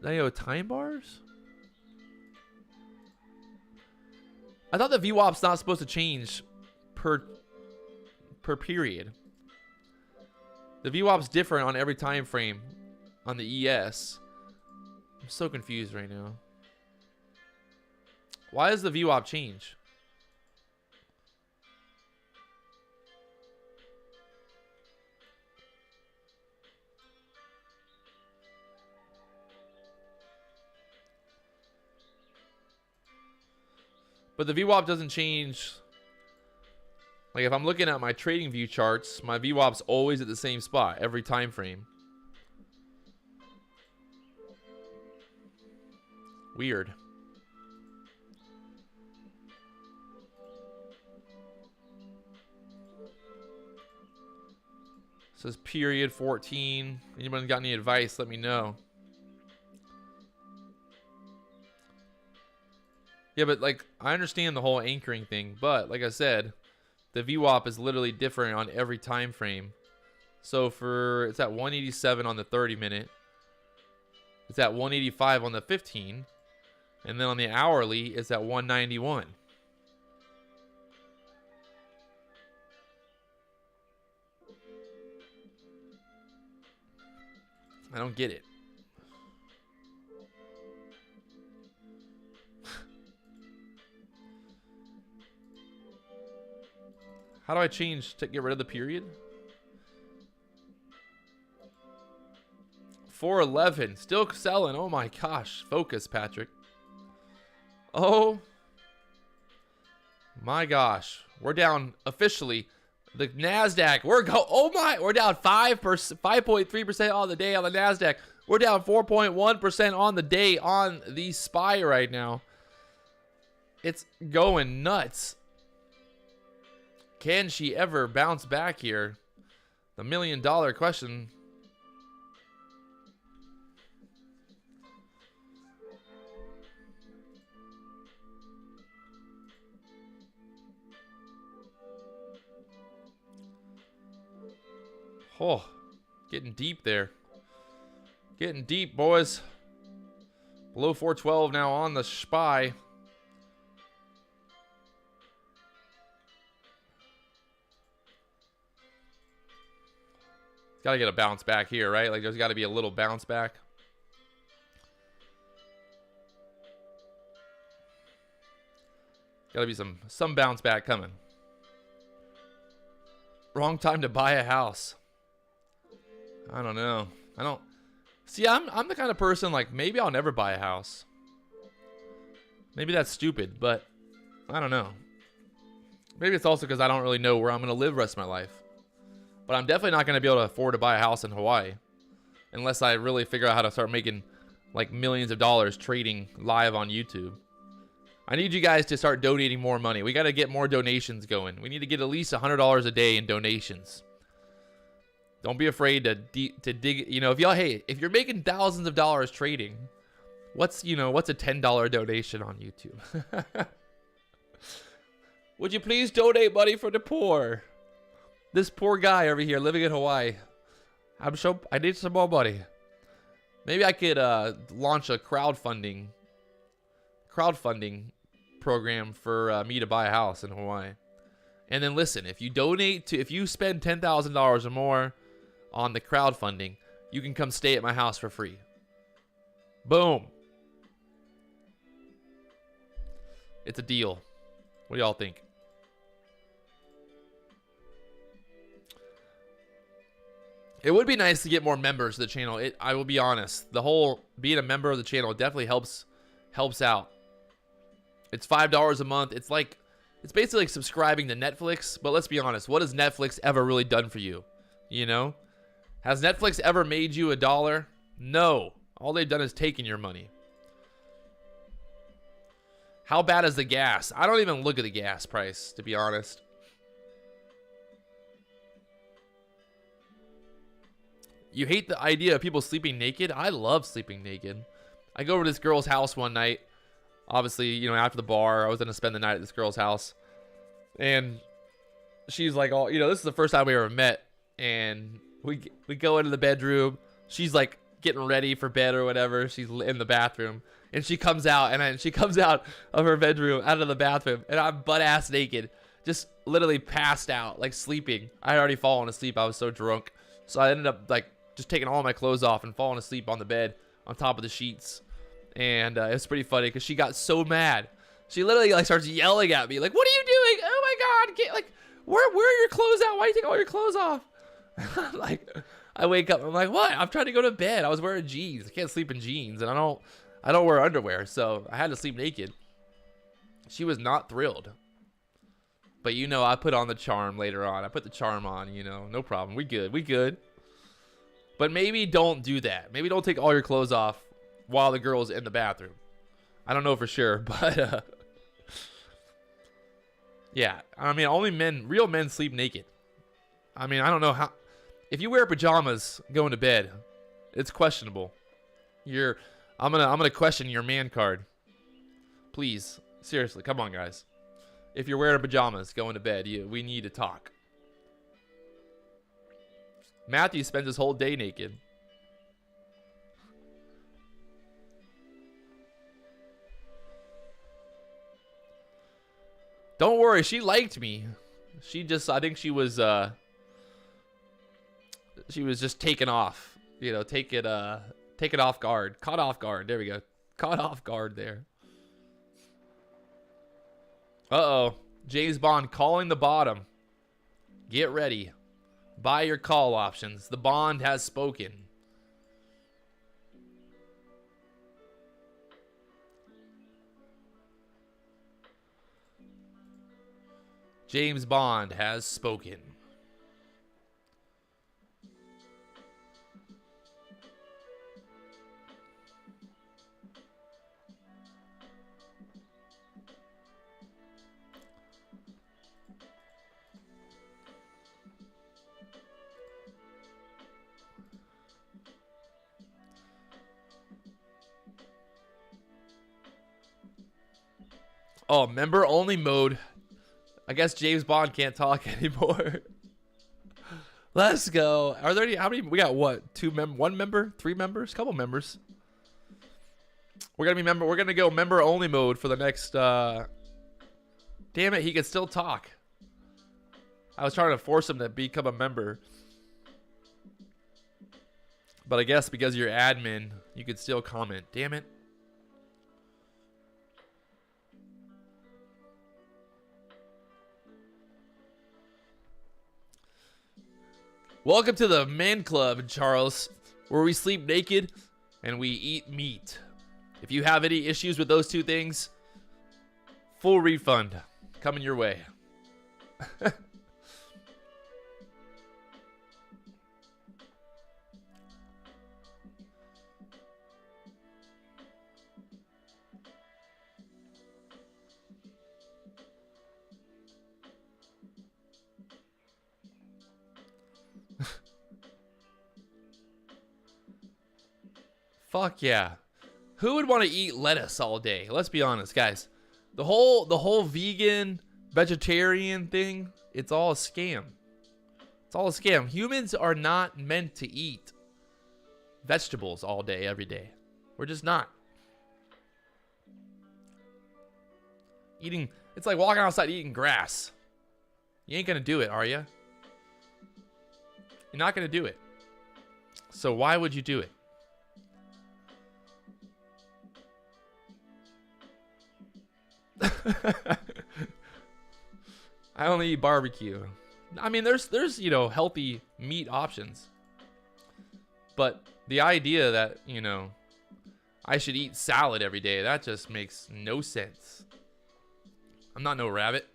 Now you have time bars? I thought the VWAP's not supposed to change per period. The VWAP's different on every time frame on the ES. I'm so confused right now. Why does the VWAP change? But the VWAP doesn't change Like if I'm looking at my trading view charts, my VWAP's always at the same spot every time frame. Weird. Says period 14. Anyone got any advice? Let me know. Yeah, but like I understand the whole anchoring thing, but like I said, the VWAP is literally different on every time frame. So it's at 187 on the 30 minute. It's at 185 on the 15. And then on the hourly, it's at 191. I don't get it. How do I change to get rid of the period? 411. Still selling. Oh my gosh. Focus, Patrick. Oh my gosh. We're down officially. The NASDAQ. We're down 5.3% on the day on the NASDAQ. We're down 4.1% on the day on the SPY right now. It's going nuts. Can she ever bounce back here? The $1 million question. Oh, getting deep there. Getting deep, boys. Below 412 now on the SPY. Got to get a bounce back here, right? Like there's got to be a little bounce back. Got to be some bounce back coming. Wrong time to buy a house. I don't know. I don't see. I'm the kind of person like maybe I'll never buy a house. Maybe that's stupid, but I don't know. Maybe it's also because I don't really know where I'm going to live the rest of my life. But I'm definitely not going to be able to afford to buy a house in Hawaii unless I really figure out how to start making like millions of dollars trading live on YouTube. I need you guys to start donating more money. We got to get more donations going. We need to get at least $100 a day in donations. Don't be afraid to dig. You know, if you're making thousands of dollars trading, what's a $10 donation on YouTube? Would you please donate money for the poor? This poor guy over here living in Hawaii. I need some more money. Maybe I could launch a crowdfunding program for me to buy a house in Hawaii. And then listen, if you spend $10,000 or more on the crowdfunding, you can come stay at my house for free. Boom. It's a deal. What do y'all think? It would be nice to get more members to the channel. I will be honest. The whole being a member of the channel definitely helps out. It's $5 a month. It's basically like subscribing to Netflix. But let's be honest. What has Netflix ever really done for you? You know? Has Netflix ever made you $1? No. All they've done is taken your money. How bad is the gas? I don't even look at the gas price, to be honest. You hate the idea of people sleeping naked? I love sleeping naked. I go over to this girl's house one night. Obviously, after the bar, I was going to spend the night at this girl's house. And she's like, this is the first time we ever met. And we go into the bedroom. She's like getting ready for bed or whatever. She's in the bathroom. And she comes out. And she comes out of her bedroom, out of the bathroom. And I'm butt-ass naked. Just literally passed out, like sleeping. I had already fallen asleep. I was so drunk. So I ended up like just taking all my clothes off and falling asleep on the bed on top of the sheets. And it was pretty funny because she got so mad. She literally like starts yelling at me like, "What are you doing? Oh my God. Where are your clothes out? Why do you take all your clothes off?" Like, I wake up. I'm like, "What? I'm trying to go to bed. I was wearing jeans. I can't sleep in jeans. And I don't wear underwear. So I had to sleep naked." She was not thrilled. But you know, I put on the charm later on. I put the charm on, you know, no problem. We good. We good. But maybe don't do that. Maybe don't take all your clothes off while the girl's in the bathroom. I don't know for sure, but yeah. I mean, only men, real men sleep naked. I mean, I don't know how. If you wear pajamas going to bed, it's questionable. I'm gonna question your man card. Please, seriously, come on, guys. If you're wearing pajamas going to bed, we need to talk. Matthew spends his whole day naked. Don't worry, she liked me. I think she was just taken off. You know, taken off guard. Caught off guard. There we go. Caught off guard there. Uh-oh. James Bond calling the bottom. Get ready. Buy your call options. The bond has spoken. James Bond has spoken. Oh, member only mode. I guess James Bond can't talk anymore. Let's go. Are there any? How many? We got what? One member? 3 members? Couple members. We're gonna go member only mode for the next. Damn it! He can still talk. I was trying to force him to become a member, but I guess because you're admin, you could still comment. Damn it. Welcome to the Man Club, Charles, where we sleep naked and we eat meat. If you have any issues with those 2 things, full refund coming your way. Fuck yeah. Who would want to eat lettuce all day? Let's be honest, guys. The whole vegan, vegetarian thing, it's all a scam. It's all a scam. Humans are not meant to eat vegetables all day, every day. We're just not. It's like walking outside eating grass. You ain't gonna do it, are you? You're not gonna do it. So why would you do it? I only eat barbecue. I mean, there's you know, healthy meat options. But the idea that, you know, I should eat salad every day, that just makes no sense. I'm not no rabbit.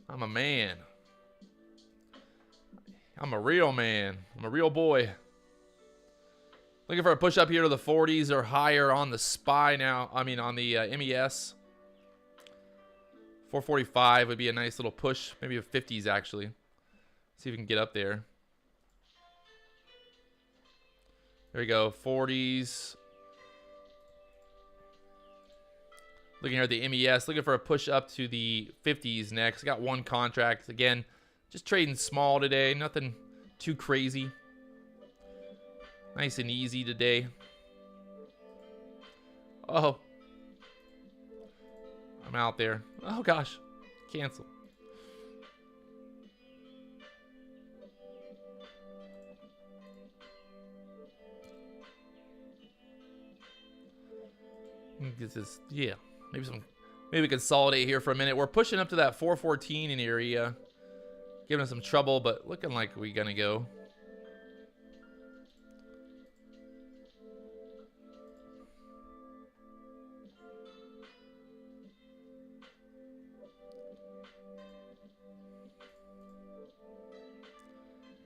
I'm a man. I'm a real man. I'm a real boy. Looking for a push up here to the 40s or higher on the SPY now. I mean, on the MES. 445 would be a nice little push. Maybe a 50s, actually. See if we can get up there. There we go. 40s. Looking here at the MES. Looking for a push up to the 50s next. Got 1 contract. Again, just trading small today. Nothing too crazy. Nice and easy today. Oh. I'm out there. Oh, gosh. Cancel. This is, yeah. Maybe consolidate here for a minute. We're pushing up to that 414 in area. Giving us some trouble, but looking like we're going to go.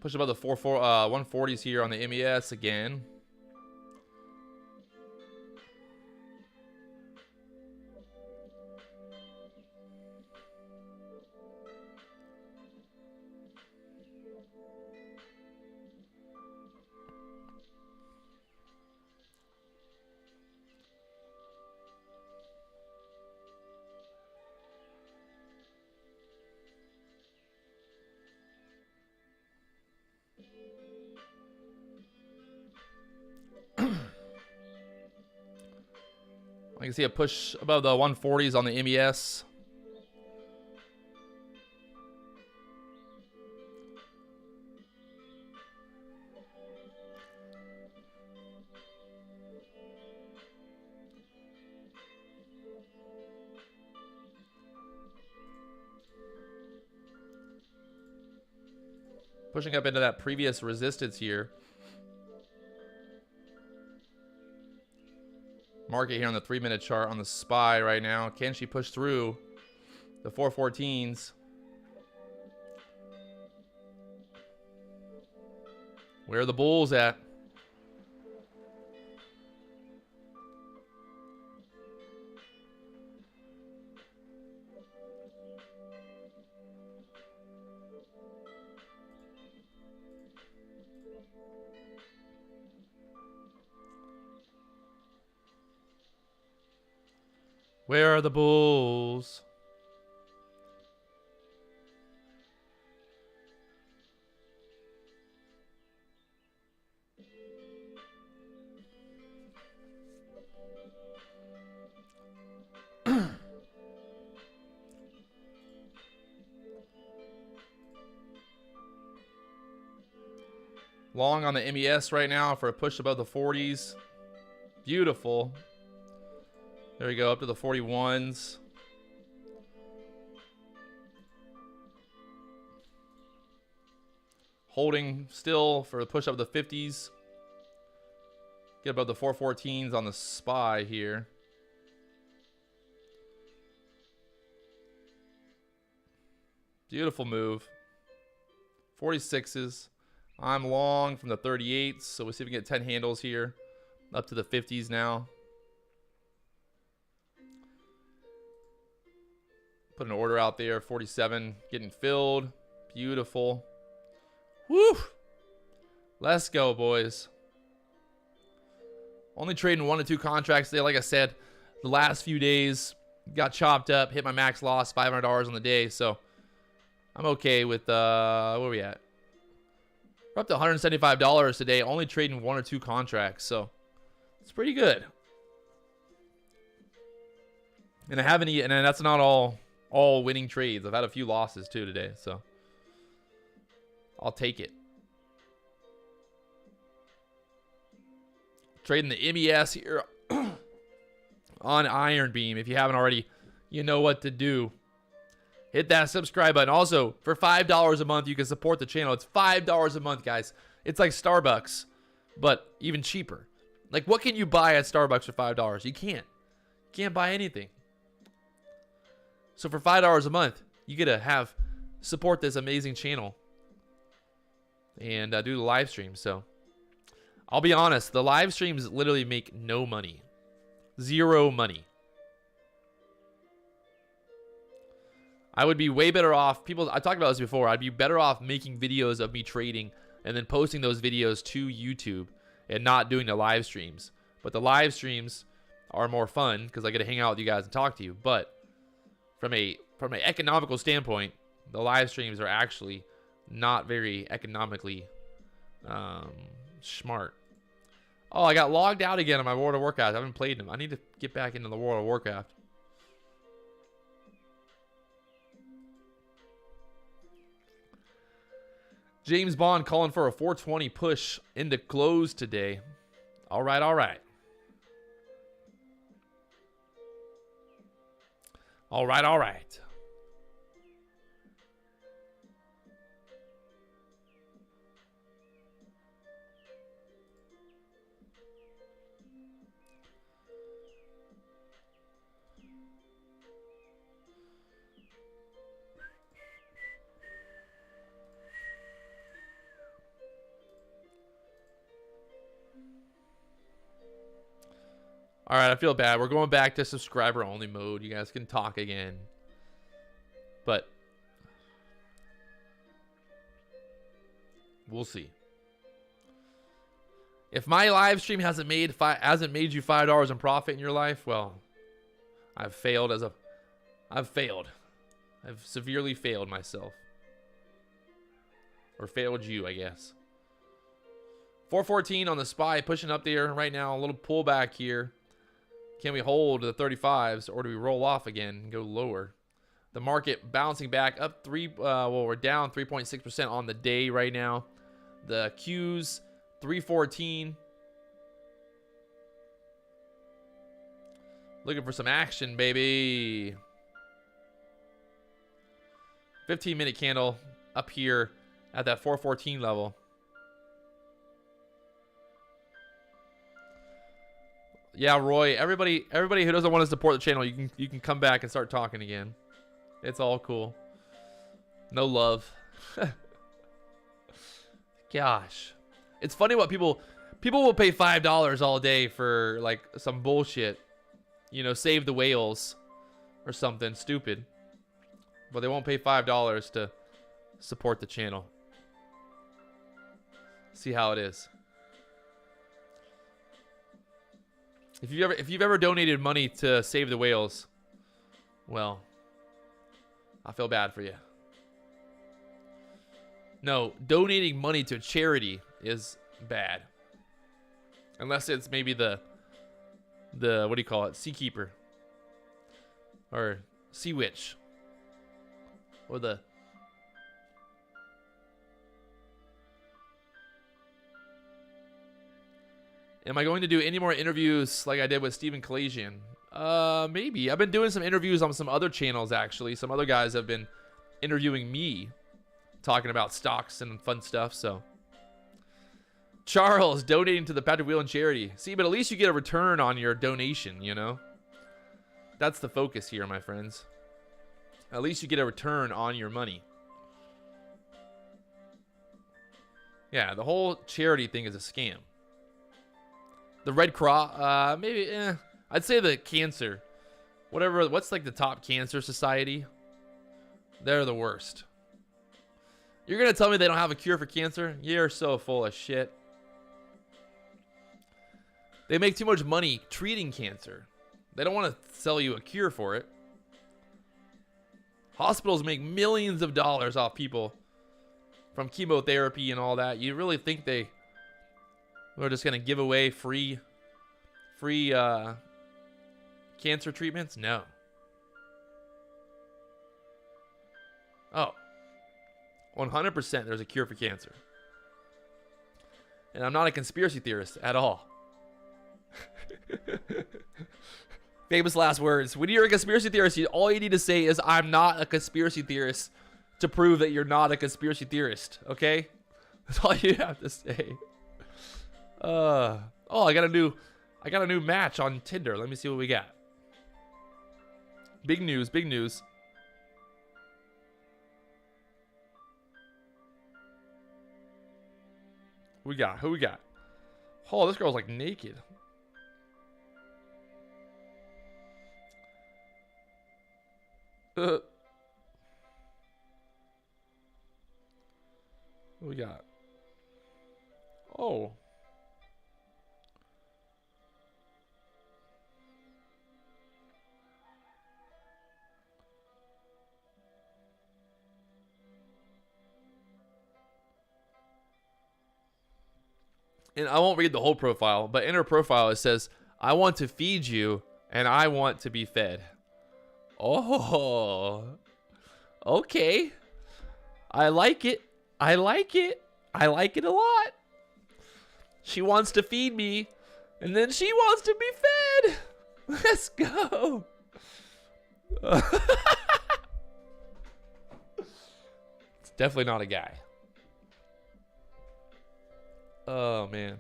Push above the 140s here on the MES again. I can see a push above the 140s on the MES. Pushing up into that previous resistance here. Market here on the 3-minute chart on the SPY right now. Can she push through the 414s? Where are the bulls at? Where are the bulls? Long on the MES right now for a push above the 40s. Beautiful. There we go, up to the 41s. Holding still for a push up the 50s. Get above the 414s on the SPY here. Beautiful move. 46s. I'm long from the 38s, so we'll see if we can get 10 handles here. Up to the 50s now. Put an order out there, 47 getting filled. Beautiful. Woo! Let's go, boys. Only trading 1 to 2 contracts today. Like I said, the last few days got chopped up, hit my max loss, $500 on the day. So I'm okay with, where are we at? We're up to $175 today, only trading 1 or 2 contracts. So it's pretty good. And I haven't, and that's not all winning trades. I've had a few losses too today, so I'll take it. Trading the MES here on IronBeam. If you haven't already, you know what to do. Hit that subscribe button. Also, for $5 a month, you can support the channel. It's $5 a month, guys. It's like Starbucks, but even cheaper. Like, what can you buy at Starbucks for $5? You can't. You can't buy anything. So for $5 a month, you get to support this amazing channel and do the live stream. So I'll be honest, the live streams literally make no money. Zero money. I would be way better off. I talked about this before. I'd be better off making videos of me trading and then posting those videos to YouTube and not doing the live streams. But the live streams are more fun because I get to hang out with you guys and talk to you. But from an economical standpoint, the live streams are actually not very economically smart. Oh, I got logged out again on my World of Warcraft. I haven't played them. I need to get back into the World of Warcraft. James Bond calling for a 420 push into close today. All right, all right. All right, all right. All right, I feel bad. We're going back to subscriber only mode. You guys can talk again. But we'll see. If my live stream hasn't made you $5 in profit in your life, well, I've failed I've severely failed myself. Or failed you, I guess. 414 on the SPY, pushing up there right now. A little pullback here. Can we hold the 35s, or do we roll off again and go lower? The market bouncing back up well, we're down 3.6% on the day right now. The Qs 314. Looking for some action, baby. 15-minute candle up here at that 414 level. Yeah, Roy, everybody who doesn't want to support the channel, you can come back and start talking again. It's all cool. No love. Gosh. It's funny what people will pay $5 all day for like some bullshit. You know, save the whales or something stupid. But they won't pay $5 to support the channel. See how it is. If you've ever donated money to save the whales, well, I feel bad for you. No, donating money to charity is bad. Unless it's maybe the what do you call it? Seakeeper. Or Sea Witch. Or the Am I going to do any more interviews like I did with Stephen Kalasian? Maybe. I've been doing some interviews on some other channels, actually. Some other guys have been interviewing me, talking about stocks and fun stuff, so. Charles, donating to the Patrick Wieland charity. See, but at least you get a return on your donation, you know? That's the focus here, my friends. At least you get a return on your money. Yeah, the whole charity thing is a scam. The Red Cross, maybe, I'd say the cancer. What's like the top cancer society? They're the worst. You're going to tell me they don't have a cure for cancer? You're so full of shit. They make too much money treating cancer. They don't want to sell you a cure for it. Hospitals make millions of dollars off people from chemotherapy and all that. You really think we're just going to give away free cancer treatments? No. Oh. 100% there's a cure for cancer. And I'm not a conspiracy theorist at all. Famous last words. When you're a conspiracy theorist, all you need to say is, I'm not a conspiracy theorist, to prove that you're not a conspiracy theorist. Okay? That's all you have to say. Oh, I got a new match on Tinder. Let me see what we got. Big news, big news. Who we got? Oh, this girl's like naked. What we got? Oh. And I won't read the whole profile, but in her profile it says, I want to feed you and I want to be fed. Oh, okay. I like it. I like it. I like it a lot. She wants to feed me and then she wants to be fed. Let's go. It's definitely not a guy. Oh, man.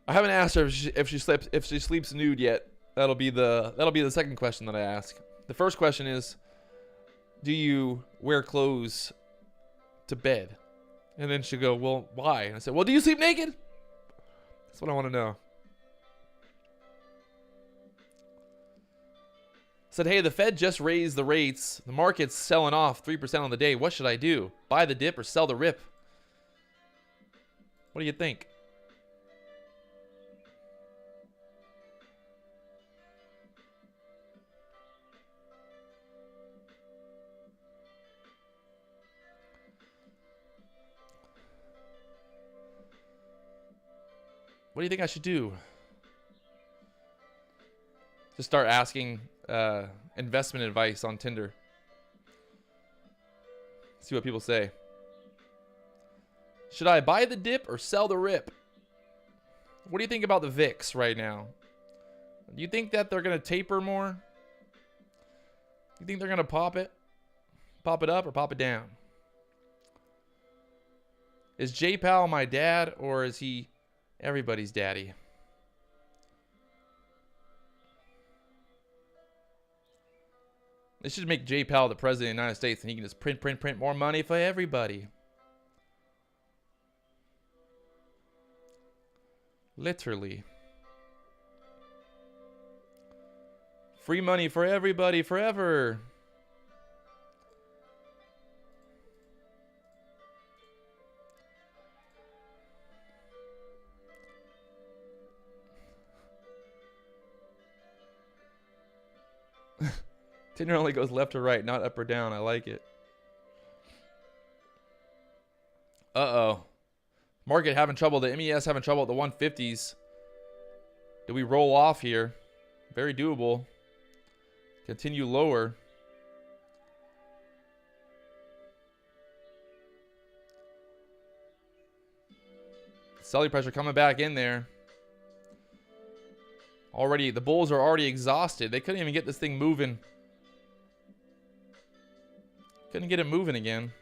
I haven't asked her if she sleeps nude yet. That'll be the second question that I ask. The first question is, do you wear clothes to bed? And then she'll go, well, why? And I said, well, do you sleep naked? That's what I want to know. Said, hey, the Fed just raised the rates. The market's selling off 3% on the day. What should I do? Buy the dip or sell the rip? What do you think? What do you think I should do? Just start asking investment advice on Tinder. See what people say. Should I buy the dip or sell the rip? What do you think about the VIX right now? Do you think that they're going to taper more? You think they're going to pop it? Pop it up or pop it down? Is J Powell my dad or is he everybody's daddy? They should make J Powell the president of the United States and he can just print more money for everybody. Literally. Free money for everybody forever. Tinder only goes left or right, not up or down. I like it. Uh-oh. Market having trouble. The MES having trouble at the 150s. Do we roll off here? Very doable. Continue lower. Selling pressure coming back in there. Already, the bulls are already exhausted. They couldn't even get this thing moving. Couldn't get it moving again.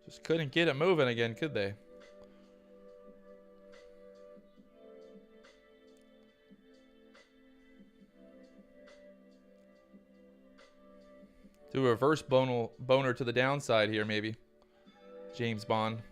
Just couldn't get it moving again, could they? Do a reverse boner to the downside here, maybe. James Bond.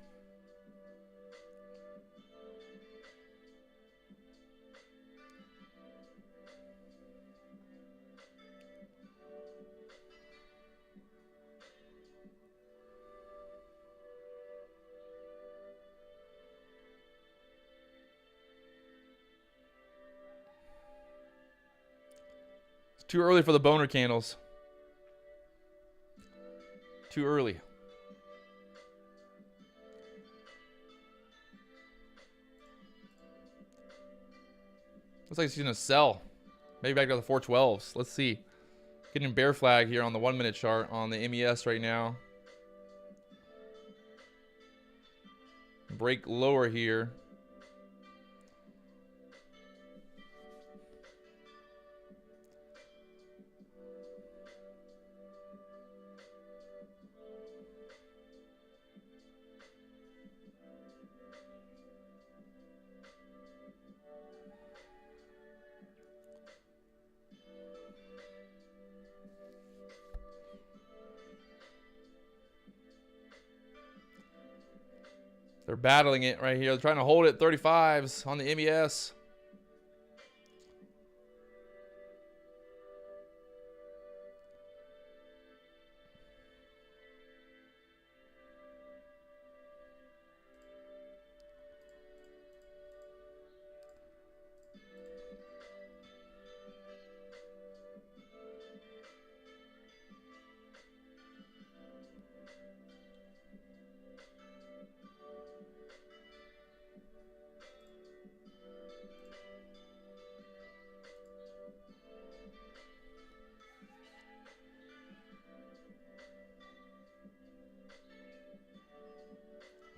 It's too early for the boner candles. Too early. Looks like it's going to sell. Maybe back to the 412s. Let's see. Getting bear flag here on the 1 minute chart on the MES right now. Break lower here. They're battling it right here. They're trying to hold it 35s on the MES.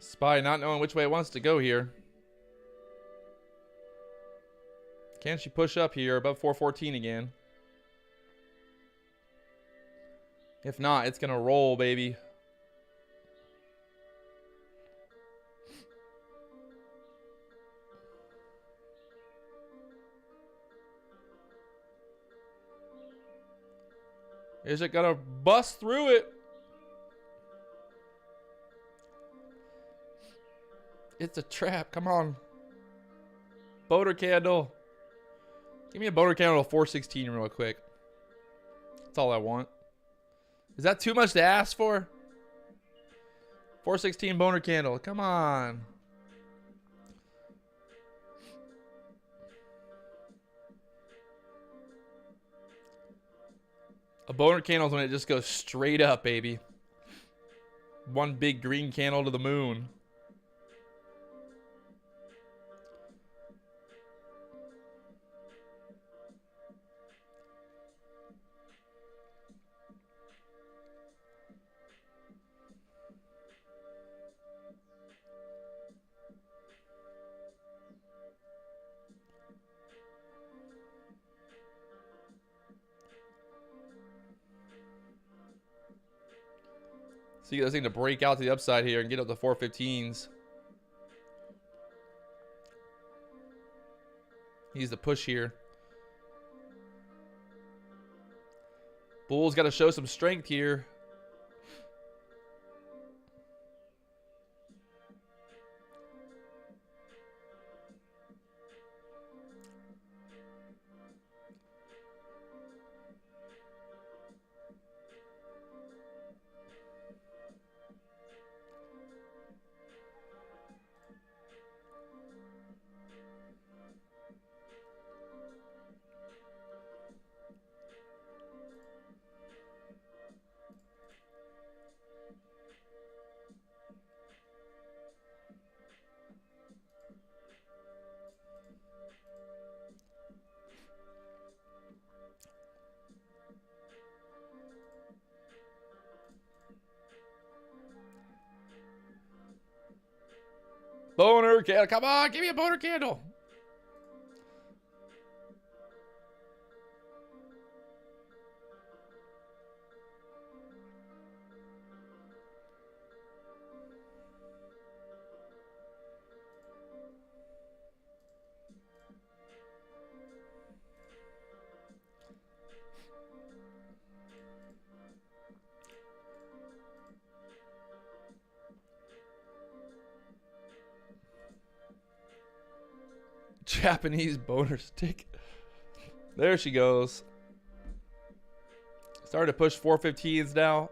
SPY not knowing which way it wants to go here. Can she push up here above 414 again? If not, it's going to roll, baby. Is it gonna bust through it? It's a trap. Come on. Boner candle. Give me a boner candle 416 real quick. That's all I want. Is that too much to ask for? 416 boner candle. Come on. A boner candle is when it just goes straight up, baby. One big green candle to the moon. So you get this thing to break out to the upside here and get up to 415s. He's the push here. Bull's got to show some strength here. Boner candle. Come on, give me a boner candle. Japanese boner stick. There she goes. Starting to push 415s now.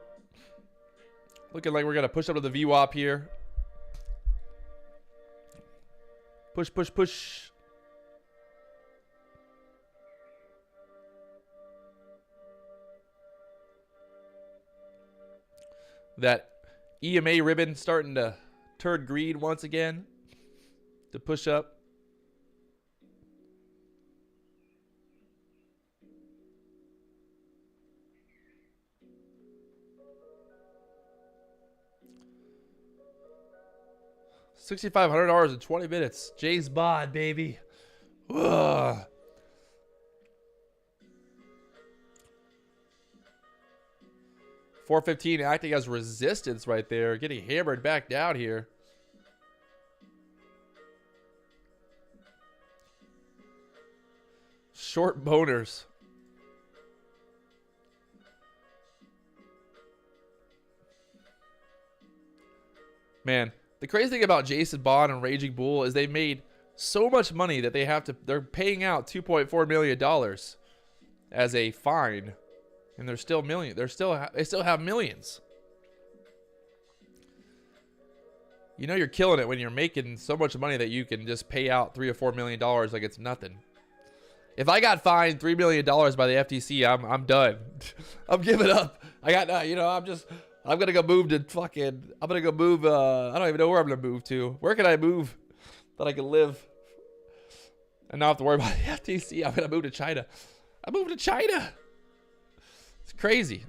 Looking like we're going to push up to the VWAP here. Push, push, push. That EMA ribbon starting to turn green once again to push up. $6,500 in 20 minutes. Jay's bod, baby. Ugh. $415 acting as resistance right there. Getting hammered back down here. Short boners. Man. The crazy thing about Jason Bond and Raging Bull is they made so much money that they're paying out $2.4 million as a fine, and they still have millions. You know you're killing it when you're making so much money that you can just pay out $3 or $4 million like it's nothing. If I got fined $3 million by the FTC, I'm done. I'm giving up. I got I'm gonna go move to fucking. I'm gonna go move. I don't even know where I'm gonna move to. Where can I move that I can live and not have to worry about the FTC? I'm gonna move to China. I moved to China. It's crazy.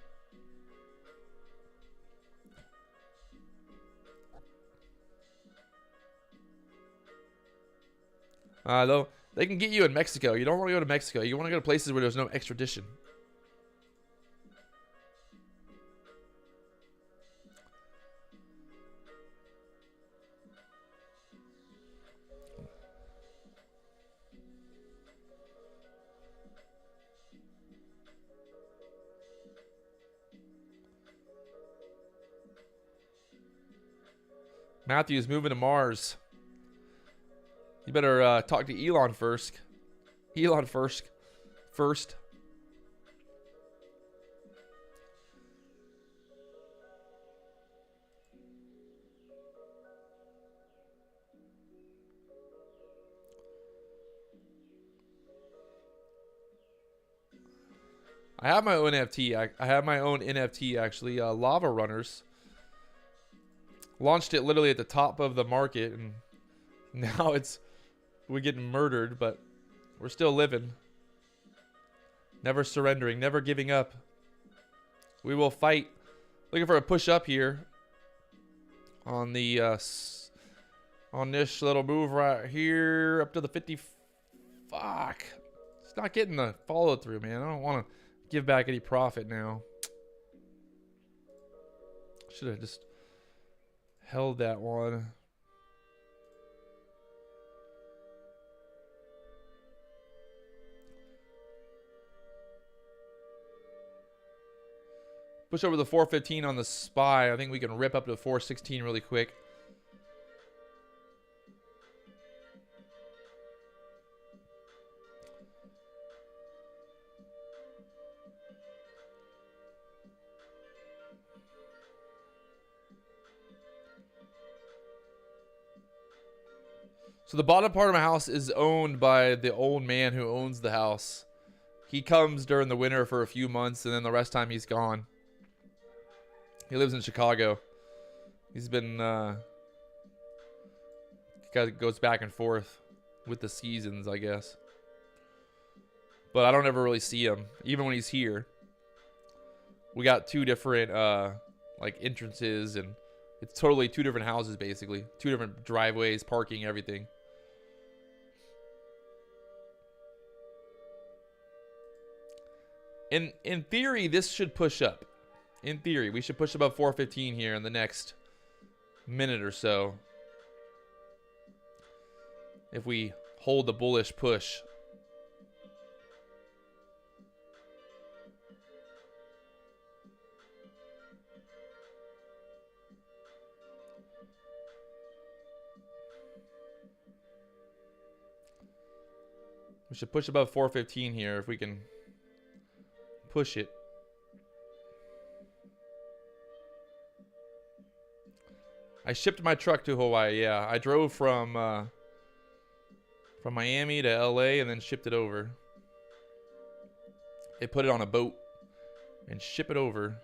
Though they can get you in Mexico. You don't want to go to Mexico. You want to go to places where there's no extradition. Matthew's moving to Mars. You better talk to Elon first. Elon first. I have my own NFT. I have my own NFT actually. Lava Runners. Launched it literally at the top of the market, and now we're getting murdered, but we're still living. Never surrendering, never giving up. We will fight. Looking for a push up here on the on this little move right here up to the 50. Fuck. It's not getting the follow through, man. I don't want to give back any profit now. Should have just held that one. Push over the 415 on the SPY. I think we can rip up to 416 really quick. So the bottom part of my house is owned by the old man who owns the house. He comes during the winter for a few months, and then the rest of the time he's gone. He lives in Chicago. He's been goes back and forth with the seasons, I guess. But I don't ever really see him, even when he's here. We got two different like entrances, and it's totally two different houses basically. Two different driveways, parking, everything. In theory, this should push up. In theory, we should push above 415 here in the next minute or so. If we hold the bullish push. We should push above 415 here if we can push it. I shipped my truck to Hawaii. Yeah, I drove from Miami to LA and then shipped it over. They put it on a boat and ship it over.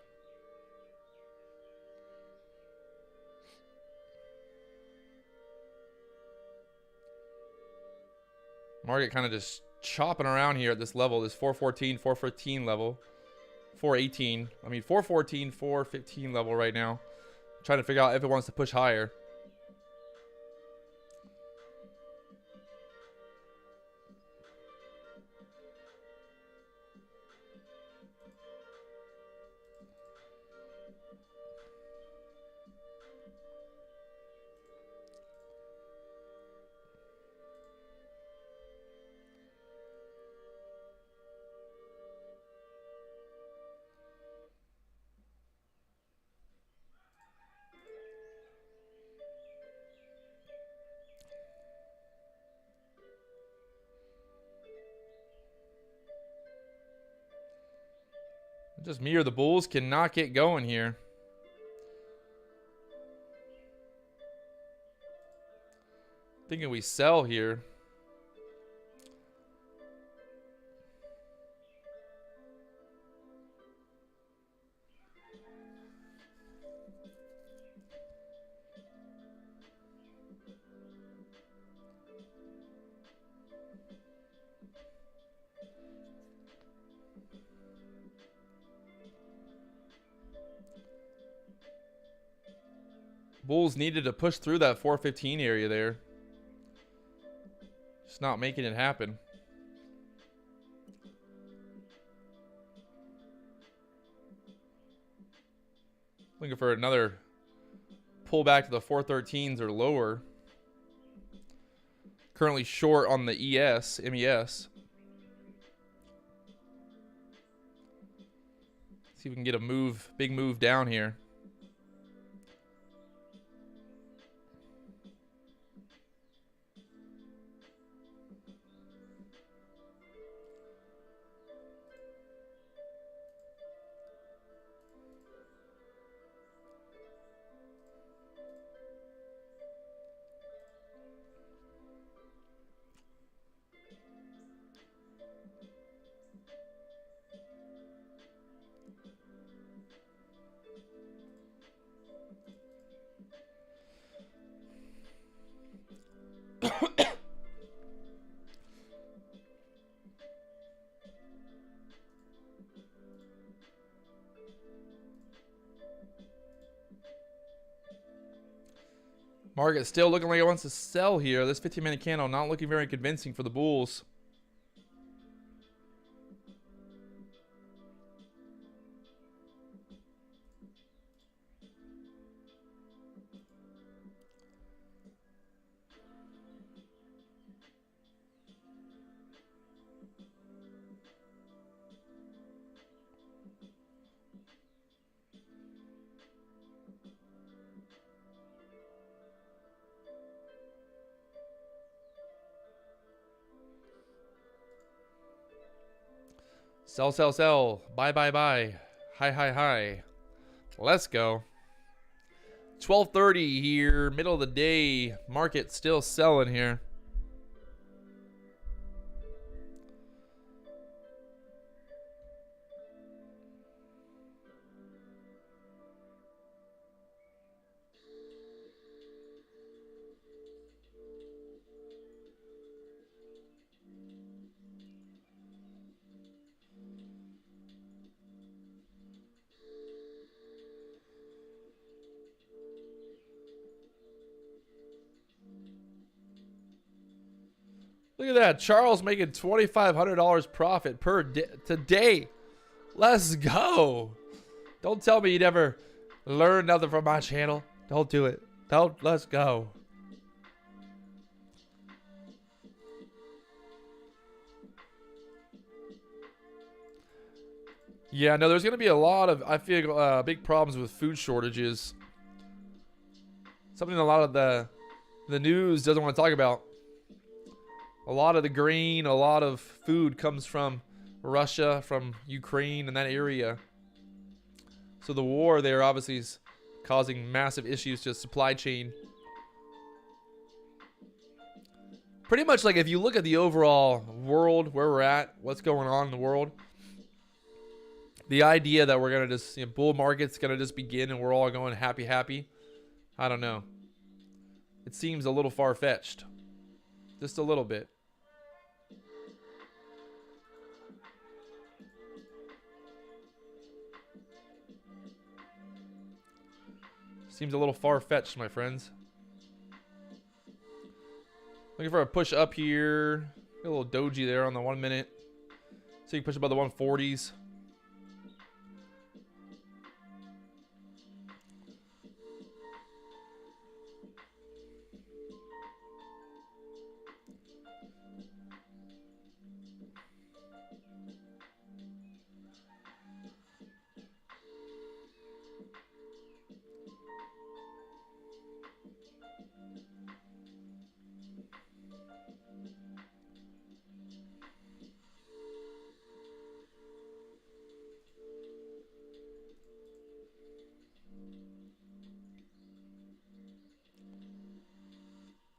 Market kind of just chopping around here at this level, this 414, 415 level. 418. I mean 414, 415 level right now. Trying to figure out if it wants to push higher. Just me or the bulls cannot get going here. Thinking we sell here. Bulls needed to push through that 415 area there. Just not making it happen. Looking for another pullback to the 413s or lower. Currently short on the MES. See if we can get a move, big move down here. Market still looking like it wants to sell here. This 15-minute candle not looking very convincing for the bulls. Sell, sell, sell. Buy, buy, buy. High, high, high. Let's go. 12:30 here, middle of the day. Market still selling here. Look at that. Charles making $2,500 profit per day today. Let's go. Don't tell me you never learned nothing from my channel. Don't do it. Don't. Let's go. Yeah, no, there's going to be a lot of, I feel, big problems with food shortages. Something a lot of the news doesn't want to talk about. A lot of the grain, a lot of food comes from Russia, from Ukraine, and that area. So the war there obviously is causing massive issues to supply chain. Pretty much like if you look at the overall world, where we're at, what's going on in the world, the idea that we're going to just, bull market's going to just begin and we're all going happy, happy, I don't know. It seems a little far-fetched. Just a little bit. Seems a little far-fetched, my friends. Looking for a push up here. Got a little doji there on the 1 minute. So you can push above the 140s.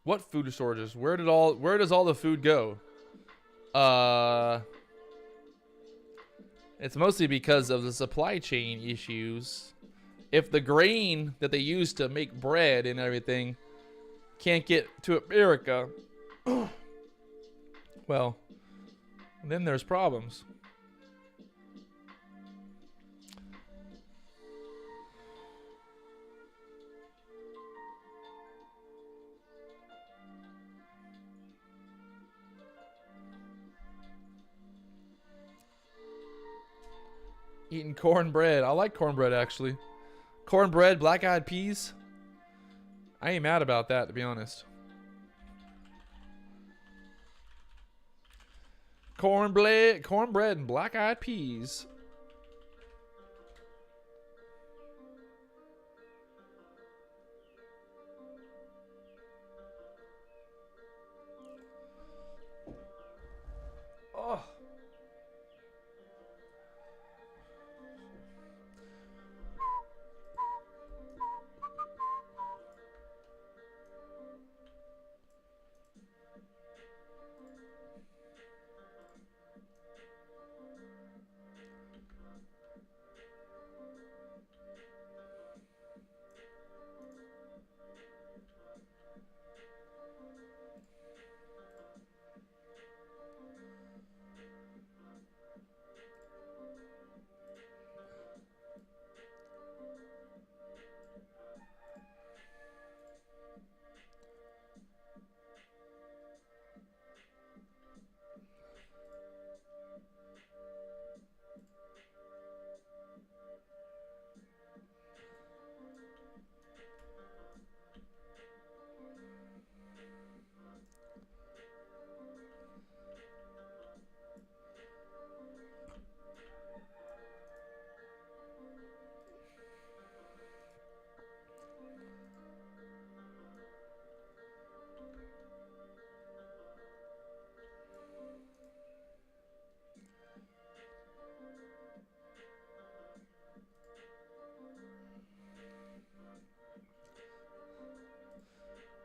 What food shortages? Where does all the food go? It's mostly because of the supply chain issues. If the grain that they use to make bread and everything can't get to America, well, then there's problems. Eating cornbread. I like cornbread, actually. Cornbread, black-eyed peas. I ain't mad about that, to be honest. Cornbread and black-eyed peas. Oh.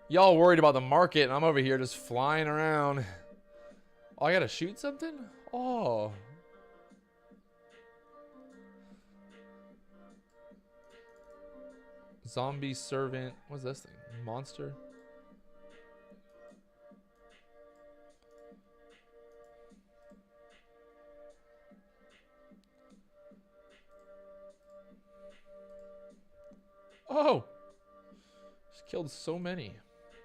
Y'all worried about the market, and I'm over here just flying around. Oh, I gotta shoot something? Oh. Zombie servant. What's this thing? Monster? Oh! Just killed so many.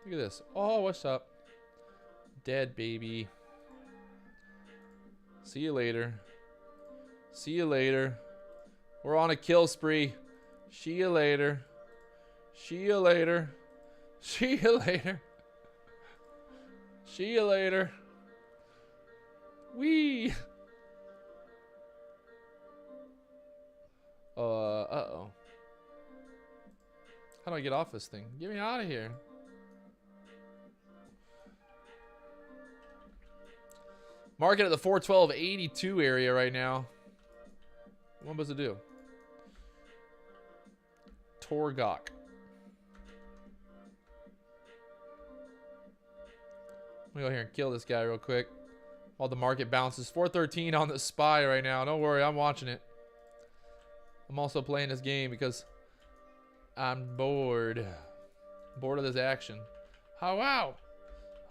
Look at this. Oh, what's up? Dead baby. See you later. See you later. We're on a kill spree. See you later. See you later. See you later. See you later. Wee. Uh-oh. How do I get off this thing? Get me out of here. Market at the 412.82 area right now. What am I supposed to do? Torgok. I'm gonna go here and kill this guy real quick while the market bounces. 413 on the SPY right now. Don't worry, I'm watching it. I'm also playing this game because I'm bored. Bored of this action. How wow.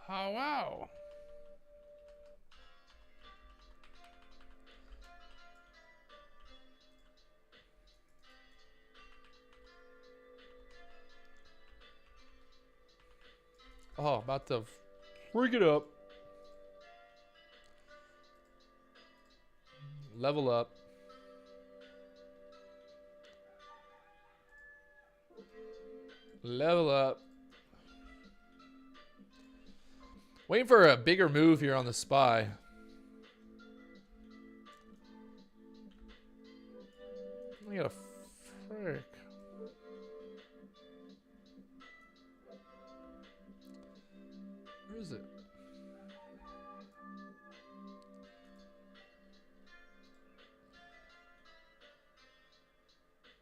How wow. Oh, about to freak it up. Level up. Level up. Waiting for a bigger move here on the SPY. I got a frick. Where is it?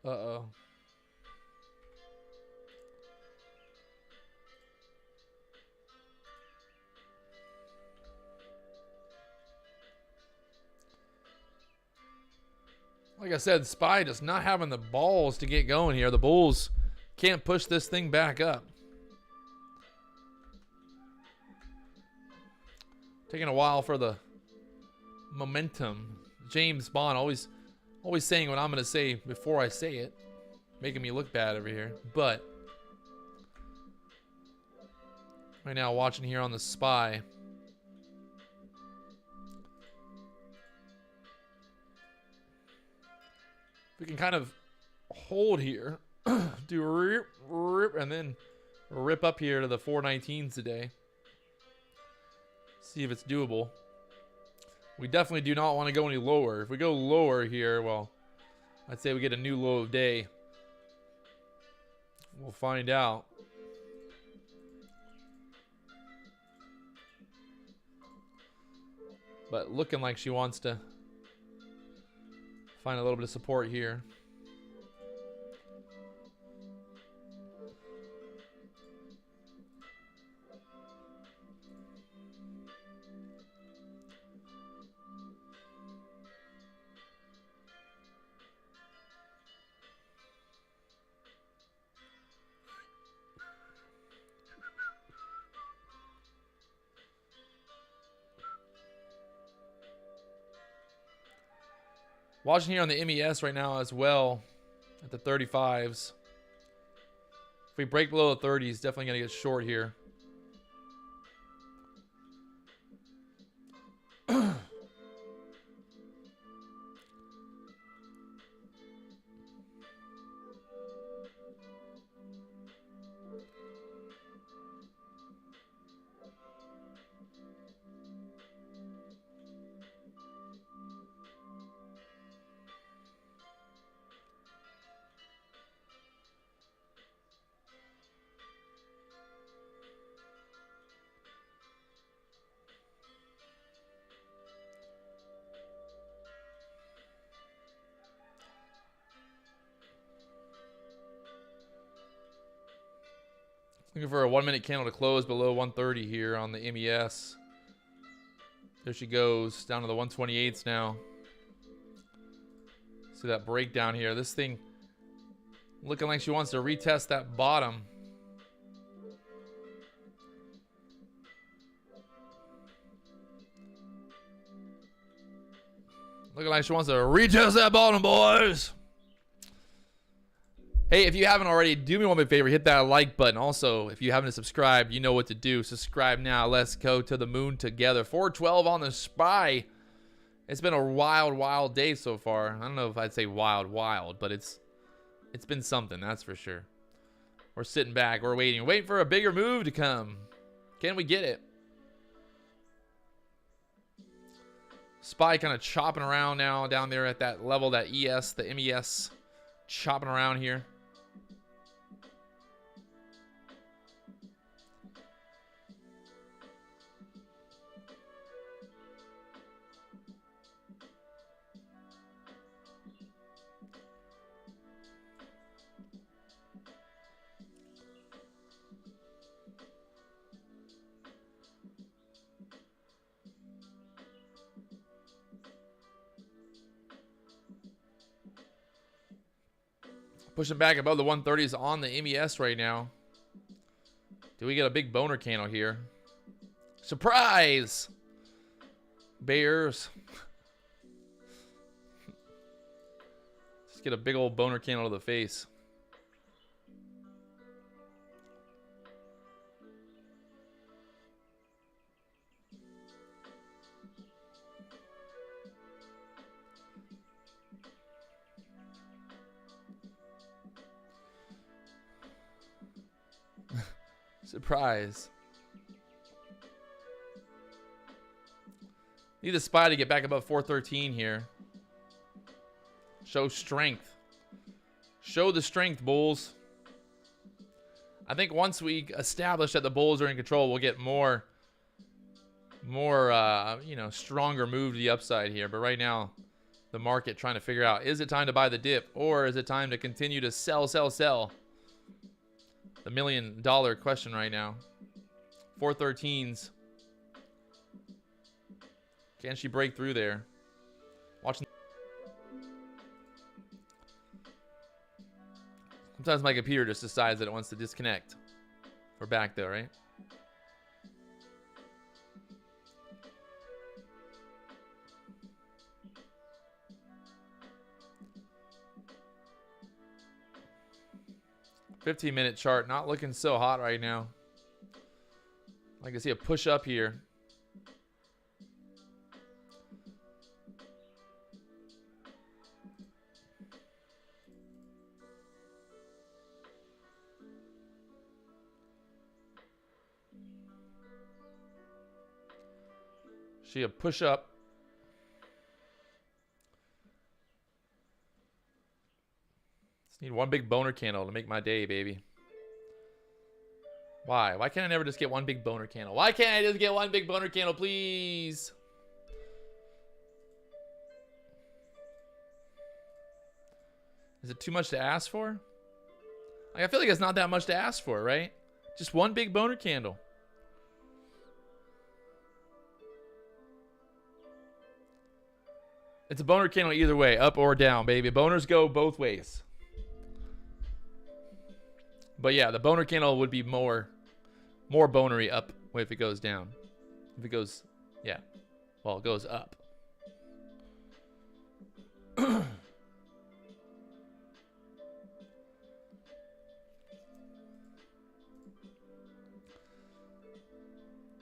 Uh-oh. Like I said, SPY just not having the balls to get going here. The bulls can't push this thing back up. Taking a while for the momentum. James Bond always saying what I'm going to say before I say it. Making me look bad over here. But right now watching here on the SPY. We can kind of hold here. Do rip, rip, and then rip up here to the 419s today. See if it's doable. We definitely do not want to go any lower. If we go lower here, well, I'd say we get a new low of day. We'll find out. But looking like she wants to find a little bit of support here. Watching here on the MES right now as well at the 35s. If we break below the 30s, definitely going to get short here. Looking for a 1 minute candle to close below 130 here on the MES. There she goes, down to the 128s now. See that breakdown here. This thing looking like she wants to retest that bottom. Looking like she wants to retest that bottom, boys. Hey, if you haven't already, do me one big favor. Hit that like button. Also, if you haven't subscribed, you know what to do. Subscribe now. Let's go to the moon together. 412 on the SPY. It's been a wild, wild day so far. I don't know if I'd say wild, wild, but it's been something, that's for sure. We're sitting back. We're waiting for a bigger move to come. Can we get it? SPY kind of chopping around now down there at that level, that ES, the MES, chopping around here. Pushing back above the 130s on the MES right now. Do we get a big boner candle here? Surprise! Bears. Let's get a big old boner candle to the face. Surprise. Need the SPY to get back above 413 here. Show strength. Show the strength, bulls. I think once we establish that the bulls are in control, we'll get more you know, stronger move to the upside here. But right now, the market trying to figure out, is it time to buy the dip or is it time to continue to sell, sell, sell? The $1 million question right now. 413s. Can she break through there? Watching. Sometimes my computer just decides that it wants to disconnect. We're back though, right? $15-minute chart, not looking so hot right now. I can see a push up here. See a push up. Need one big boner candle to make my day, baby. Why? Why can't I never just get one big boner candle? Why can't I just get one big boner candle, please? Is it too much to ask for? Like, I feel like it's not that much to ask for, right? Just one big boner candle. It's a boner candle either way, up or down, baby. Boners go both ways. But yeah, the boner candle would be more bonery up if it goes down. If it goes, yeah, well, it goes up.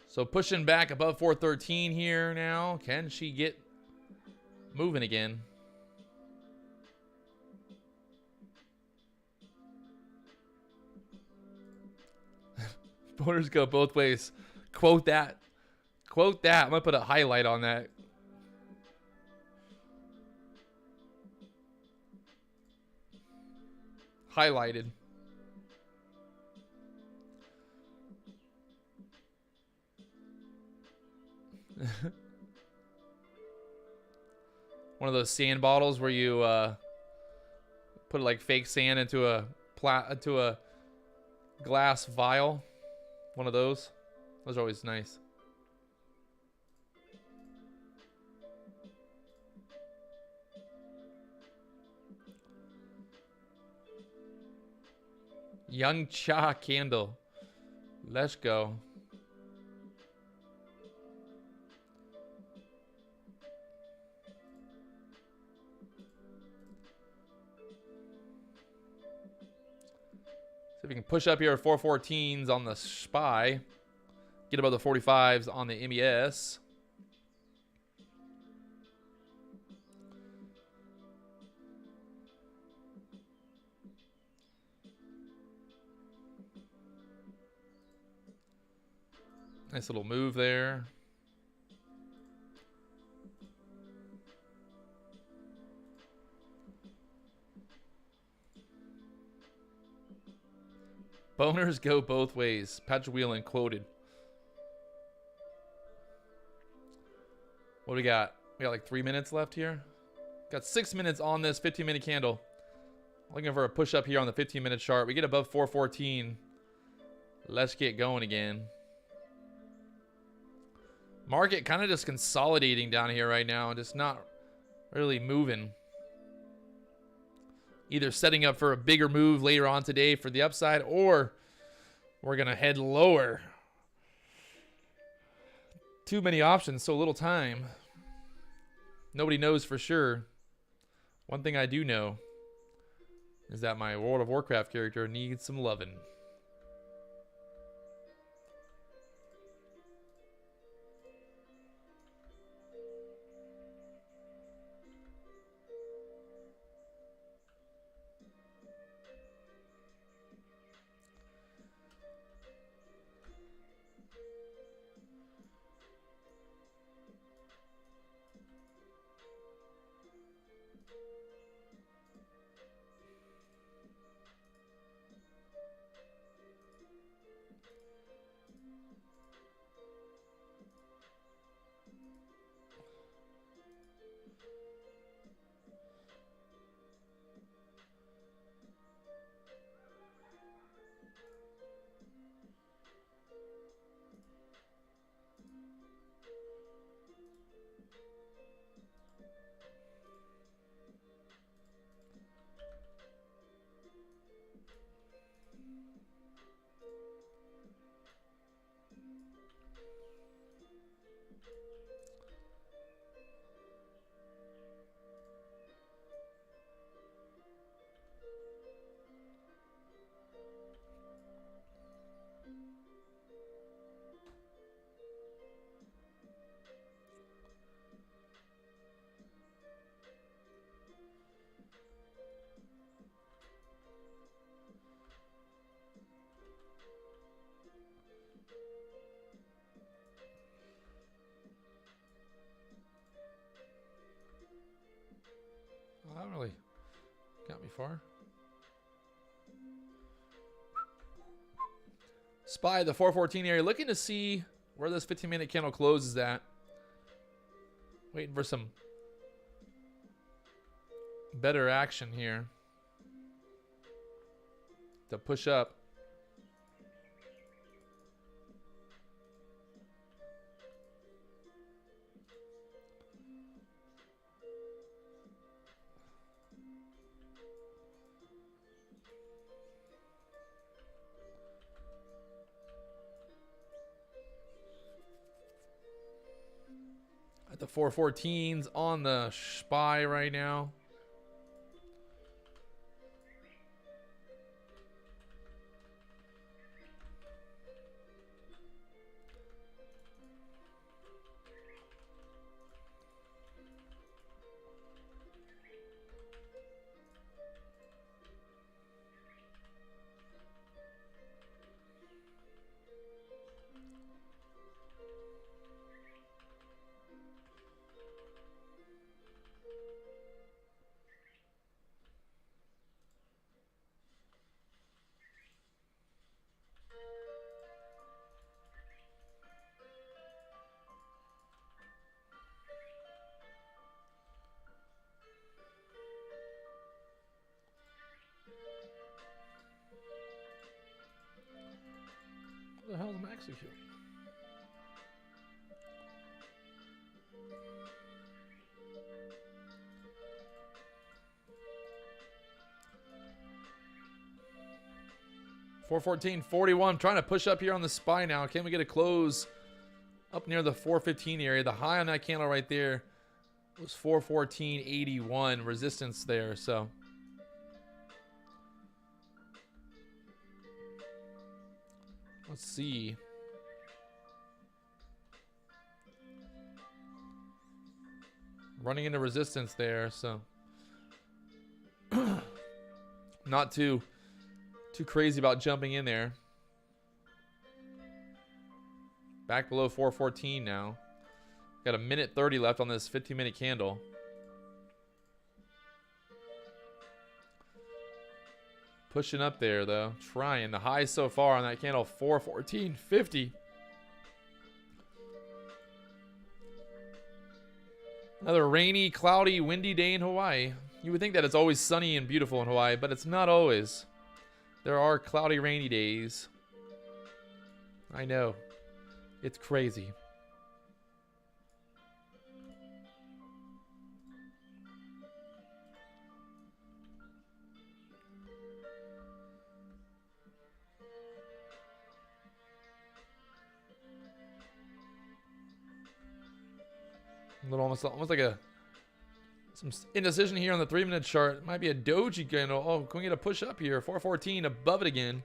So pushing back above 413 here now. Can she get moving again? Boners go both ways. Quote that. Quote that. I'm going to put a highlight on that. Highlighted. One of those sand bottles where you put like fake sand into a glass vial. One of those. Those are always nice. Young Cha candle. Let's go. See if we can push up here at 414s on the SPY. Get above the 45s on the MES. Nice little move there. Boners go both ways. Patrick Wieland quoted. What do we got? We got like 3 minutes left here. Got 6 minutes on this 15-minute candle. Looking for a push up here on the 15-minute chart. We get above 414. Let's get going again. Market kind of just consolidating down here right now. Just not really moving. Either setting up for a bigger move later on today for the upside, or we're going to head lower. Too many options, so little time. Nobody knows for sure. One thing I do know is that my World of Warcraft character needs some loving. Well, that really got me far. SPY, the 414 area. Looking to see where this 15-minute candle closes at. Waiting for some better action here to push up. At the 414s on the SPY right now. What the hell is Mexico? $414.41. Trying to push up here on the SPY now. Can we get a close up near the 415 area? The high on that candle right there was 414.81. Resistance there. So let's see. Running into resistance there. So not too crazy about jumping in there. Back below 414 now. Got a minute 30 left on this 15-minute candle. Pushing up there though. Trying. The high so far on that candle, 414.50. Another rainy, cloudy, windy day in Hawaii. You would think that it's always sunny and beautiful in Hawaii, but it's not always. There are cloudy, rainy days. I know. It's crazy. A little almost like some indecision here on the 3-minute chart. It might be a doji candle. Oh, can we get a push up here? 414 above it again.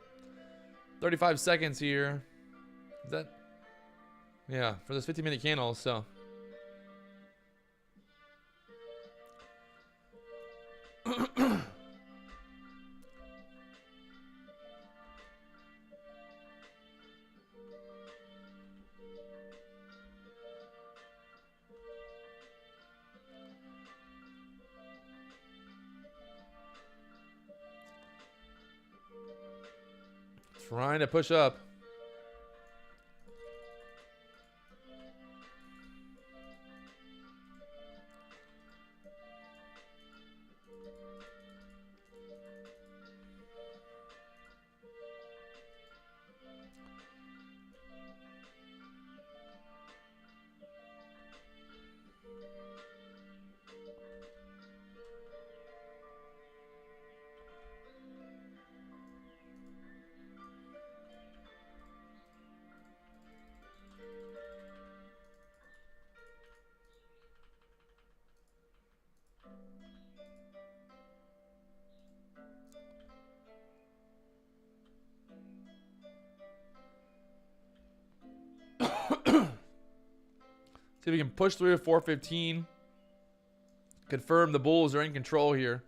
35 seconds here. Is that? Yeah, for this 15-minute candle. So trying to push up. See if we can push through at 415. Confirm the bulls are in control here.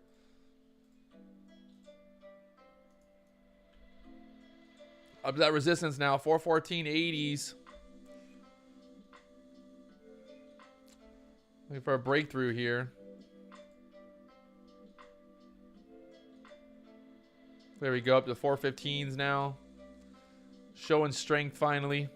Up to that resistance now, 414.80s. Looking for a breakthrough here. There we go, up to 415s now. Showing strength finally.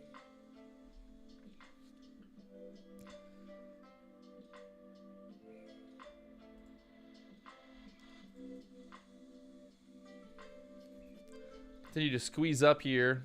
Continue to squeeze up here.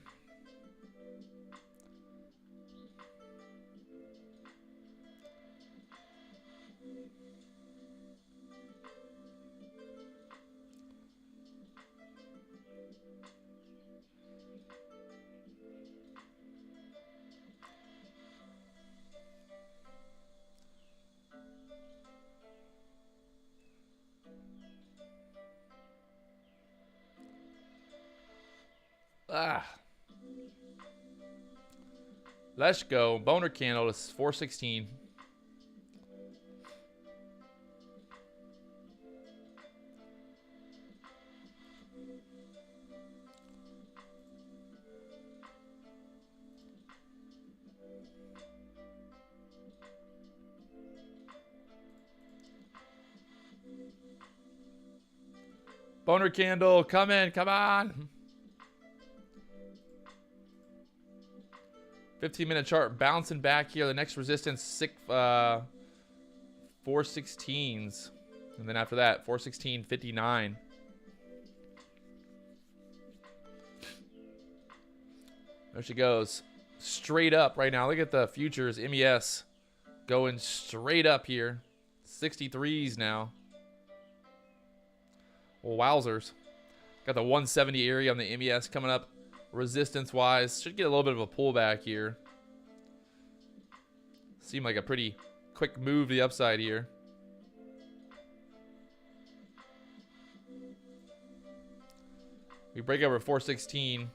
Let's go. Boner candle is 416. Boner candle, come in, come on. 15-minute chart bouncing back here. The next resistance, 416s. And then after that, 416.59. There she goes. Straight up right now. Look at the futures, MES, going straight up here. 63s now. Well, wowzers. Got the 170 area on the MES coming up resistance-wise. Should get a little bit of a pullback here. Seemed like a pretty quick move to the upside here. We break over 416.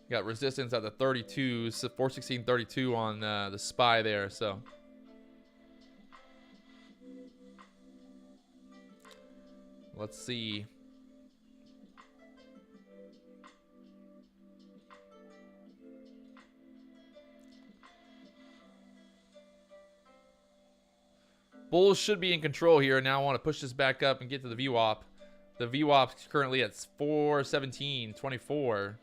Got resistance at the 32, so 416.32 on the SPY there. So let's see. Bulls should be in control here. Now I want to push this back up and get to the VWAP. The VWAP is currently at 417.24.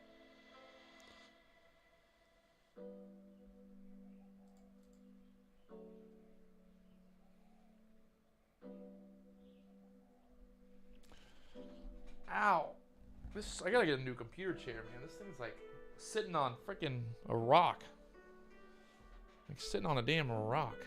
Ow. I gotta get a new computer chair, man. This thing's like sitting on freaking a rock. Like sitting on a damn rock.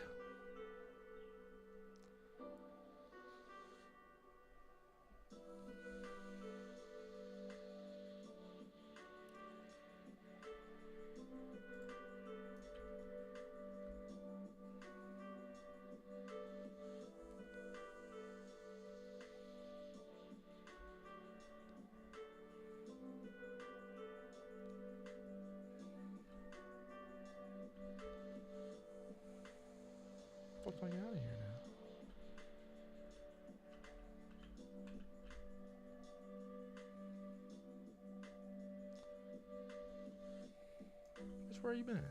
What the fuck am I out of here now? Where you been at?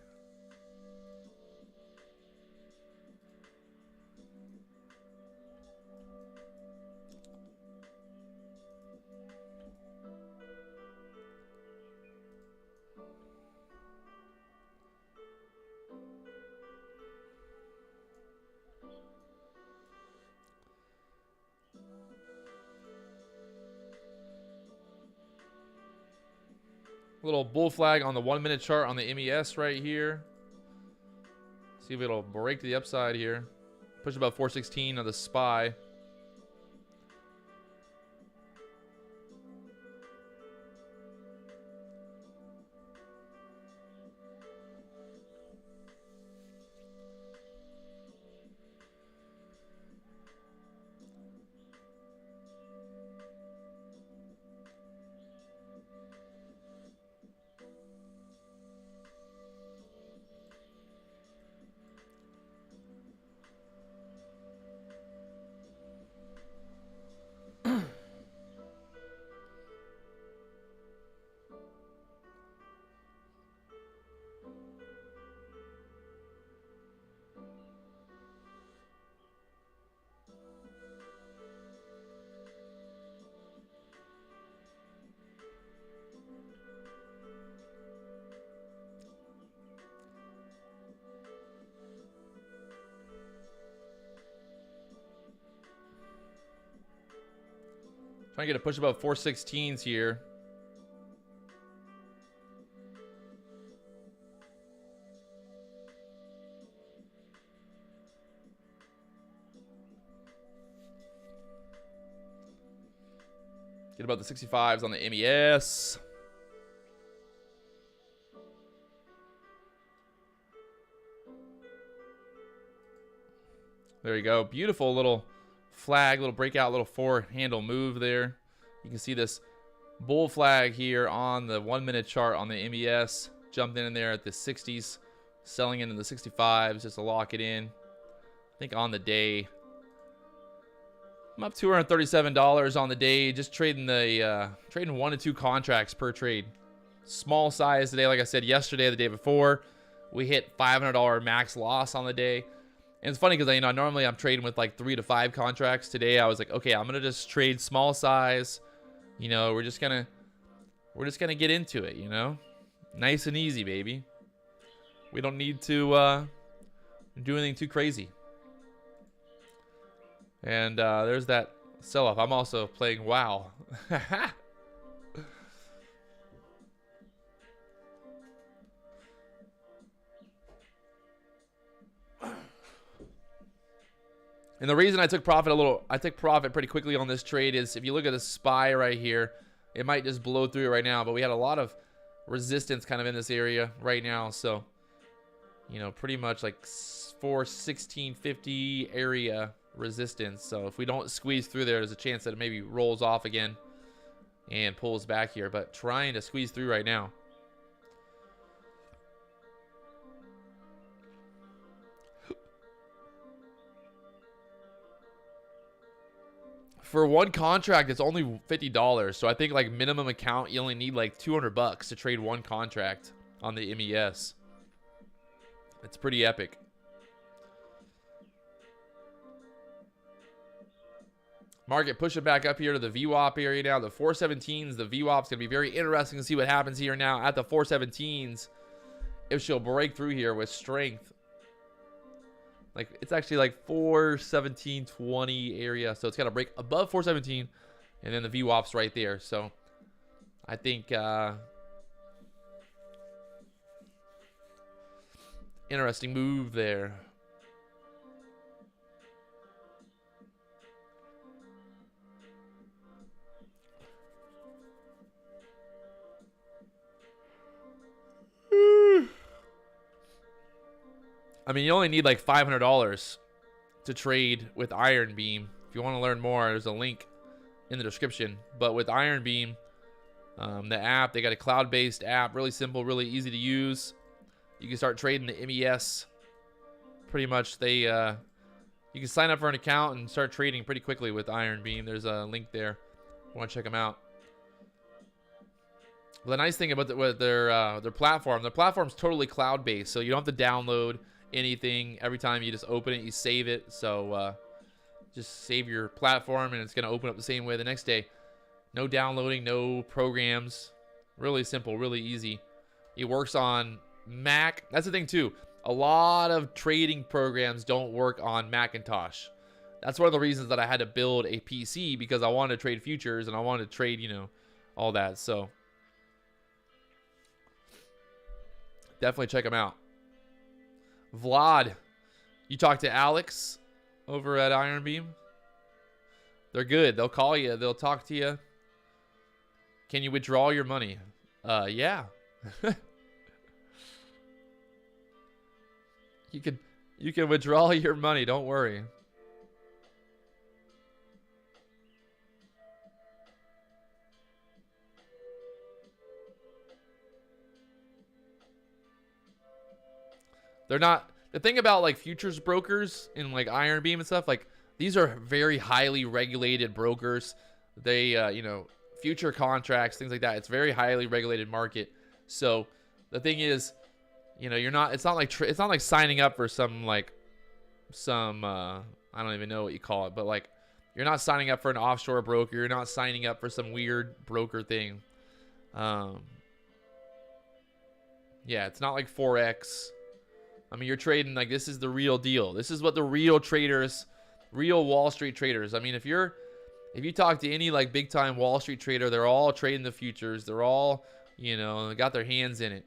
Little bull flag on the 1 minute chart on the MES right here. See if it'll break to the upside here. Push about 416 on the SPY. Trying to get a push above 416s here. Get about the 65s on the MES. There you go. Beautiful little flag, little breakout, little four handle move there. You can see this bull flag here on the 1 minute chart on the MES. Jumped in there at the 60s, selling into the 65s just to lock it in. I think on the day, I'm up $237 on the day, just trading the trading 1 to 2 contracts per trade. Small size today, like I said yesterday, the day before, we hit $500 max loss on the day. And it's funny because normally I'm trading with like 3 to 5 contracts. Today I was like, okay, I'm gonna just trade small size. We're just gonna get into it. Nice and easy, baby. We don't need to do anything too crazy. And there's that sell-off. I'm also playing WoW. And the reason I took profit pretty quickly on this trade is if you look at the SPY right here, it might just blow through it right now, but we had a lot of resistance kind of in this area right now. So, you know, pretty much like 416.50 area resistance. So if we don't squeeze through there, there's a chance that it maybe rolls off again and pulls back here, but trying to squeeze through right now. For one contract, it's only $50. So I think like minimum account, you only need like 200 bucks to trade one contract on the MES. It's pretty epic. Market pushing back up here to the VWAP area now. The 417s, the VWAP's going to be very interesting to see what happens here now at the 417s. If she'll break through here with strength. Like, it's actually like 417.20 area. So it's got to break above 417. And then the VWAP's right there. So I think interesting move there. I mean, you only need like $500 to trade with IronBeam. If you want to learn more, there's a link in the description. But with IronBeam, the app, they got a cloud-based app, really simple, really easy to use. You can start trading the MES. Pretty much, you can sign up for an account and start trading pretty quickly with IronBeam. There's a link there. You want to check them out. Well, the nice thing about their platform's totally cloud-based, so you don't have to download anything. Every time you just open it, you save it. So just save your platform, and it's going to open up the same way the next day. No downloading, no programs. Really simple, really easy. It works on Mac. That's the thing too. A lot of trading programs don't work on Macintosh. That's one of the reasons that I had to build a PC, because I wanted to trade futures and I wanted to trade, you know, all that. So definitely check them out. Vlad, you talked to Alex over at IronBeam? They're good. They'll call you. They'll talk to you. Can you withdraw your money? Yeah. You can withdraw your money. Don't worry. They're not, the thing about like futures brokers and like IronBeam and stuff, like these are very highly regulated brokers. They, you know, future contracts, things like that. It's very highly regulated market. So the thing is, you know, it's not like signing up for some I don't even know what you call it, but like you're not signing up for an offshore broker. You're not signing up for some weird broker thing. Yeah, it's not like Forex. I mean, you're trading like this is the real deal. This is what the real traders, real Wall Street traders. I mean, if you talk to any like big time Wall Street trader, they're all trading the futures. They're all, you know, got their hands in it.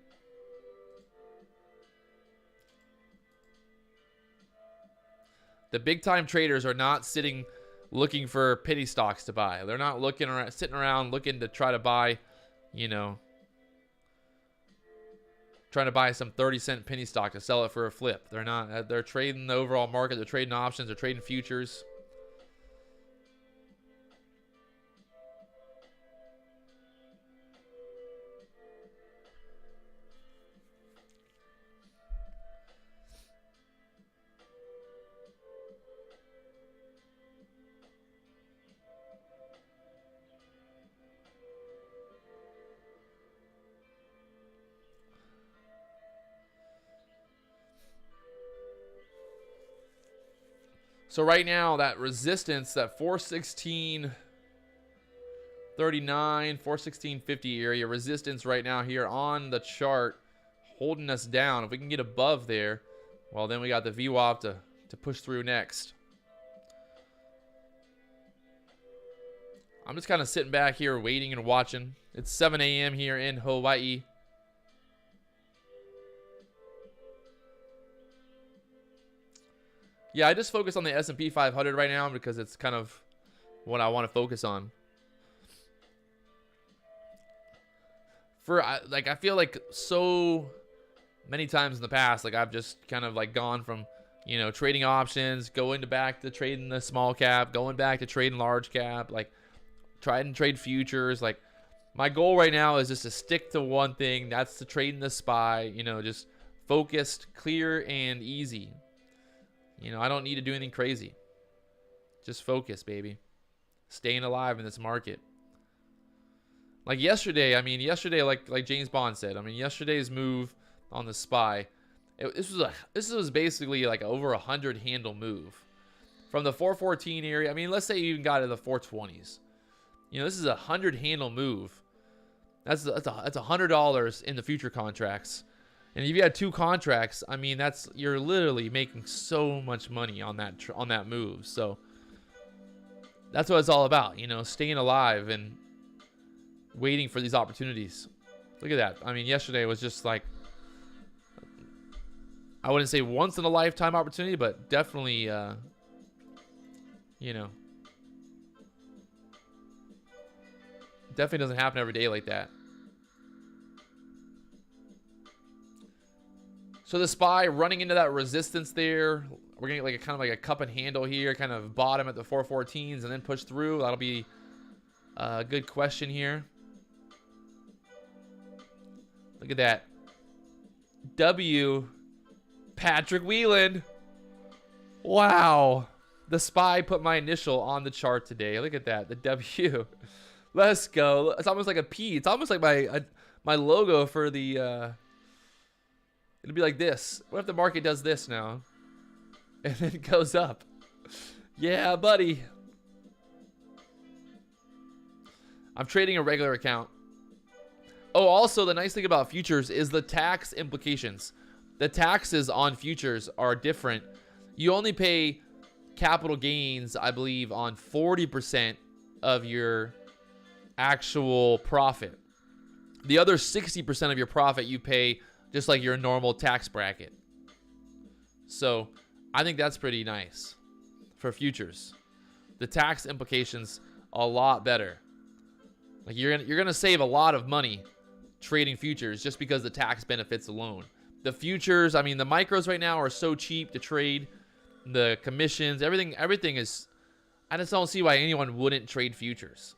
The big time traders are not sitting looking for penny stocks to buy. They're not sitting around looking to try to buy, you know, trying to buy some 30-cent penny stock to sell it for a flip. They're not. They're trading the overall market. They're trading options. They're trading futures. So right now, that resistance, that 416.39, 416.50 area resistance right now here on the chart, holding us down. If we can get above there, well, then we got the VWAP to push through next. I'm just kind of sitting back here waiting and watching. It's 7 a.m. here in Hawaii. Yeah, I just focus on the S&P 500 right now because it's kind of what I want to focus on. Like, I feel like so many times in the past, like I've just kind of like gone from, you know, trading options, going back to trading the small cap, going back to trading large cap, like trying to trade futures. Like, my goal right now is just to stick to one thing. That's to trade in the SPY, you know, just focused, clear, and easy. You know, I don't need to do anything crazy. Just focus, baby. Staying alive in this market. Like yesterday, I mean, like James Bond said, I mean, yesterday's move on the SPY, this was basically like over 100 handle move from the 414 area. I mean, let's say you even got to the 420s. You know, this is a 100 handle move. That's $100 in the future contracts. And if you had 2 contracts, I mean, you're literally making so much money on that move. So that's what it's all about, you know, staying alive and waiting for these opportunities. Look at that. I mean, yesterday was just like, I wouldn't say once in a lifetime opportunity, but definitely, you know, definitely doesn't happen every day like that. So the SPY running into that resistance there. We're gonna get like a kind of like a cup and handle here, kind of bottom at the 414s and then push through. That'll be a good question here. Look at that. W. Patrick Wieland. Wow. The SPY put my initial on the chart today. Look at that. The W. Let's go. It's almost like a P. It's almost like my logo for the... It'll be like this. What if the market does this now? And then it goes up. Yeah, buddy. I'm trading a regular account. Oh, also, the nice thing about futures is the tax implications. The taxes on futures are different. You only pay capital gains, I believe, on 40% of your actual profit. The other 60% of your profit you pay just like your normal tax bracket. So I think that's pretty nice for futures. The tax implications a lot better. Like you're gonna save a lot of money trading futures just because the tax benefits alone. The futures, I mean, the micros right now are so cheap to trade. The commissions, everything is. I just don't see why anyone wouldn't trade futures.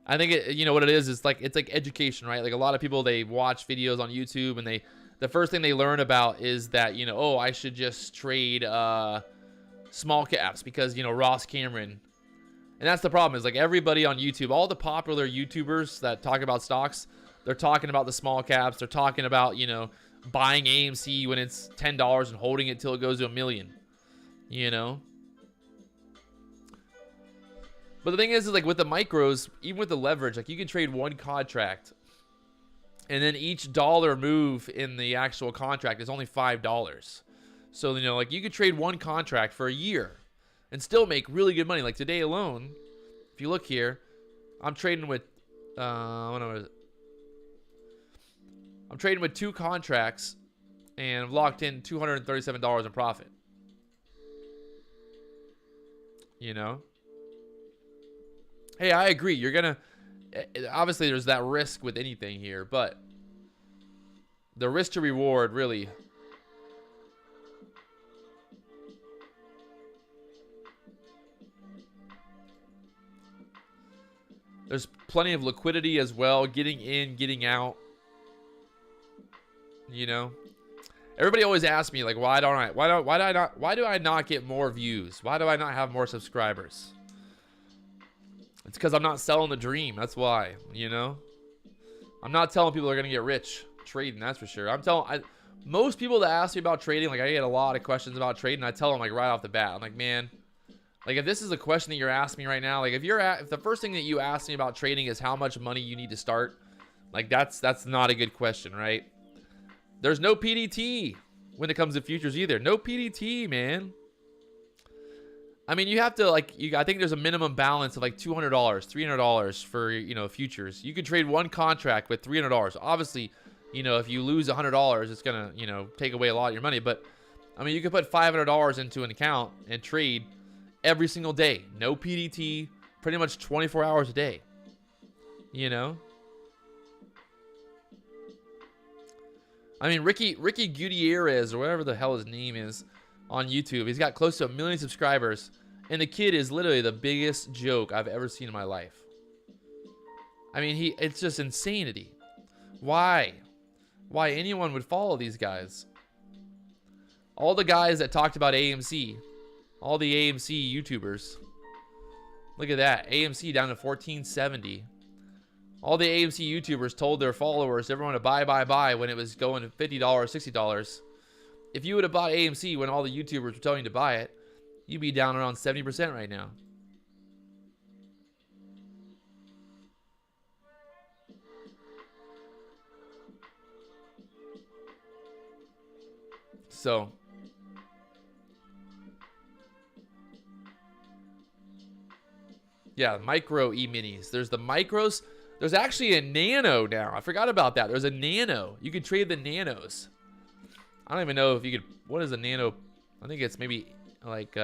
I think you know what it is. It's like education, right? Like a lot of people, they watch videos on YouTube and the first thing they learn about is that, you know, oh, I should just trade small caps because, you know, Ross Cameron. And that's the problem is like everybody on YouTube, all the popular YouTubers that talk about stocks, they're talking about the small caps. They're talking about, you know, buying AMC when it's $10 and holding it till it goes to $1 million, you know? But the thing is like with the micros, even with the leverage, like you can trade one contract and then each dollar move in the actual contract is only $5. So, you know, like you could trade one contract for a year and still make really good money. Like today alone, if you look here, I'm trading with, I'm trading with 2 contracts and I've locked in $237 in profit. You know? Hey, I agree. You're going to... Obviously, there's that risk with anything here, but the risk to reward, really... There's plenty of liquidity as well. Getting in, getting out. You know? Everybody always asks me, like, why do I not get more views? Why do I not have more subscribers? It's because I'm not selling the dream. That's why, you know? I'm not telling people they're going to get rich trading, that's for sure. Most people that ask me about trading, like I get a lot of questions about trading, I tell them like right off the bat. I'm like, man, like if this is a question that you're asking me right now, like if the first thing that you ask me about trading is how much money you need to start, like that's not a good question, right? There's no PDT when it comes to futures either. No PDT, man. I mean, you have to I think there's a minimum balance of like $200, $300 for, you know, futures. You could trade one contract with $300. Obviously, you know, if you lose $100, it's going to, you know, take away a lot of your money. But I mean, you could put $500 into an account and trade every single day. No PDT, pretty much 24 hours a day. You know? I mean, Ricky Gutierrez, or whatever the hell his name is, on YouTube. He's got close to 1 million subscribers. And the kid is literally the biggest joke I've ever seen in my life. I mean, it's just insanity. Why? Why anyone would follow these guys? All the guys that talked about AMC, all the AMC YouTubers. Look at that. AMC down to 1470. All the AMC YouTubers told their followers, everyone to buy when it was going to $50, $60. If you would have bought AMC when all the YouTubers were telling you to buy it, you'd be down around 70% right now. So, yeah, micro E-minis. There's the micros. There's actually a nano now. I forgot about that. There's a nano. You can trade the nanos. I don't even know if you could. What is a nano? I think it's maybe like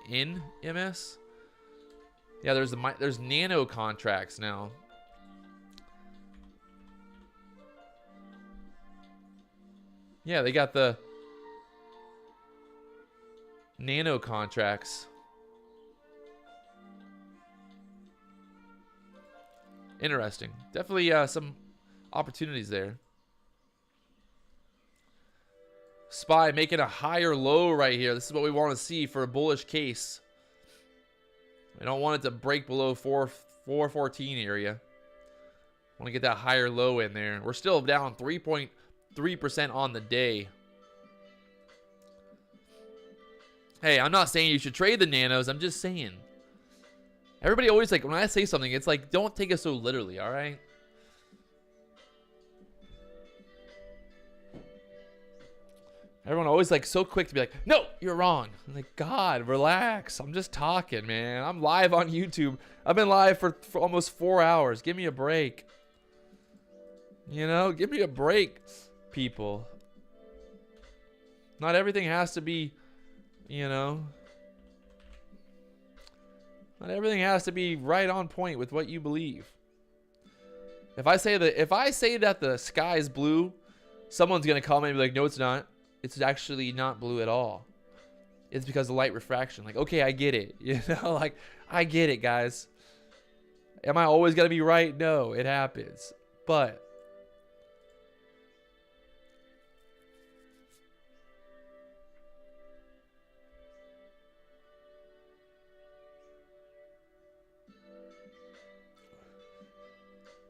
in MS. Yeah, there's nano contracts now. Yeah, they got the nano contracts. Interesting. Definitely some opportunities there. SPY making a higher low right here. This is what we want to see for a bullish case. We don't want it to break below 414 area. Want to get that higher low in there. We're still down 3.3% on the day. Hey, I'm not saying you should trade the nanos. I'm just saying. Everybody always like, when I say something, it's like, don't take it so literally, all right? Everyone always like so quick to be like, no, you're wrong. I'm like, God, relax. I'm just talking, man. I'm live on YouTube. I've been live for almost 4 hours. Give me a break. You know, give me a break, people. Not everything has to be, you know, not everything has to be right on point with what you believe. If I say that the sky is blue, someone's gonna comment and be like, no, it's not. It's actually not blue at all. It's because of light refraction. Like, okay, I get it. You know, like, I get it, guys. Am I always gonna be right? No, it happens. But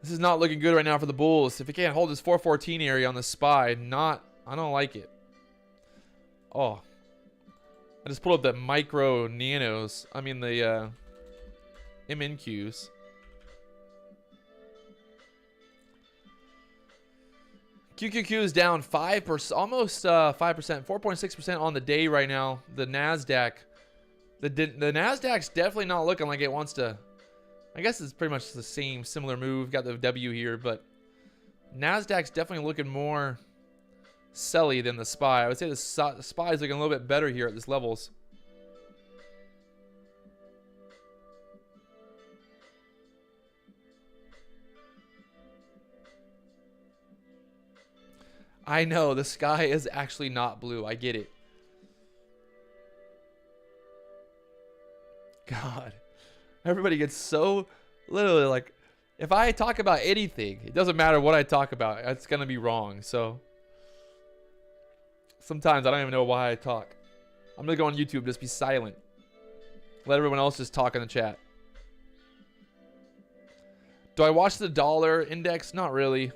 this is not looking good right now for the bulls. If it can't hold this 414 area on the SPY, I don't like it. Oh, I just pulled up the micro nanos. I mean the MNQs. QQQ is down 5%, almost 5%, 4.6% on the day right now. The Nasdaq, the Nasdaq's definitely not looking like it wants to. I guess it's pretty much the same, similar move. Got the W here, but Nasdaq's definitely looking more selly than the SPY. I would say the SPY is looking a little bit better here at these levels. I know, the sky is actually not blue. I get it. God. Everybody gets so literally like, if I talk about anything, it doesn't matter what I talk about. It's going to be wrong. So sometimes I don't even know why I talk. I'm going to go on YouTube, just be silent. Let everyone else just talk in the chat. Do I watch the dollar index? Not really.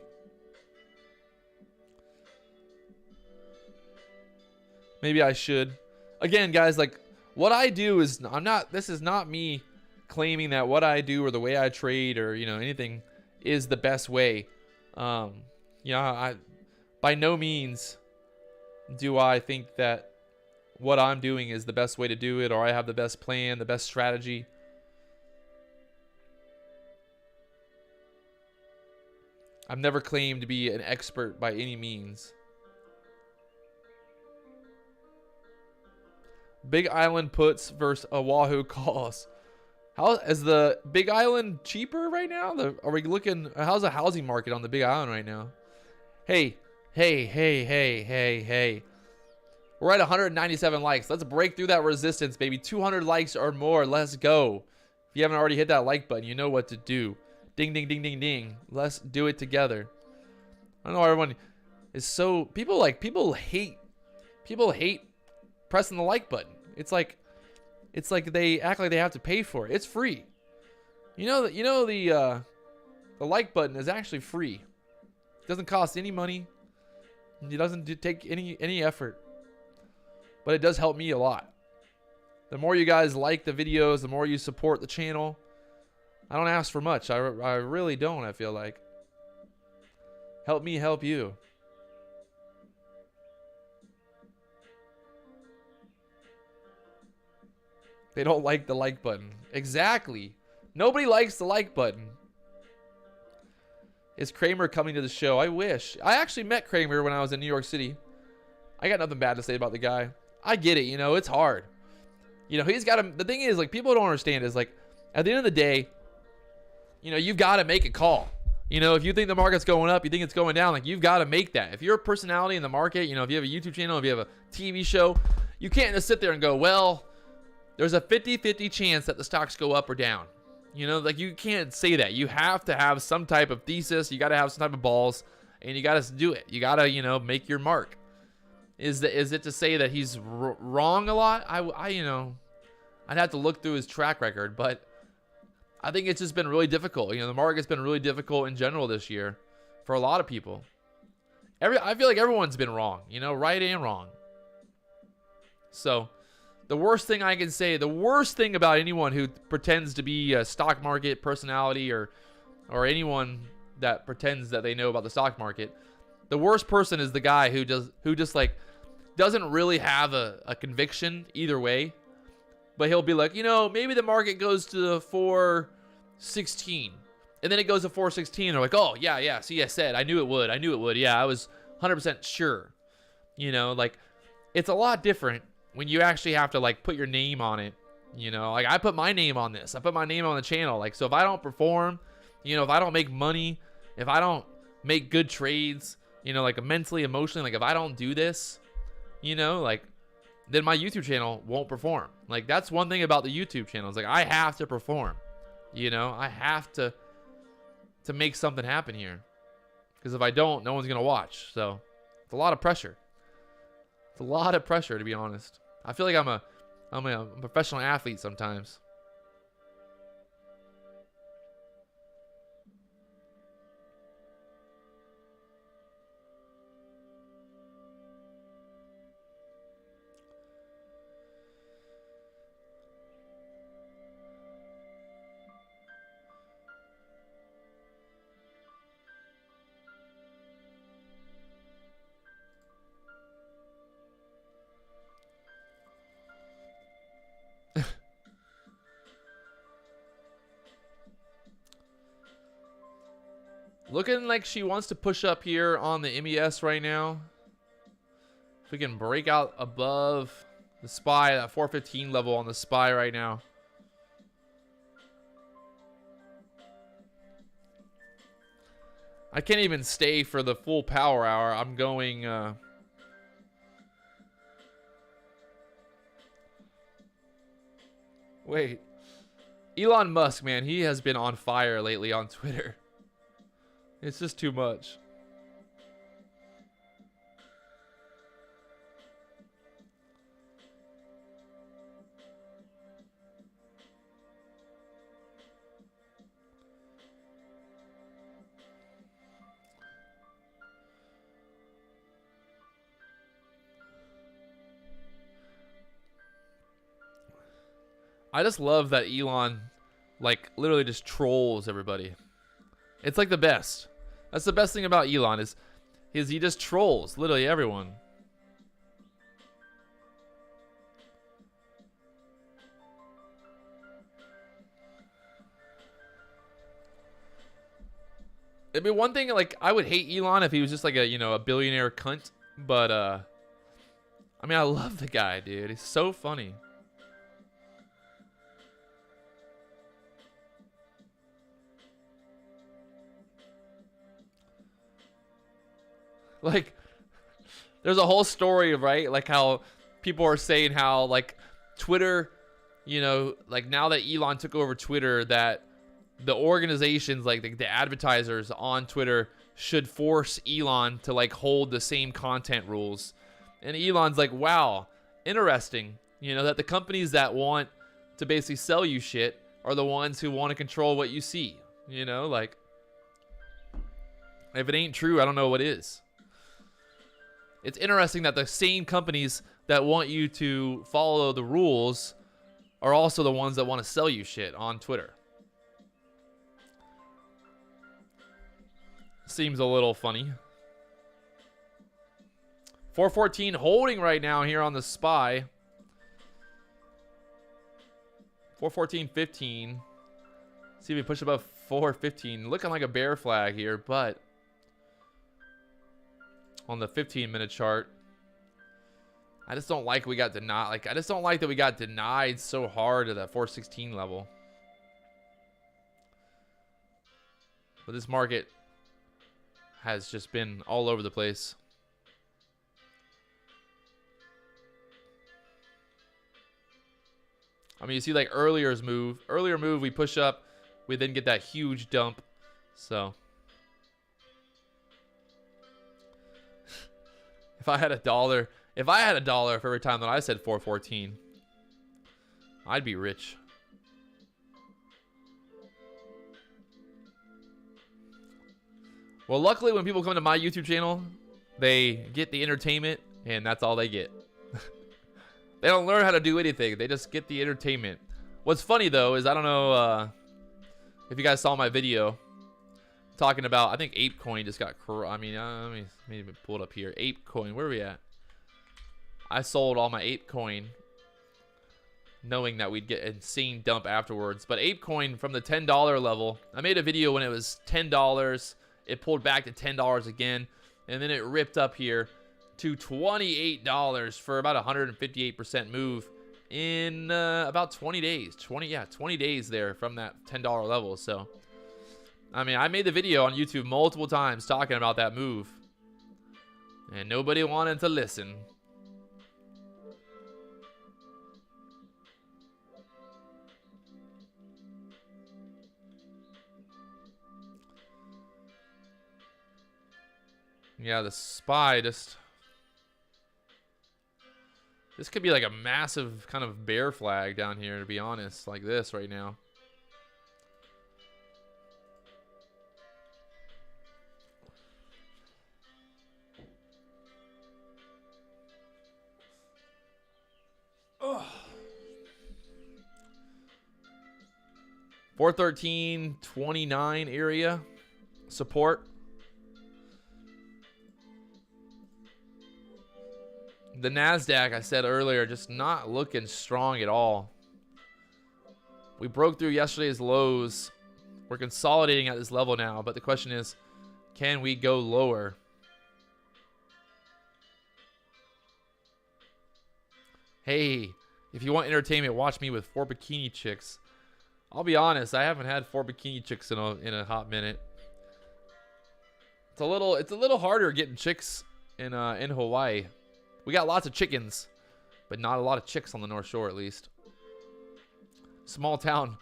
Maybe I should. Again, guys, like what I do is, this is not me claiming that what I do or the way I trade or, you know, anything is the best way. You know, by no means do I think that what I'm doing is the best way to do it, or I have the best plan, the best strategy. I've never claimed to be an expert by any means. Big Island puts versus Oahu calls. How is the Big Island cheaper right now? Are we looking? How's the housing market on the Big Island right now? Hey. We're at 197 likes. Let's break through that resistance, baby. 200 likes or more. Let's go. If you haven't already hit that like button, you know what to do. Ding, ding, ding, ding, ding. Let's do it together. I know everyone is so... People hate pressing the like button. It's like they act like they have to pay for it. It's free. The like button is actually free. It doesn't cost any money. It doesn't take any effort. But it does help me a lot. The more you guys like the videos, the more you support the channel. I don't ask for much. I really don't, I feel like. Help me help you. They don't like the like button. Exactly. Nobody likes the like button. Is Kramer coming to the show? I wish. I actually met Kramer when I was in New York City. I got nothing bad to say about the guy. I get it, it's hard. He's got to... The thing is, like, people don't understand is, like, at the end of the day, you've got to make a call. If you think the market's going up, you think it's going down, like, you've got to make that. If you're a personality in the market, if you have a YouTube channel, if you have a TV show, you can't just sit there and go, well, there's a 50-50 chance that the stocks go up or down. Like, you can't say that. You have to have some type of thesis. You got to have some type of balls, and you got to do it. You got to, make your mark. Is it to say that he's wrong a lot? I'd have to look through his track record, but I think it's just been really difficult. The market's been really difficult in general this year for a lot of people. I feel like everyone's been wrong, right and wrong. So the worst thing I can say, the worst thing about anyone who pretends to be a stock market personality or anyone that pretends that they know about the stock market, the worst person is the guy who just like doesn't really have a conviction either way, but he'll be like, maybe the market goes to 416, and then it goes to 416. They're like, oh yeah, see, I said, I knew it would. Yeah, I was 100% sure. Like, it's a lot different when you actually have to, like, put your name on it. Like, I put my name on this. I put my name on the channel. Like, so if I don't perform, if I don't make money, if I don't make good trades, like mentally, emotionally, like if I don't do this, like, then my YouTube channel won't perform. Like, that's one thing about the YouTube channel. It's like, I have to perform. I have to make something happen here. Because if I don't, no one's going to watch. So it's a lot of pressure. It's a lot of pressure, to be honest. I feel like I'm a professional athlete sometimes. Looking like she wants to push up here on the MES right now. If we can break out above the SPY, that 415 level on the SPY right now. I can't even stay for the full power hour. I'm going... Wait. Elon Musk, man, he has been on fire lately on Twitter. It's just too much. I just love that Elon, like, literally just trolls everybody. It's like the best. That's the best thing about Elon is he just trolls literally everyone. It'd be one thing, like, I would hate Elon if he was just like a, a billionaire cunt, but I I mean, I love the guy, dude. He's so funny. Like, there's a whole story of, right? Like how people are saying how like Twitter, you know, like now that Elon took over Twitter, that the organizations, like the advertisers on Twitter should force Elon to like hold the same content rules. And Elon's like, wow, interesting. You know, that the companies that want to basically sell you shit are the ones who want to control what you see. You know, like, if it ain't true, I don't know what is. It's interesting that the same companies that want you to follow the rules are also the ones that want to sell you shit on Twitter. Seems a little funny. 414 holding right now here on the SPY. 414.15. See if we push above 415. Looking like a bear flag here, but on the 15-minute chart, I just don't like we got denied. Like, I just don't like that we got denied so hard at that 416 level. But this market has just been all over the place. I mean, you see like earlier move, we push up, we then get that huge dump. So if I had a dollar for every time that I said 414, I'd be rich. Well, luckily when people come to my YouTube channel, they get the entertainment and that's all they get. They don't learn how to do anything. They just get the entertainment. What's funny though is, I don't know if you guys saw my video talking about, I think ApeCoin just got, I mean, let me even pull it up here. ApeCoin, where are we at? I sold all my ApeCoin knowing that we'd get an insane dump afterwards. But ApeCoin from the $10 level, I made a video when it was $10. It pulled back to $10 again, and then it ripped up here to $28 for about 158% move in about 20 days. 20 days there from that $10 level. So I mean, I made the video on YouTube multiple times talking about that move, and nobody wanted to listen. Yeah, the SPY just... This could be like a massive kind of bear flag down here, to be honest, like this right now. Ugh. 413.29 area support. The NASDAQ, I said earlier, just not looking strong at all. We broke through yesterday's lows. We're consolidating at this level now, but the question is, can we go lower? Hey, if you want entertainment, watch me with 4 bikini chicks. I'll be honest, I haven't had 4 bikini chicks in a hot minute. It's a little harder getting chicks in Hawaii. We got lots of chickens, but not a lot of chicks on the North Shore, at least. Small town.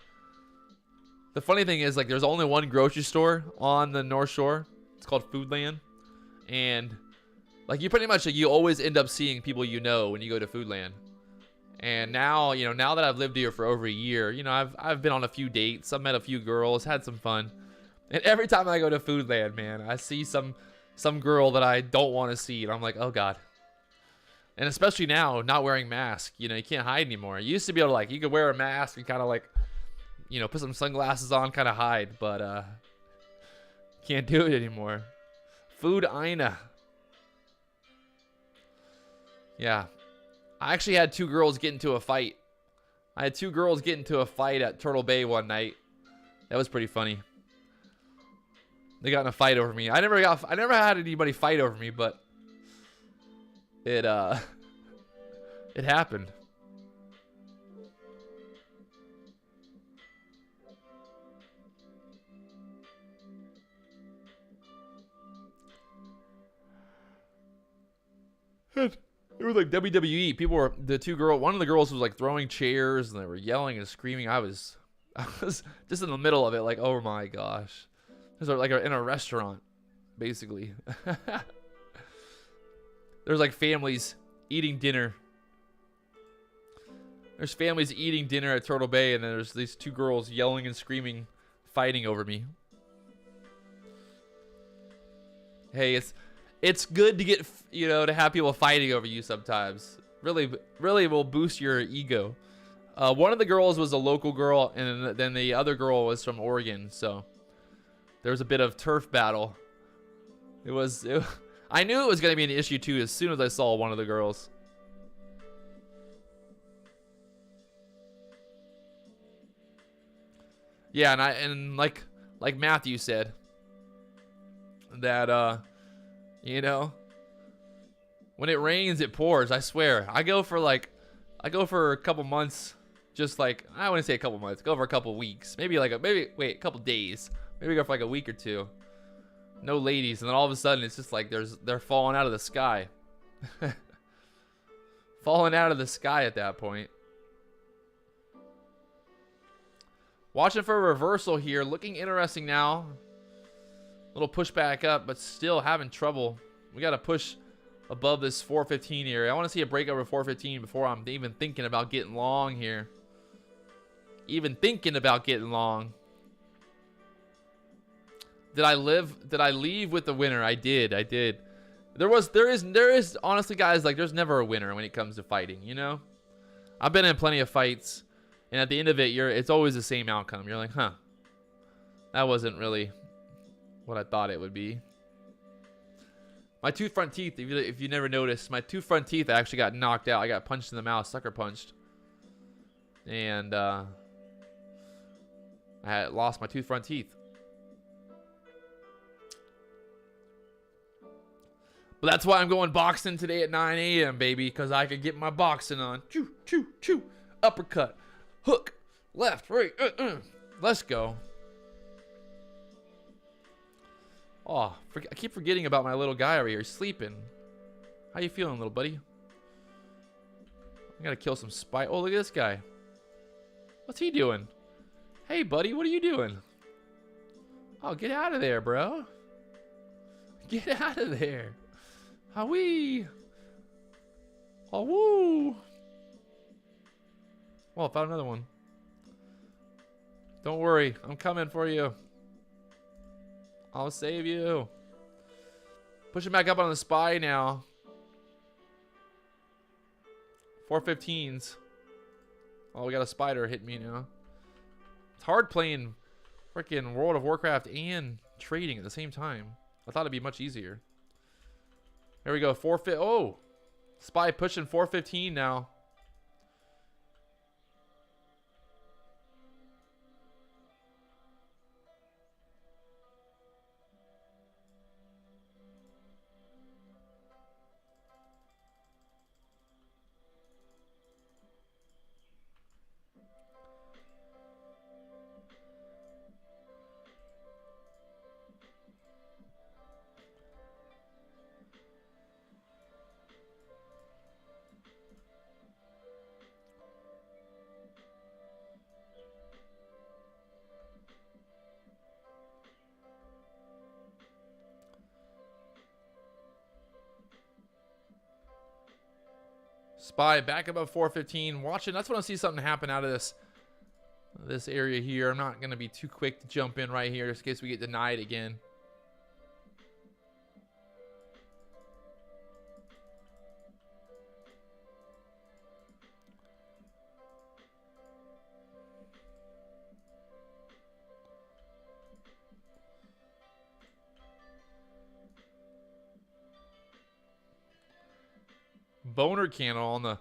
The funny thing is, like, there's only one grocery store on the North Shore. It's called Foodland. And, like, you pretty much, like, you always end up seeing people you know when you go to Foodland. And now, you know, now that I've lived here for over a year, you know, I've been on a few dates. I've met a few girls, had some fun. And every time I go to Foodland, man, I see some girl that I don't want to see. And I'm like, oh, God. And especially now, not wearing masks, you know, you can't hide anymore. You used to be able to, like, you could wear a mask and kind of, like, you know, put some sunglasses on, kind of hide, but can't do it anymore. Food Ina. Yeah. I actually had 2 girls get into a fight. I had 2 girls get into a fight at Turtle Bay one night. That was pretty funny. They got in a fight over me. I never had anybody fight over me, but it It happened. It was like WWE. People were one of the girls was like throwing chairs and they were yelling and screaming. I was just in the middle of it, like, oh my gosh. There's like in a restaurant, basically. There's like families eating dinner. There's families eating dinner at Turtle Bay, and then there's these two girls yelling and screaming, fighting over me. Hey, it's good to get, you know, to have people fighting over you sometimes. Really will boost your ego. One of the girls was a local girl, and then the other girl was from Oregon, so there was a bit of turf battle. I knew it was going to be an issue too as soon as I saw one of the girls. Yeah, and like Matthew said, that you know, when it rains, it pours. I swear. I go for a couple months, just like, I wouldn't say a couple months. Go for a couple weeks, maybe a couple days. Maybe go for like a week or two. No ladies, and then all of a sudden it's just like they're falling out of the sky. Falling out of the sky at that point. Watching for a reversal here, looking interesting now. Little push back up, but still having trouble. We got to push above this 415 area. I want to see a break over 415 before I'm even thinking about getting long here. Even thinking about getting long. Did I leave with the winner? I did. There is honestly, guys, like, there's never a winner when it comes to fighting, you know? I've been in plenty of fights, and at the end of it, it's always the same outcome. You're like, huh, that wasn't really what I thought it would be. My two front teeth, if you never noticed, my two front teeth actually got knocked out. I got punched in the mouth, sucker punched. And I had lost my two front teeth. But that's why I'm going boxing today at 9 a.m., baby, because I could get my boxing on. Choo, choo, choo. Uppercut. Hook. Left, right. Let's go. Oh, I keep forgetting about my little guy over here. He's sleeping. How you feeling, little buddy? I gotta kill some spy. Oh, look at this guy. What's he doing? Hey, buddy, what are you doing? Oh, get out of there, bro. Get out of there. Howee. Oh, woo. Oh, I found another one. Don't worry. I'm coming for you. I'll save you. Pushing back up on the SPY now. 415s. Oh, we got a spider hitting me now. It's hard playing freaking World of Warcraft and trading at the same time. I thought it'd be much easier. There we go. Oh, SPY pushing 415 now. SPY back above 415. Watching. That's when I see something happen out of this area here. I'm not going to be too quick to jump in right here just in case we get denied again. Boner candle on the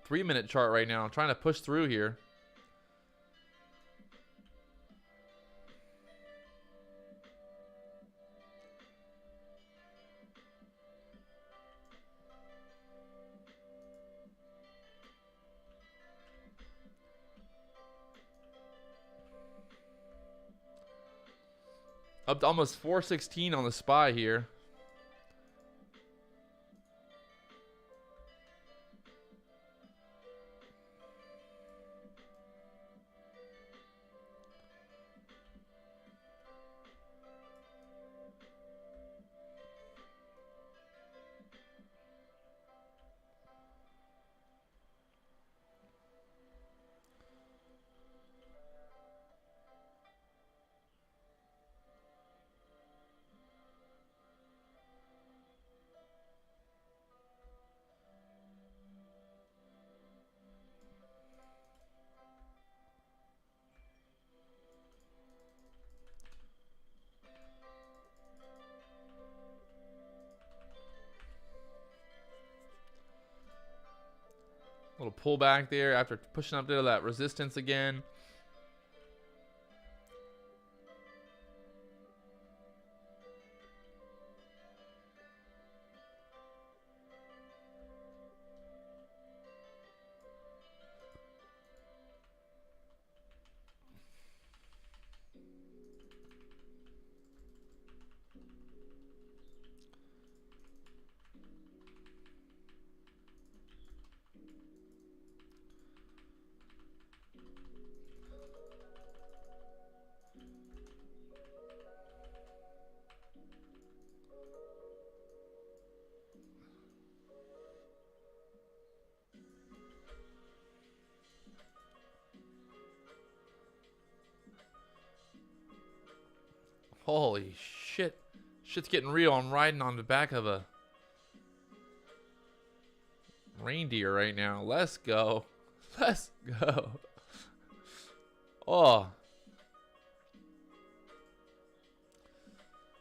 3-minute chart right now. I'm trying to push through here. Up to almost 416 on the SPY here. Little pullback there after pushing up to that resistance again. Holy shit. Shit's getting real. I'm riding on the back of a reindeer right now. Let's go. Let's go. Oh.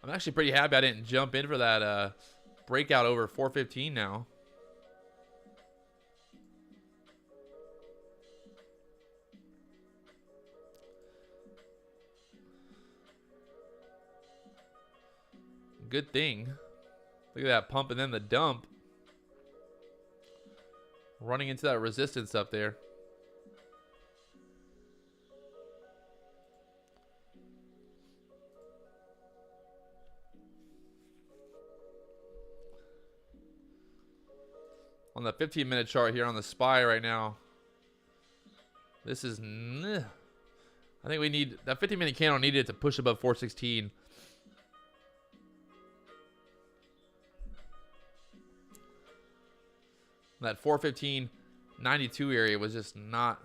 I'm actually pretty happy I didn't jump in for that breakout over 415 now. Good thing. Look at that pump and then the dump. Running into that resistance up there. On the 15-minute chart here on the SPY right now. This is... I think we need... That 15-minute candle needed to push above 416. That 415.92 area was just not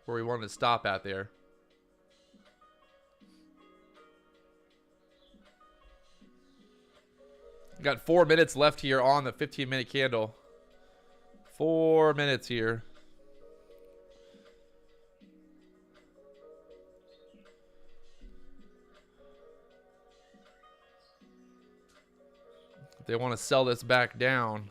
where we wanted to stop at there. Got 4 minutes left here on the 15-minute candle. 4 minutes here. If they want to sell this back down.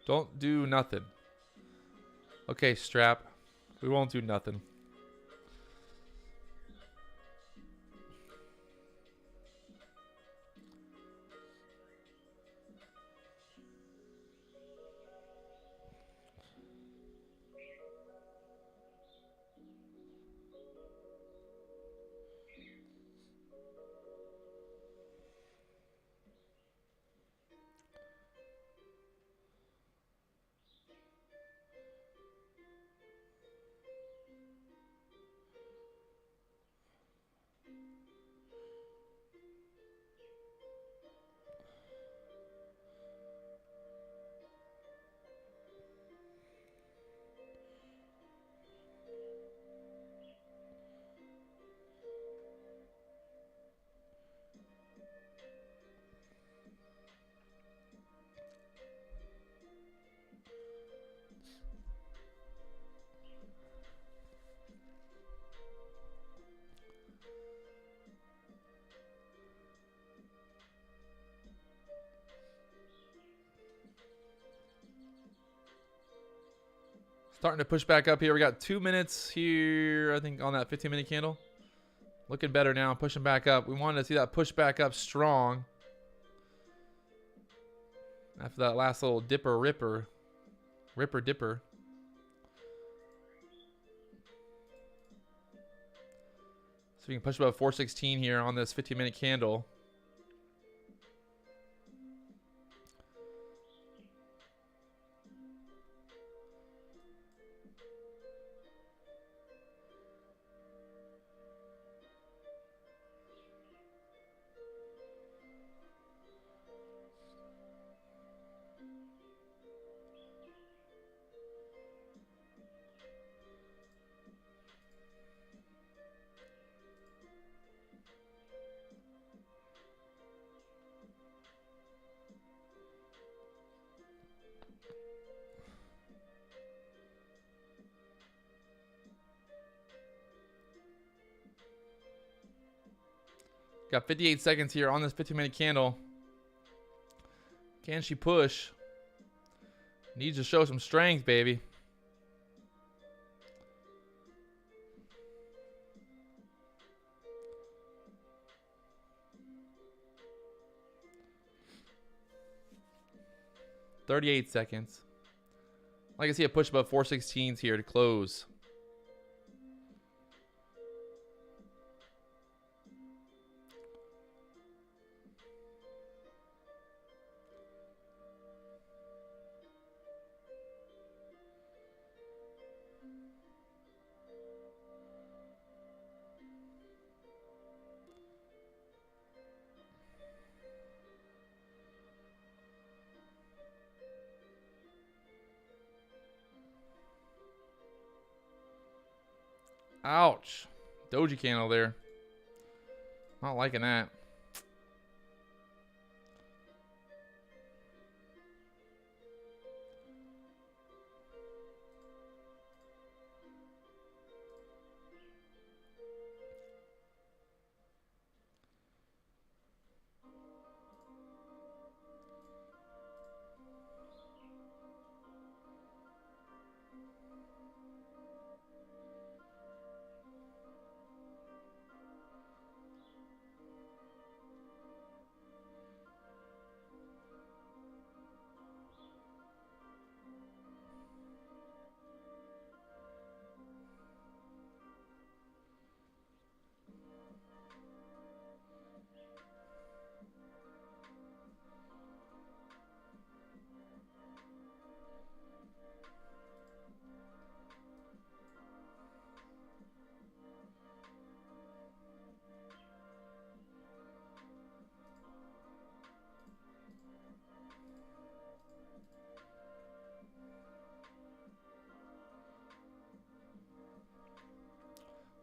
Don't do nothing. Okay, strap. We won't do nothing. Starting to push back up here. We got 2 minutes here, I think, on that 15-minute candle. Looking better now, pushing back up. We wanted to see that push back up strong. After that last little ripper dipper. So we can push above 416 here on this 15-minute candle. Got 58 seconds here on this 15-minute candle. Can she push? Needs to show some strength, baby. $38 seconds. I can see a push above 416s here to close. Ouch. Doji candle there. Not liking that.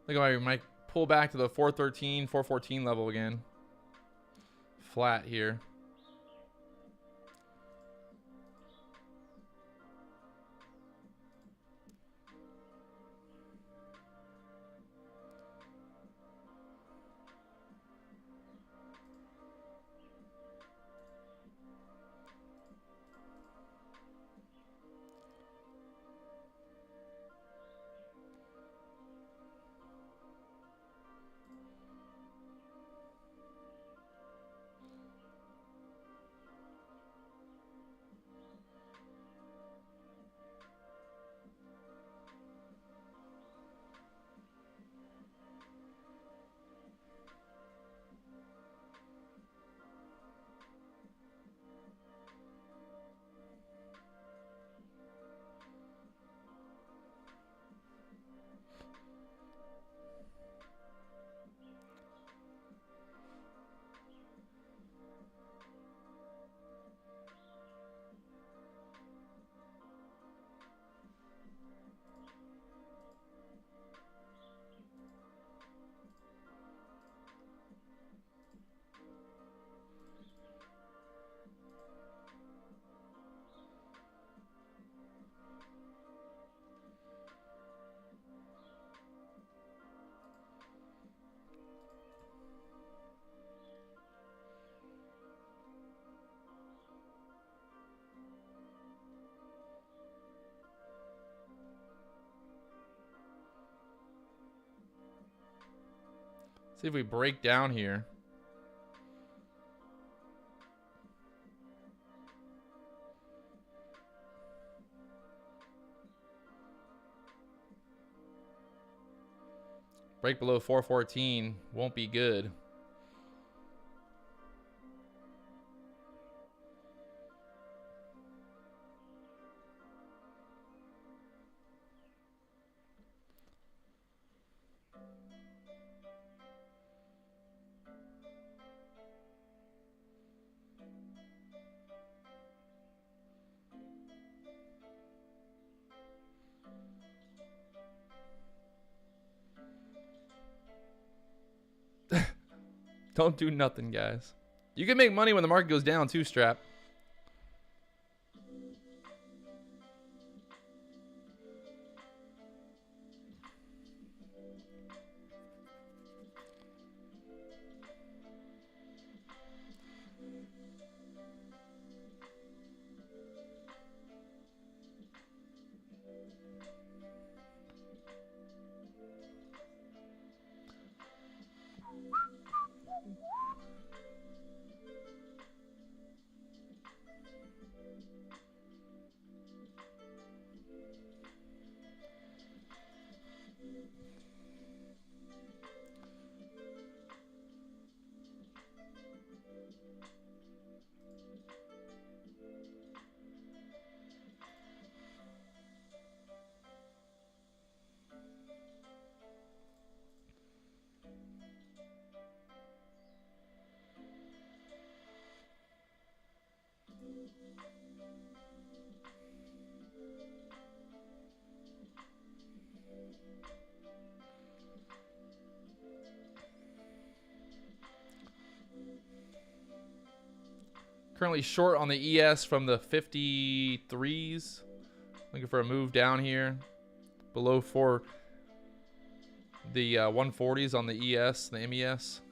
Look at my might pull back to the 413, 414 level again. Flat here. See if we break down here. Break below 414 won't be good. Don't do nothing, guys. You can make money when the market goes down too, Strap. Currently short on the ES from the 53s. Looking for a move down here. Below for the 140s on the ES, the MES.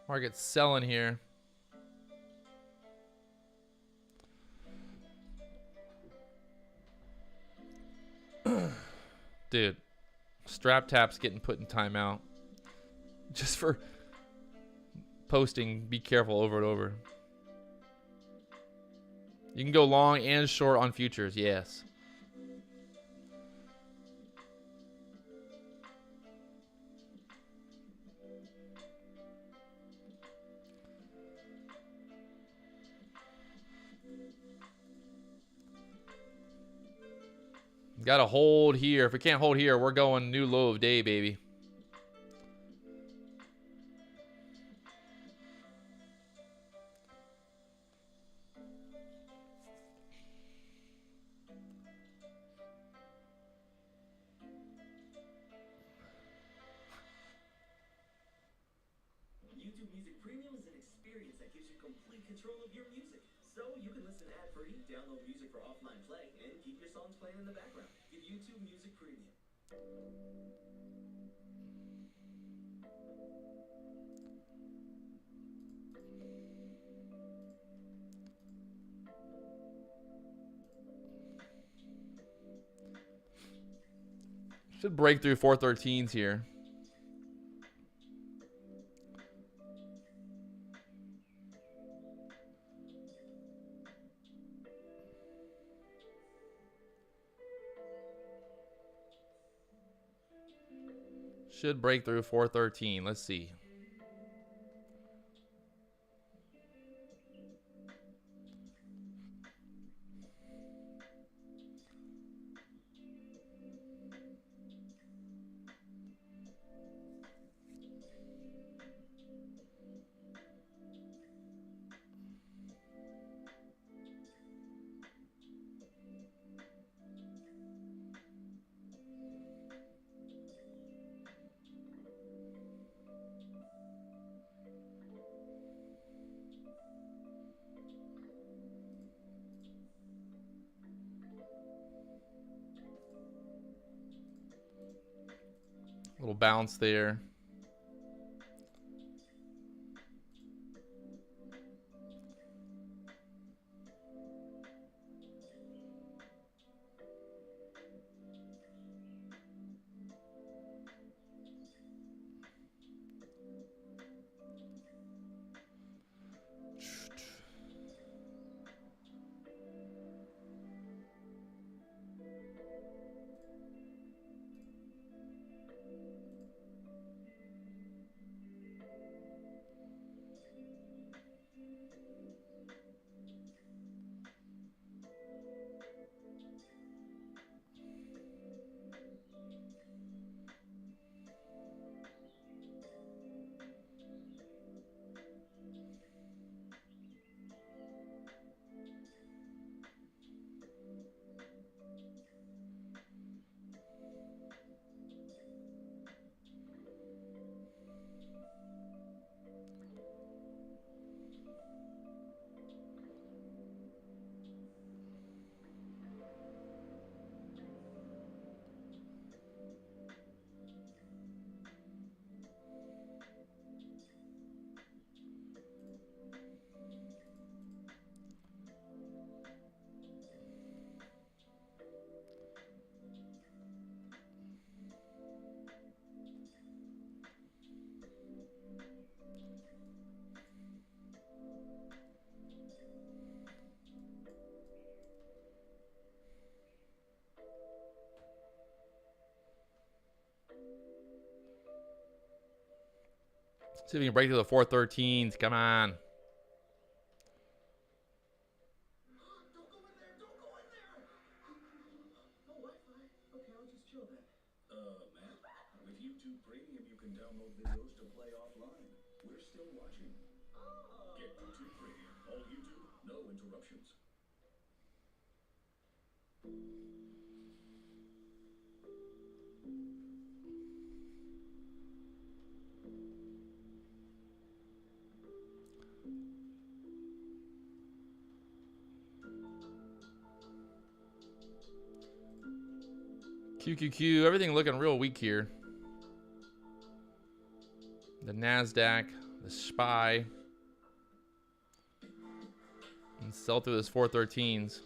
Market's selling here. Dude, Strap Tap's getting put in timeout. Just for posting, be careful over and over. You can go long and short on futures, yes. Got to hold here. If we can't hold here, we're going new low of day, baby. YouTube Music Premium is an experience that gives you complete control of your music. So you can listen ad-free, download music for offline play, and keep your songs playing in the background. Get YouTube Music Premium. Should break through 413s here. Should break through 413. Let's see. Little bounce there. See if we can break through the 413s. Come on. Don't go in there! Don't go in there! No Wi-Fi. Okay, I'll just chill then. Matt, with YouTube Premium, you can download videos to play offline. We're still watching. Oh. Get YouTube Premium. All YouTube, no interruptions. QQQ, everything looking real weak here. The NASDAQ, the SPY. And sell through this 413s.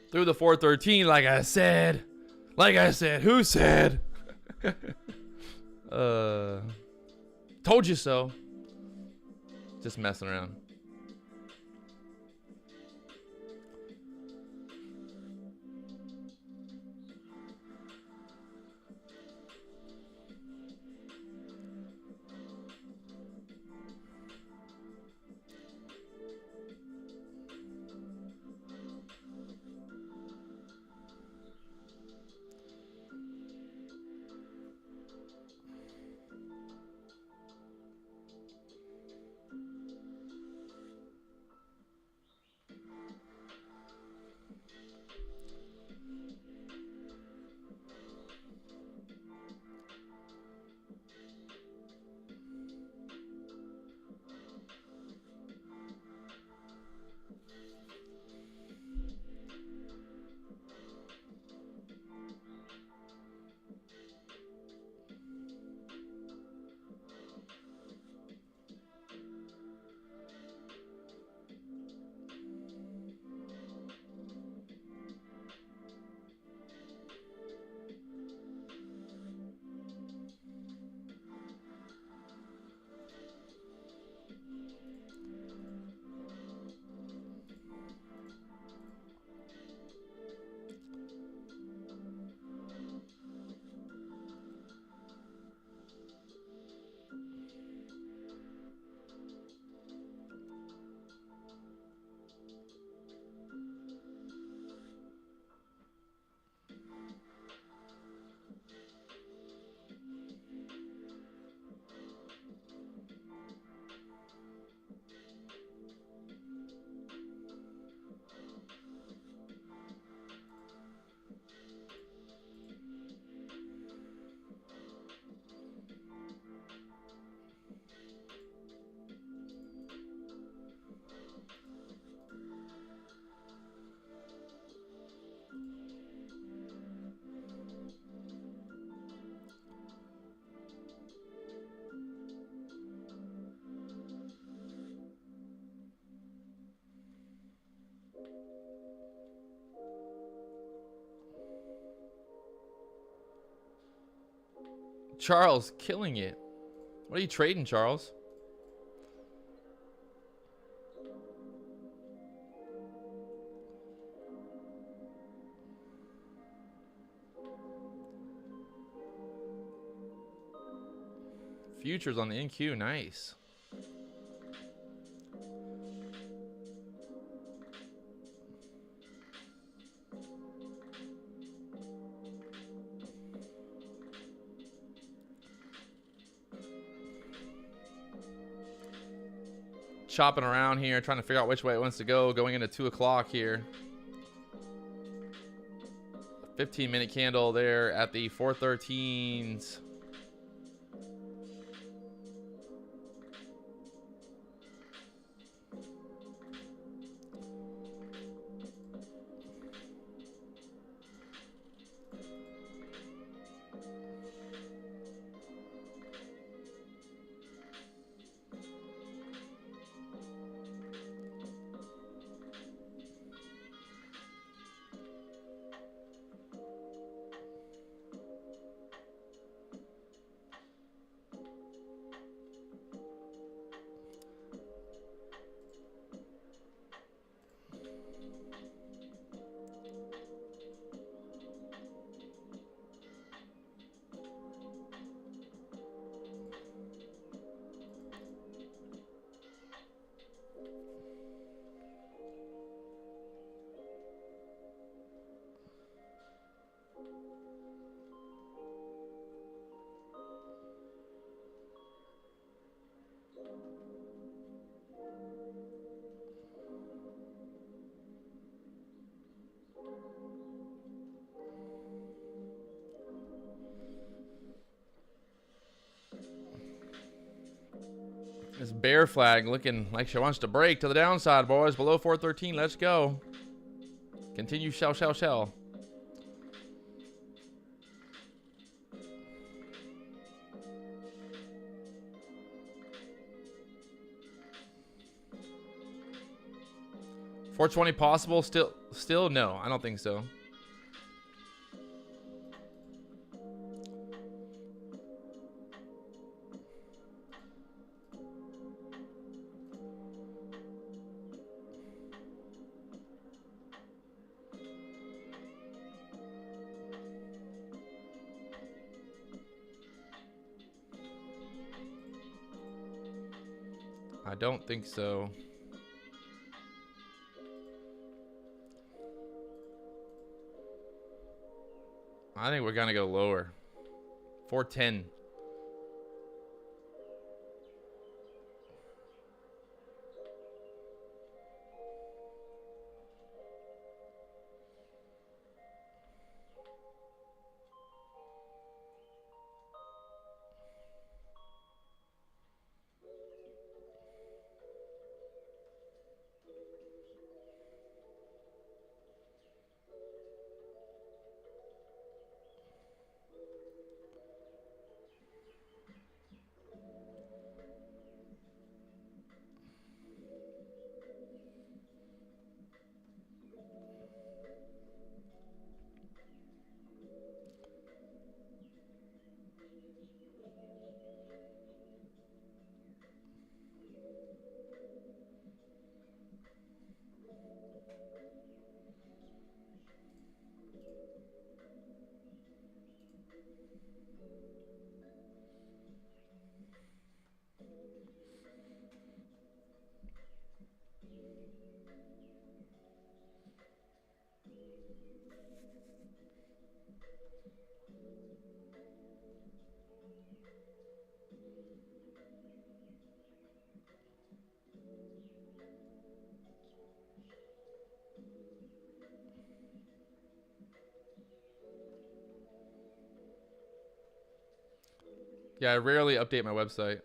Through the 413, like I said. Who said? Told you so. Just messing around. Charles killing it. What are you trading, Charles? Futures on the NQ, nice. Chopping around here, trying to figure out which way it wants to go, going into 2 o'clock here. 15-minute candle there at the 413s. This bear flag looking like she wants to break to the downside, boys. Below 413. Let's go. Continue. Shell. 420 possible? Still? No, I don't think so. I don't think so. I think we're gonna go lower. 410. Yeah, I rarely update my website.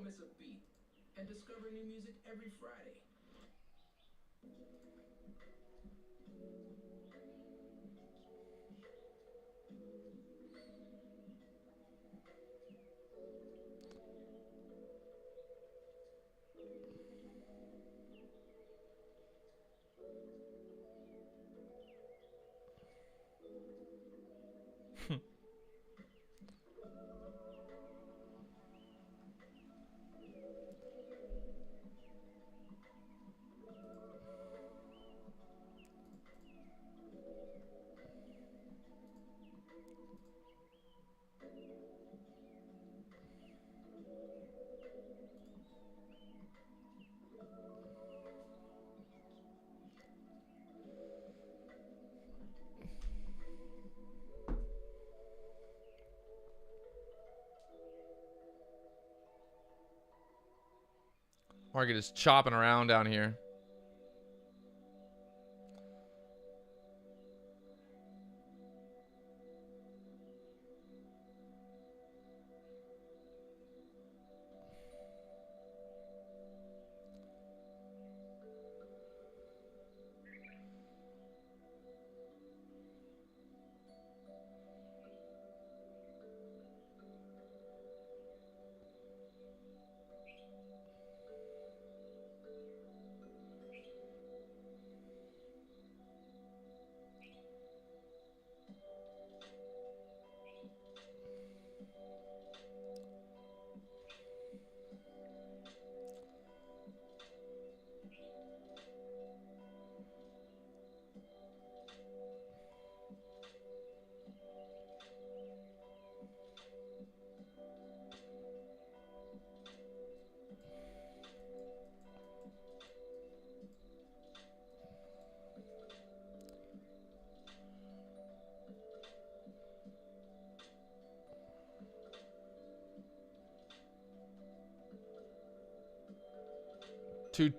miss a beat and discover new music every Friday. Market is chopping around down here.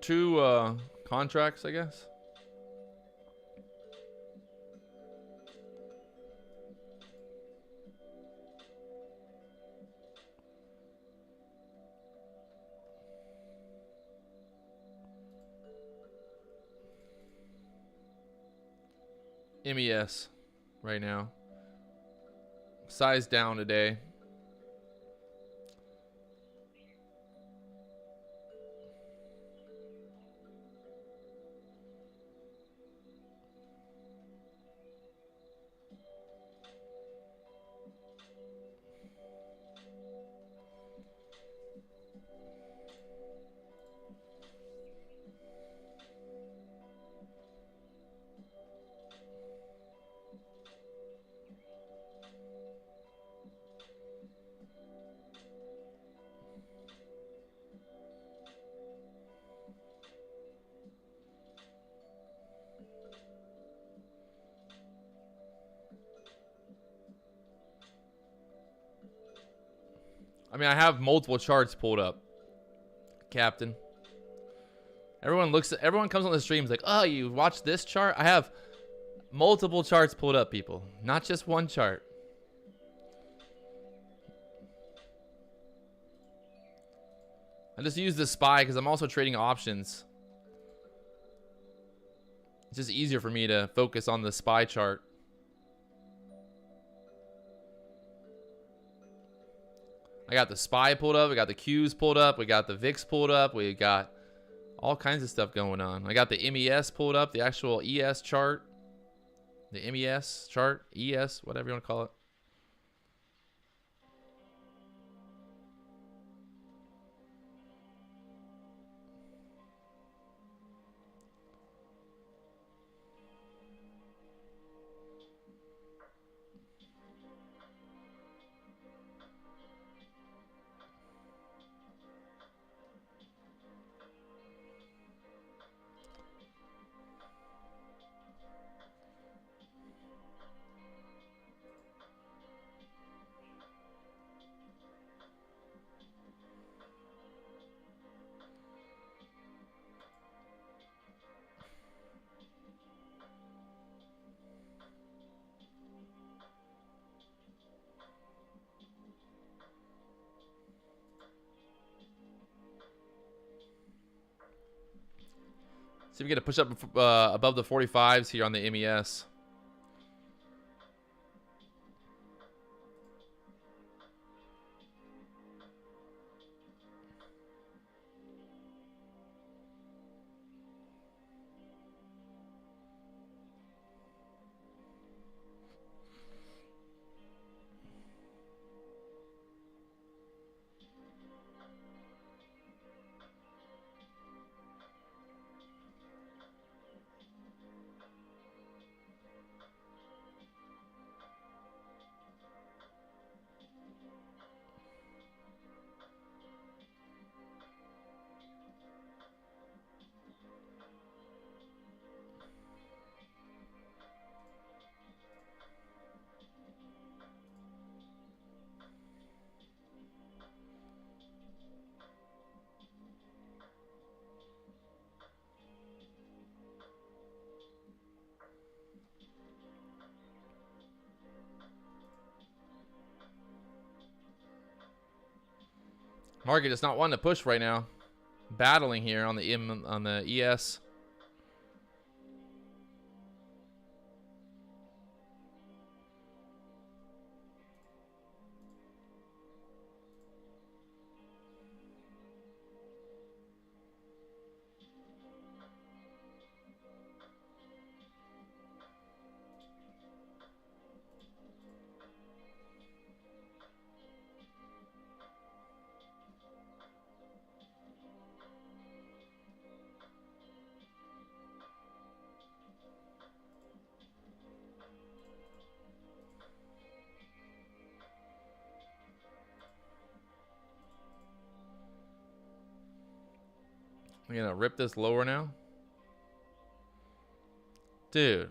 Two contracts, I guess. MES right now. Size down today. I mean, I have multiple charts pulled up, Captain. Everyone comes on the streams like, oh, you watch this chart? I have multiple charts pulled up, people. Not just one chart. I just use the SPY because I'm also trading options. It's just easier for me to focus on the SPY chart. I got the SPY pulled up. We got the Qs pulled up. We got the VIX pulled up. We got all kinds of stuff going on. I got the MES pulled up, the actual ES chart. The MES chart, ES, whatever you want to call it. See if we get a push up above the 45s here on the MES. Market is not wanting to push right now. Battling here on the ES. We're gonna rip this lower now. Dude.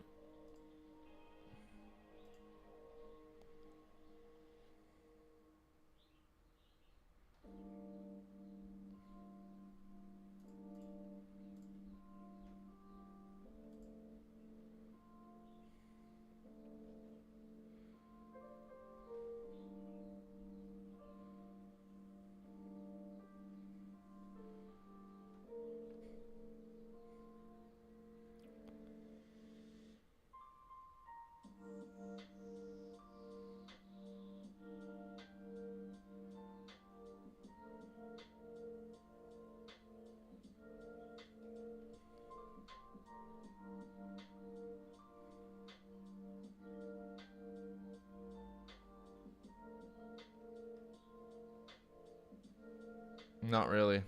Not really.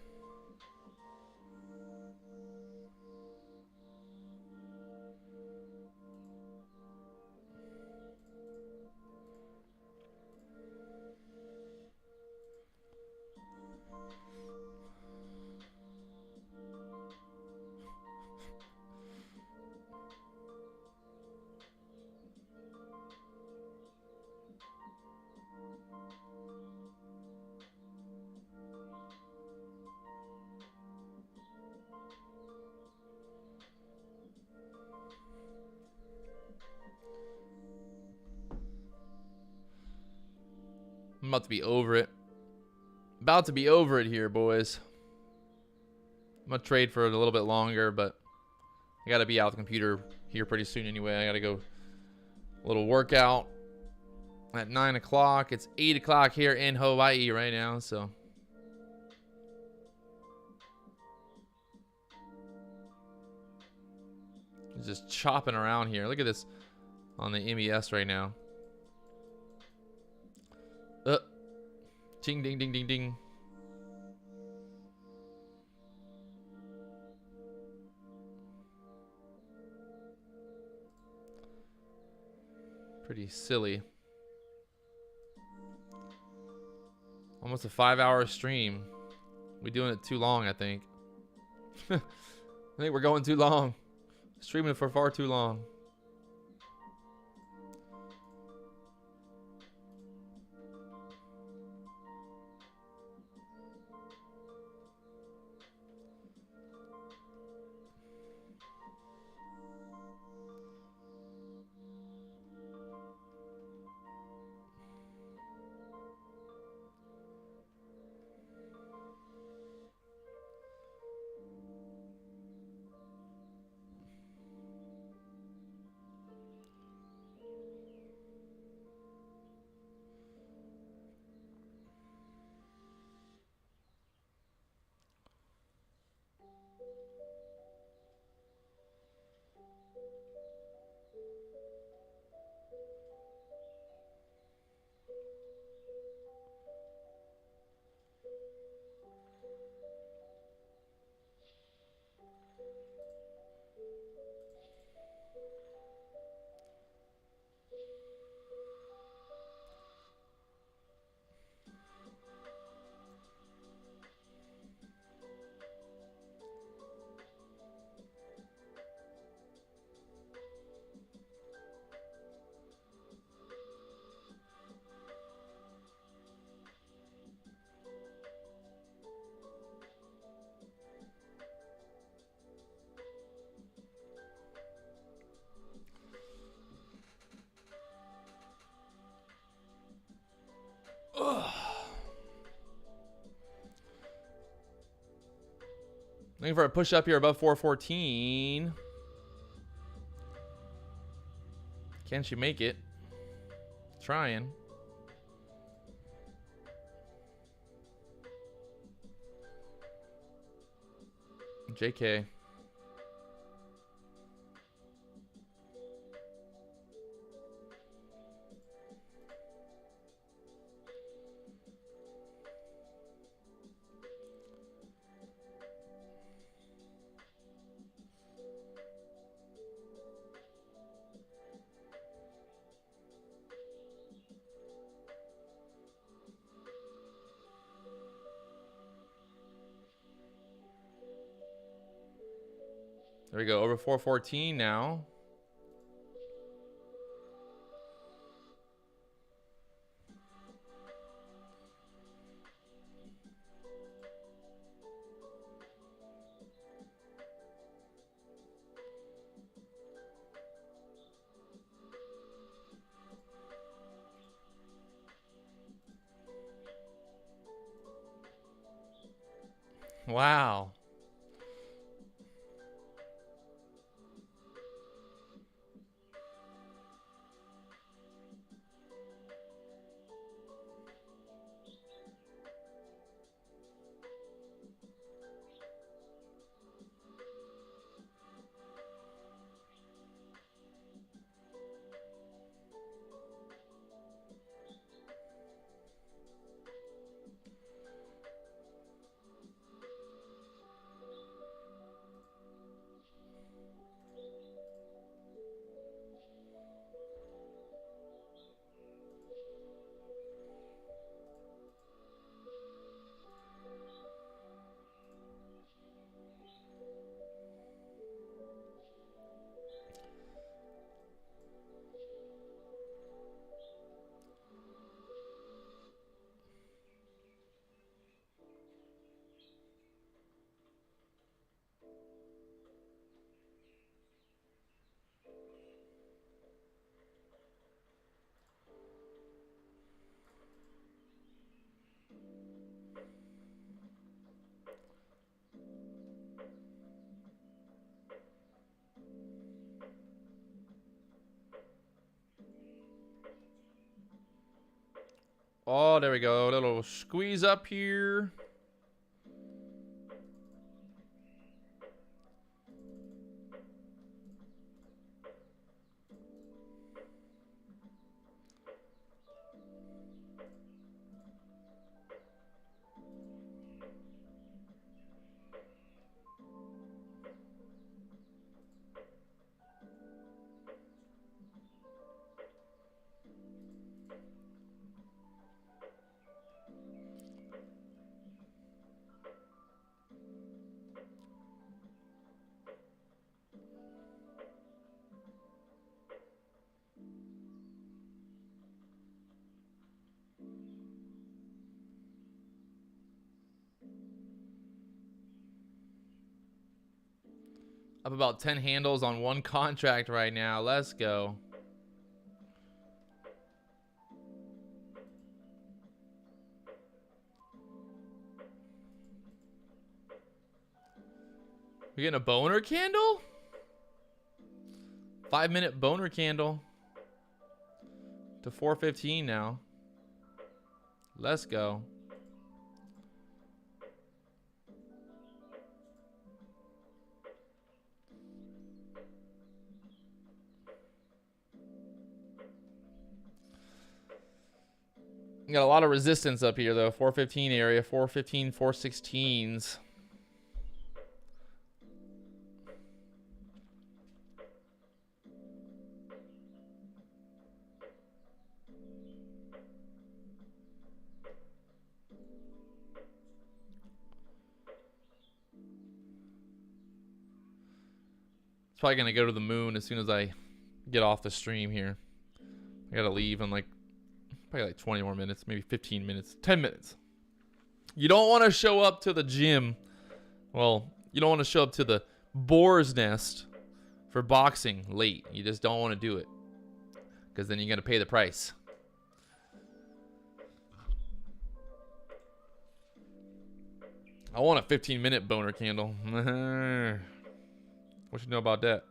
I'm about to be over it. About to be over it here, boys. I'm gonna trade for it a little bit longer, but I gotta be out the computer here pretty soon anyway. I gotta go a little workout at 9 o'clock. It's 8 o'clock here in Hawaii right now, so. It's just chopping around here. Look at this on the MES right now. Ching, ding, ding, ding, ding. Pretty silly. Almost a 5-hour stream. We're doing it too long, I think. I think we're going too long. Streaming for far too long. Looking for a push up here above 414. Can she make it? Trying. JK. There we go, over 414 now. Wow. Oh, there we go. A little squeeze up here. Up about 10 handles on one contract right now. Let's go. We getting a boner candle? 5-minute boner candle to 415 now. Let's go. Got a lot of resistance up here though. 415 area, 415, 416s. It's probably gonna go to the moon as soon as I get off the stream here. I gotta leave in like probably like 20 more minutes, maybe 15 minutes, 10 minutes. You don't want to show up to the gym. Well, you don't want to show up to the boar's nest for boxing late. You just don't want to do it because then you're going to pay the price. I want a 15-minute boner candle. What you know about that?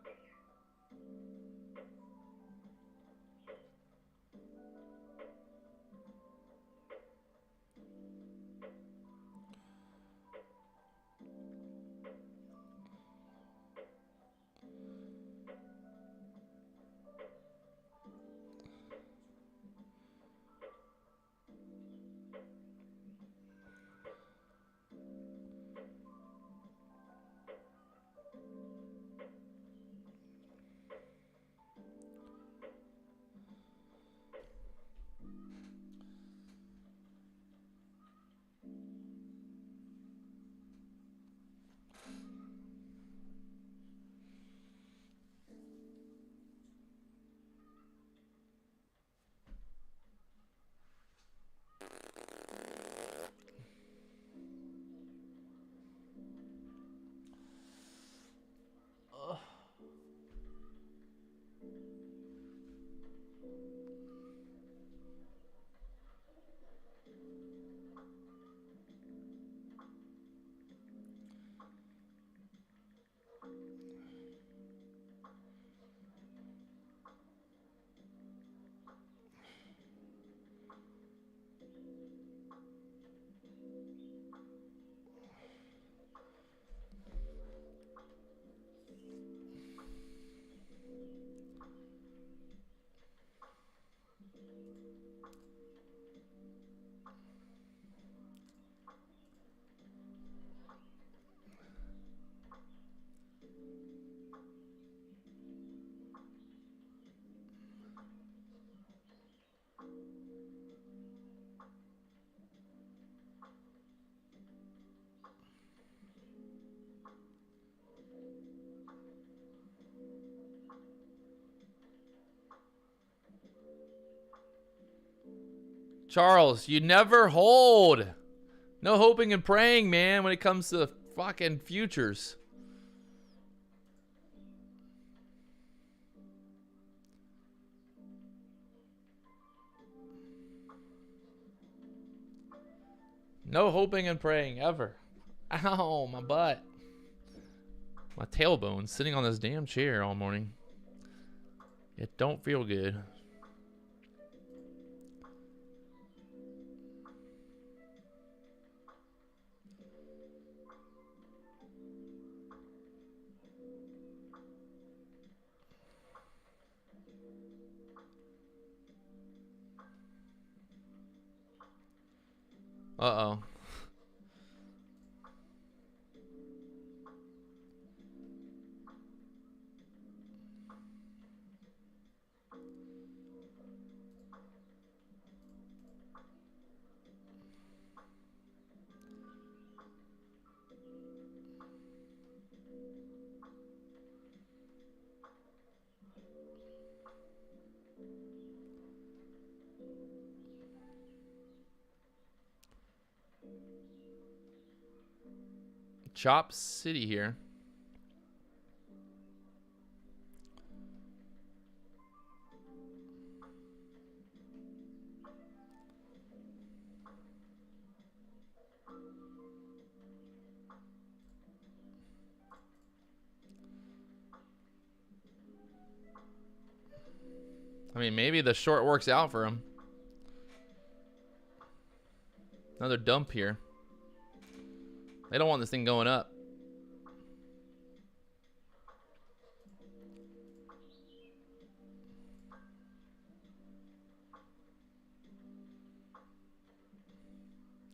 Charles, you never hold. No hoping and praying, man, when it comes to fucking futures. No hoping and praying, ever. Ow, my butt. My tailbone sitting on this damn chair all morning. It don't feel good. Uh-oh. Chop City here. I mean, maybe the short works out for him. Another dump here. They don't want this thing going up.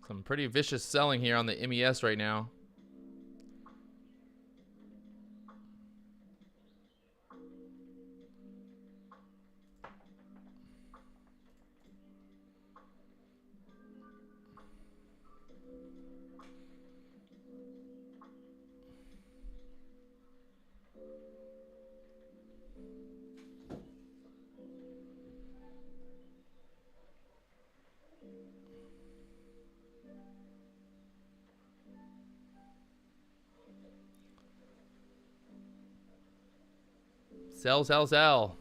Some pretty vicious selling here on the MES right now. Sell, sell, sell.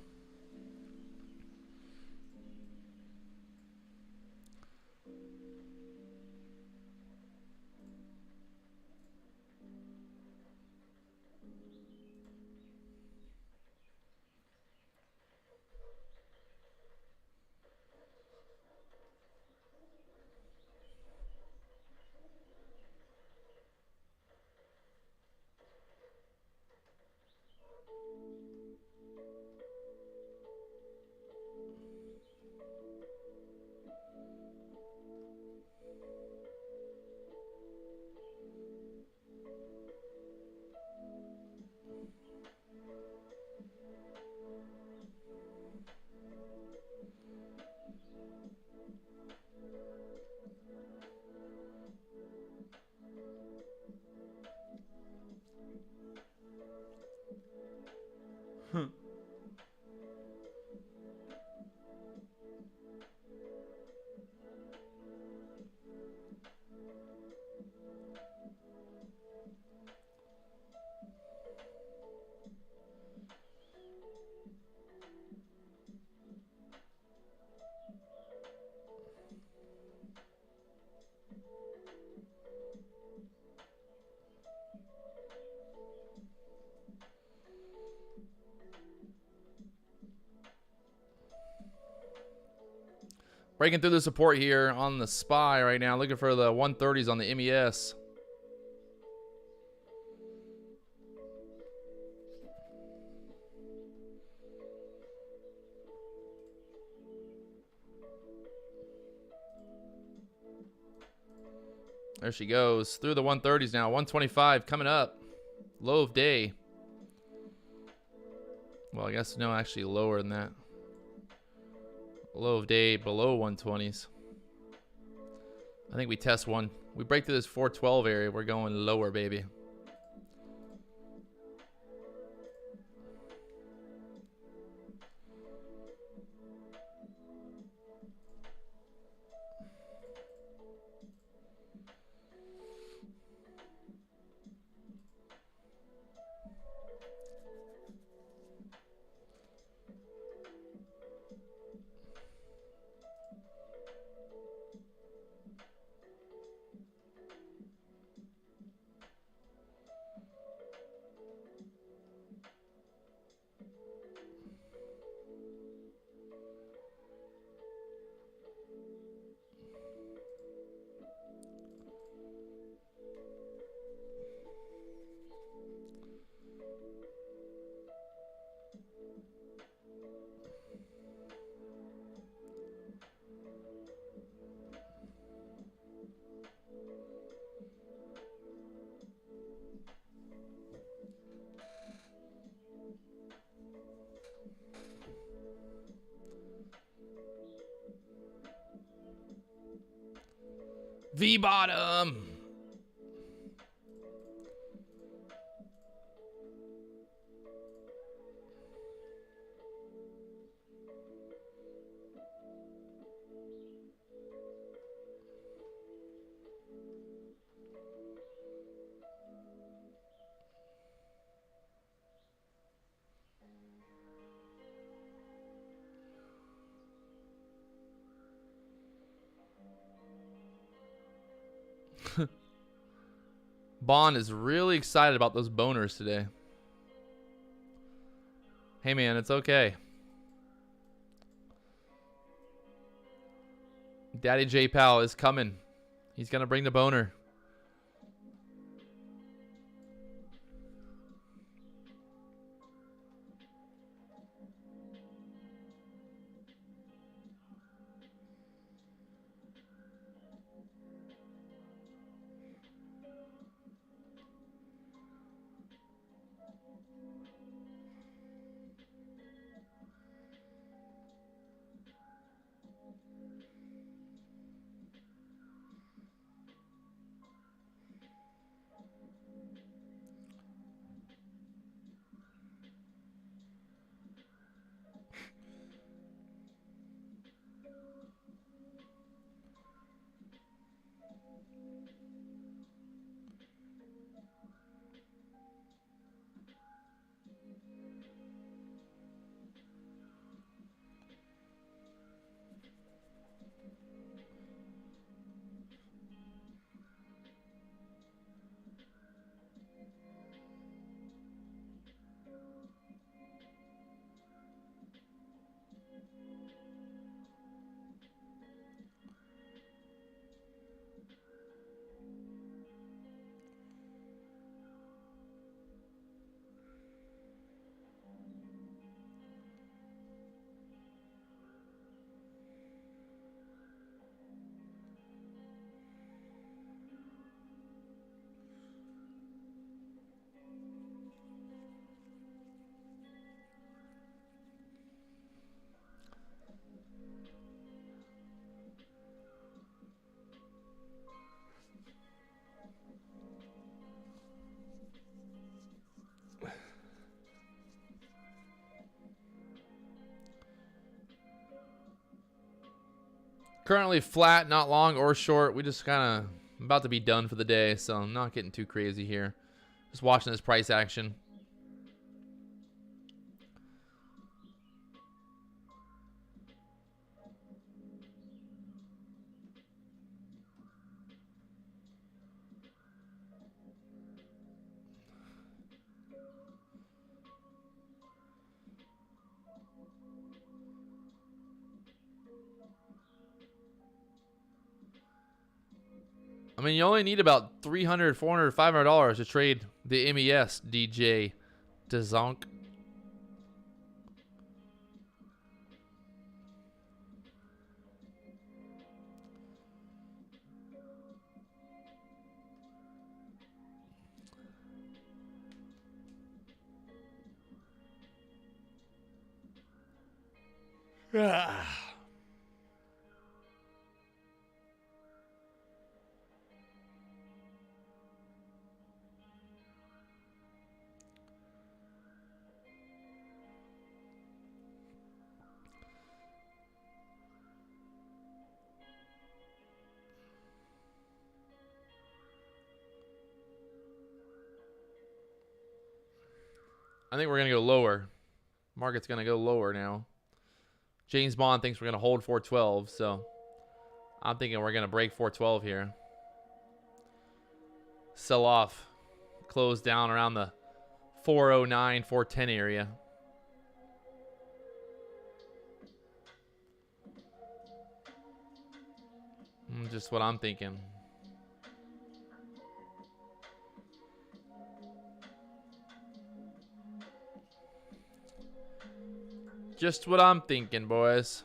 Breaking through the support here on the SPY right now. Looking for the 130s on the MES. There she goes. Through the 130s now. 125 coming up. Low of day. Well, I guess no, actually lower than that. Low of day below 120s. I think we test one. We break through this 412 area. We're going lower, baby. V bottom. Bond is really excited about those boners today. Hey man, it's okay. Daddy J Pal is coming. He's gonna bring the boner. Currently flat, not long or short. We just kind of about to be done for the day, so I'm not getting too crazy here. Just watching this price action. I mean, you only need about $300, $400, $500 to trade the MES DJ DeZonk. I think we're going to go lower. Market's going to go lower now. James Bond thinks we're going to hold 412, so I'm thinking we're going to break 412 here. Sell off. Close down around the 409, 410 area. Just what I'm thinking. Just what I'm thinking, boys.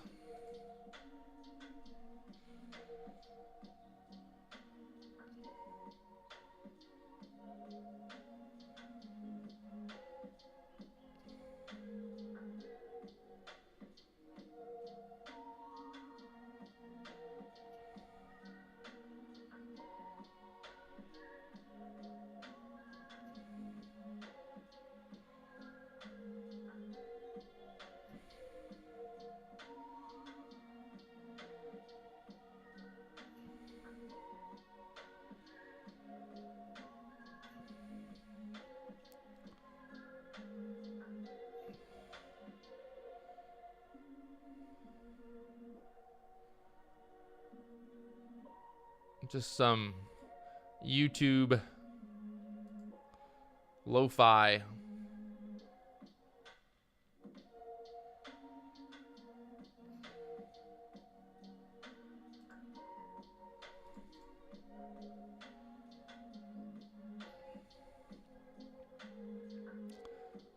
Just some YouTube lo-fi.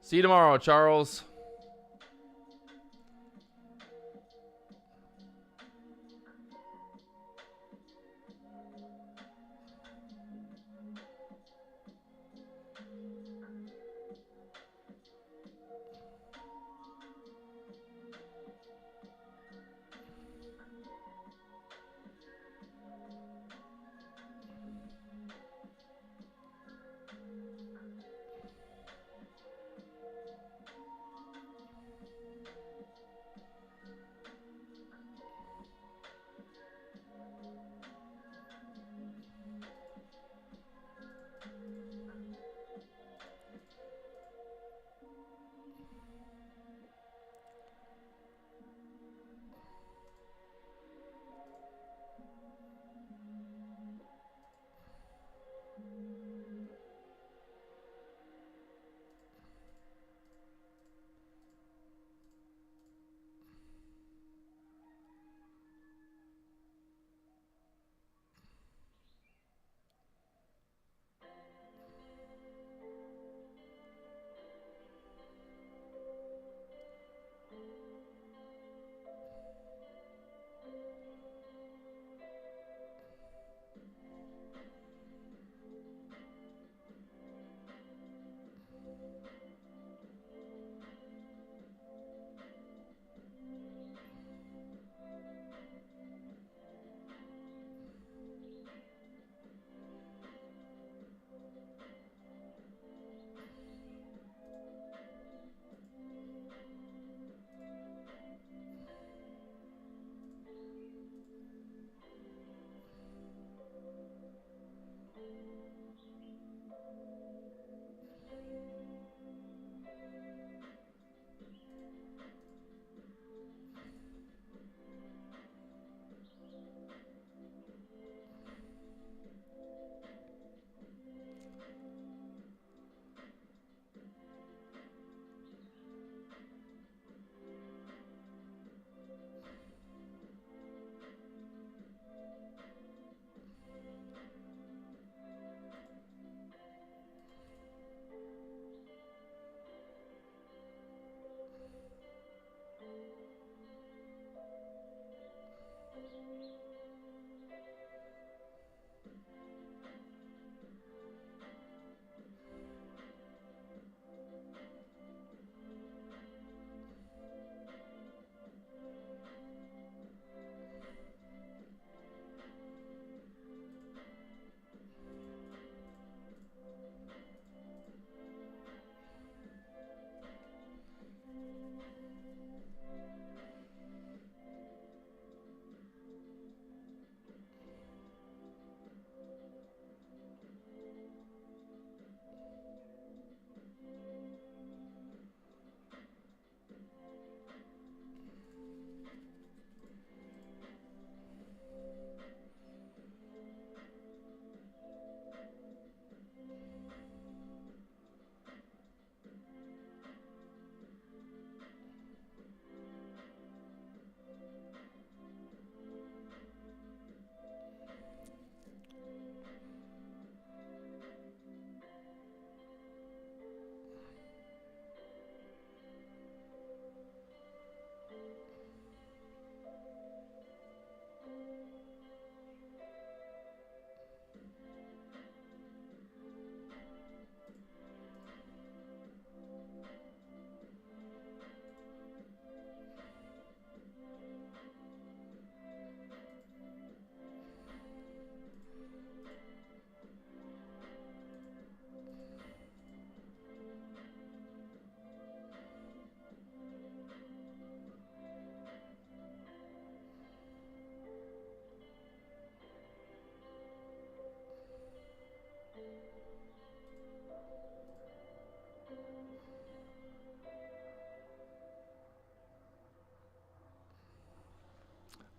See you tomorrow, Charles.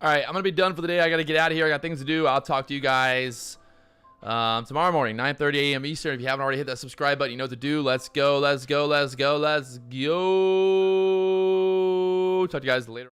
All right, I'm going to be done for the day. I got to get out of here. I got things to do. I'll talk to you guys tomorrow morning, 9:30 a.m. Eastern. If you haven't already hit that subscribe button, you know what to do. Let's go. Let's go. Let's go. Let's go. Talk to you guys later.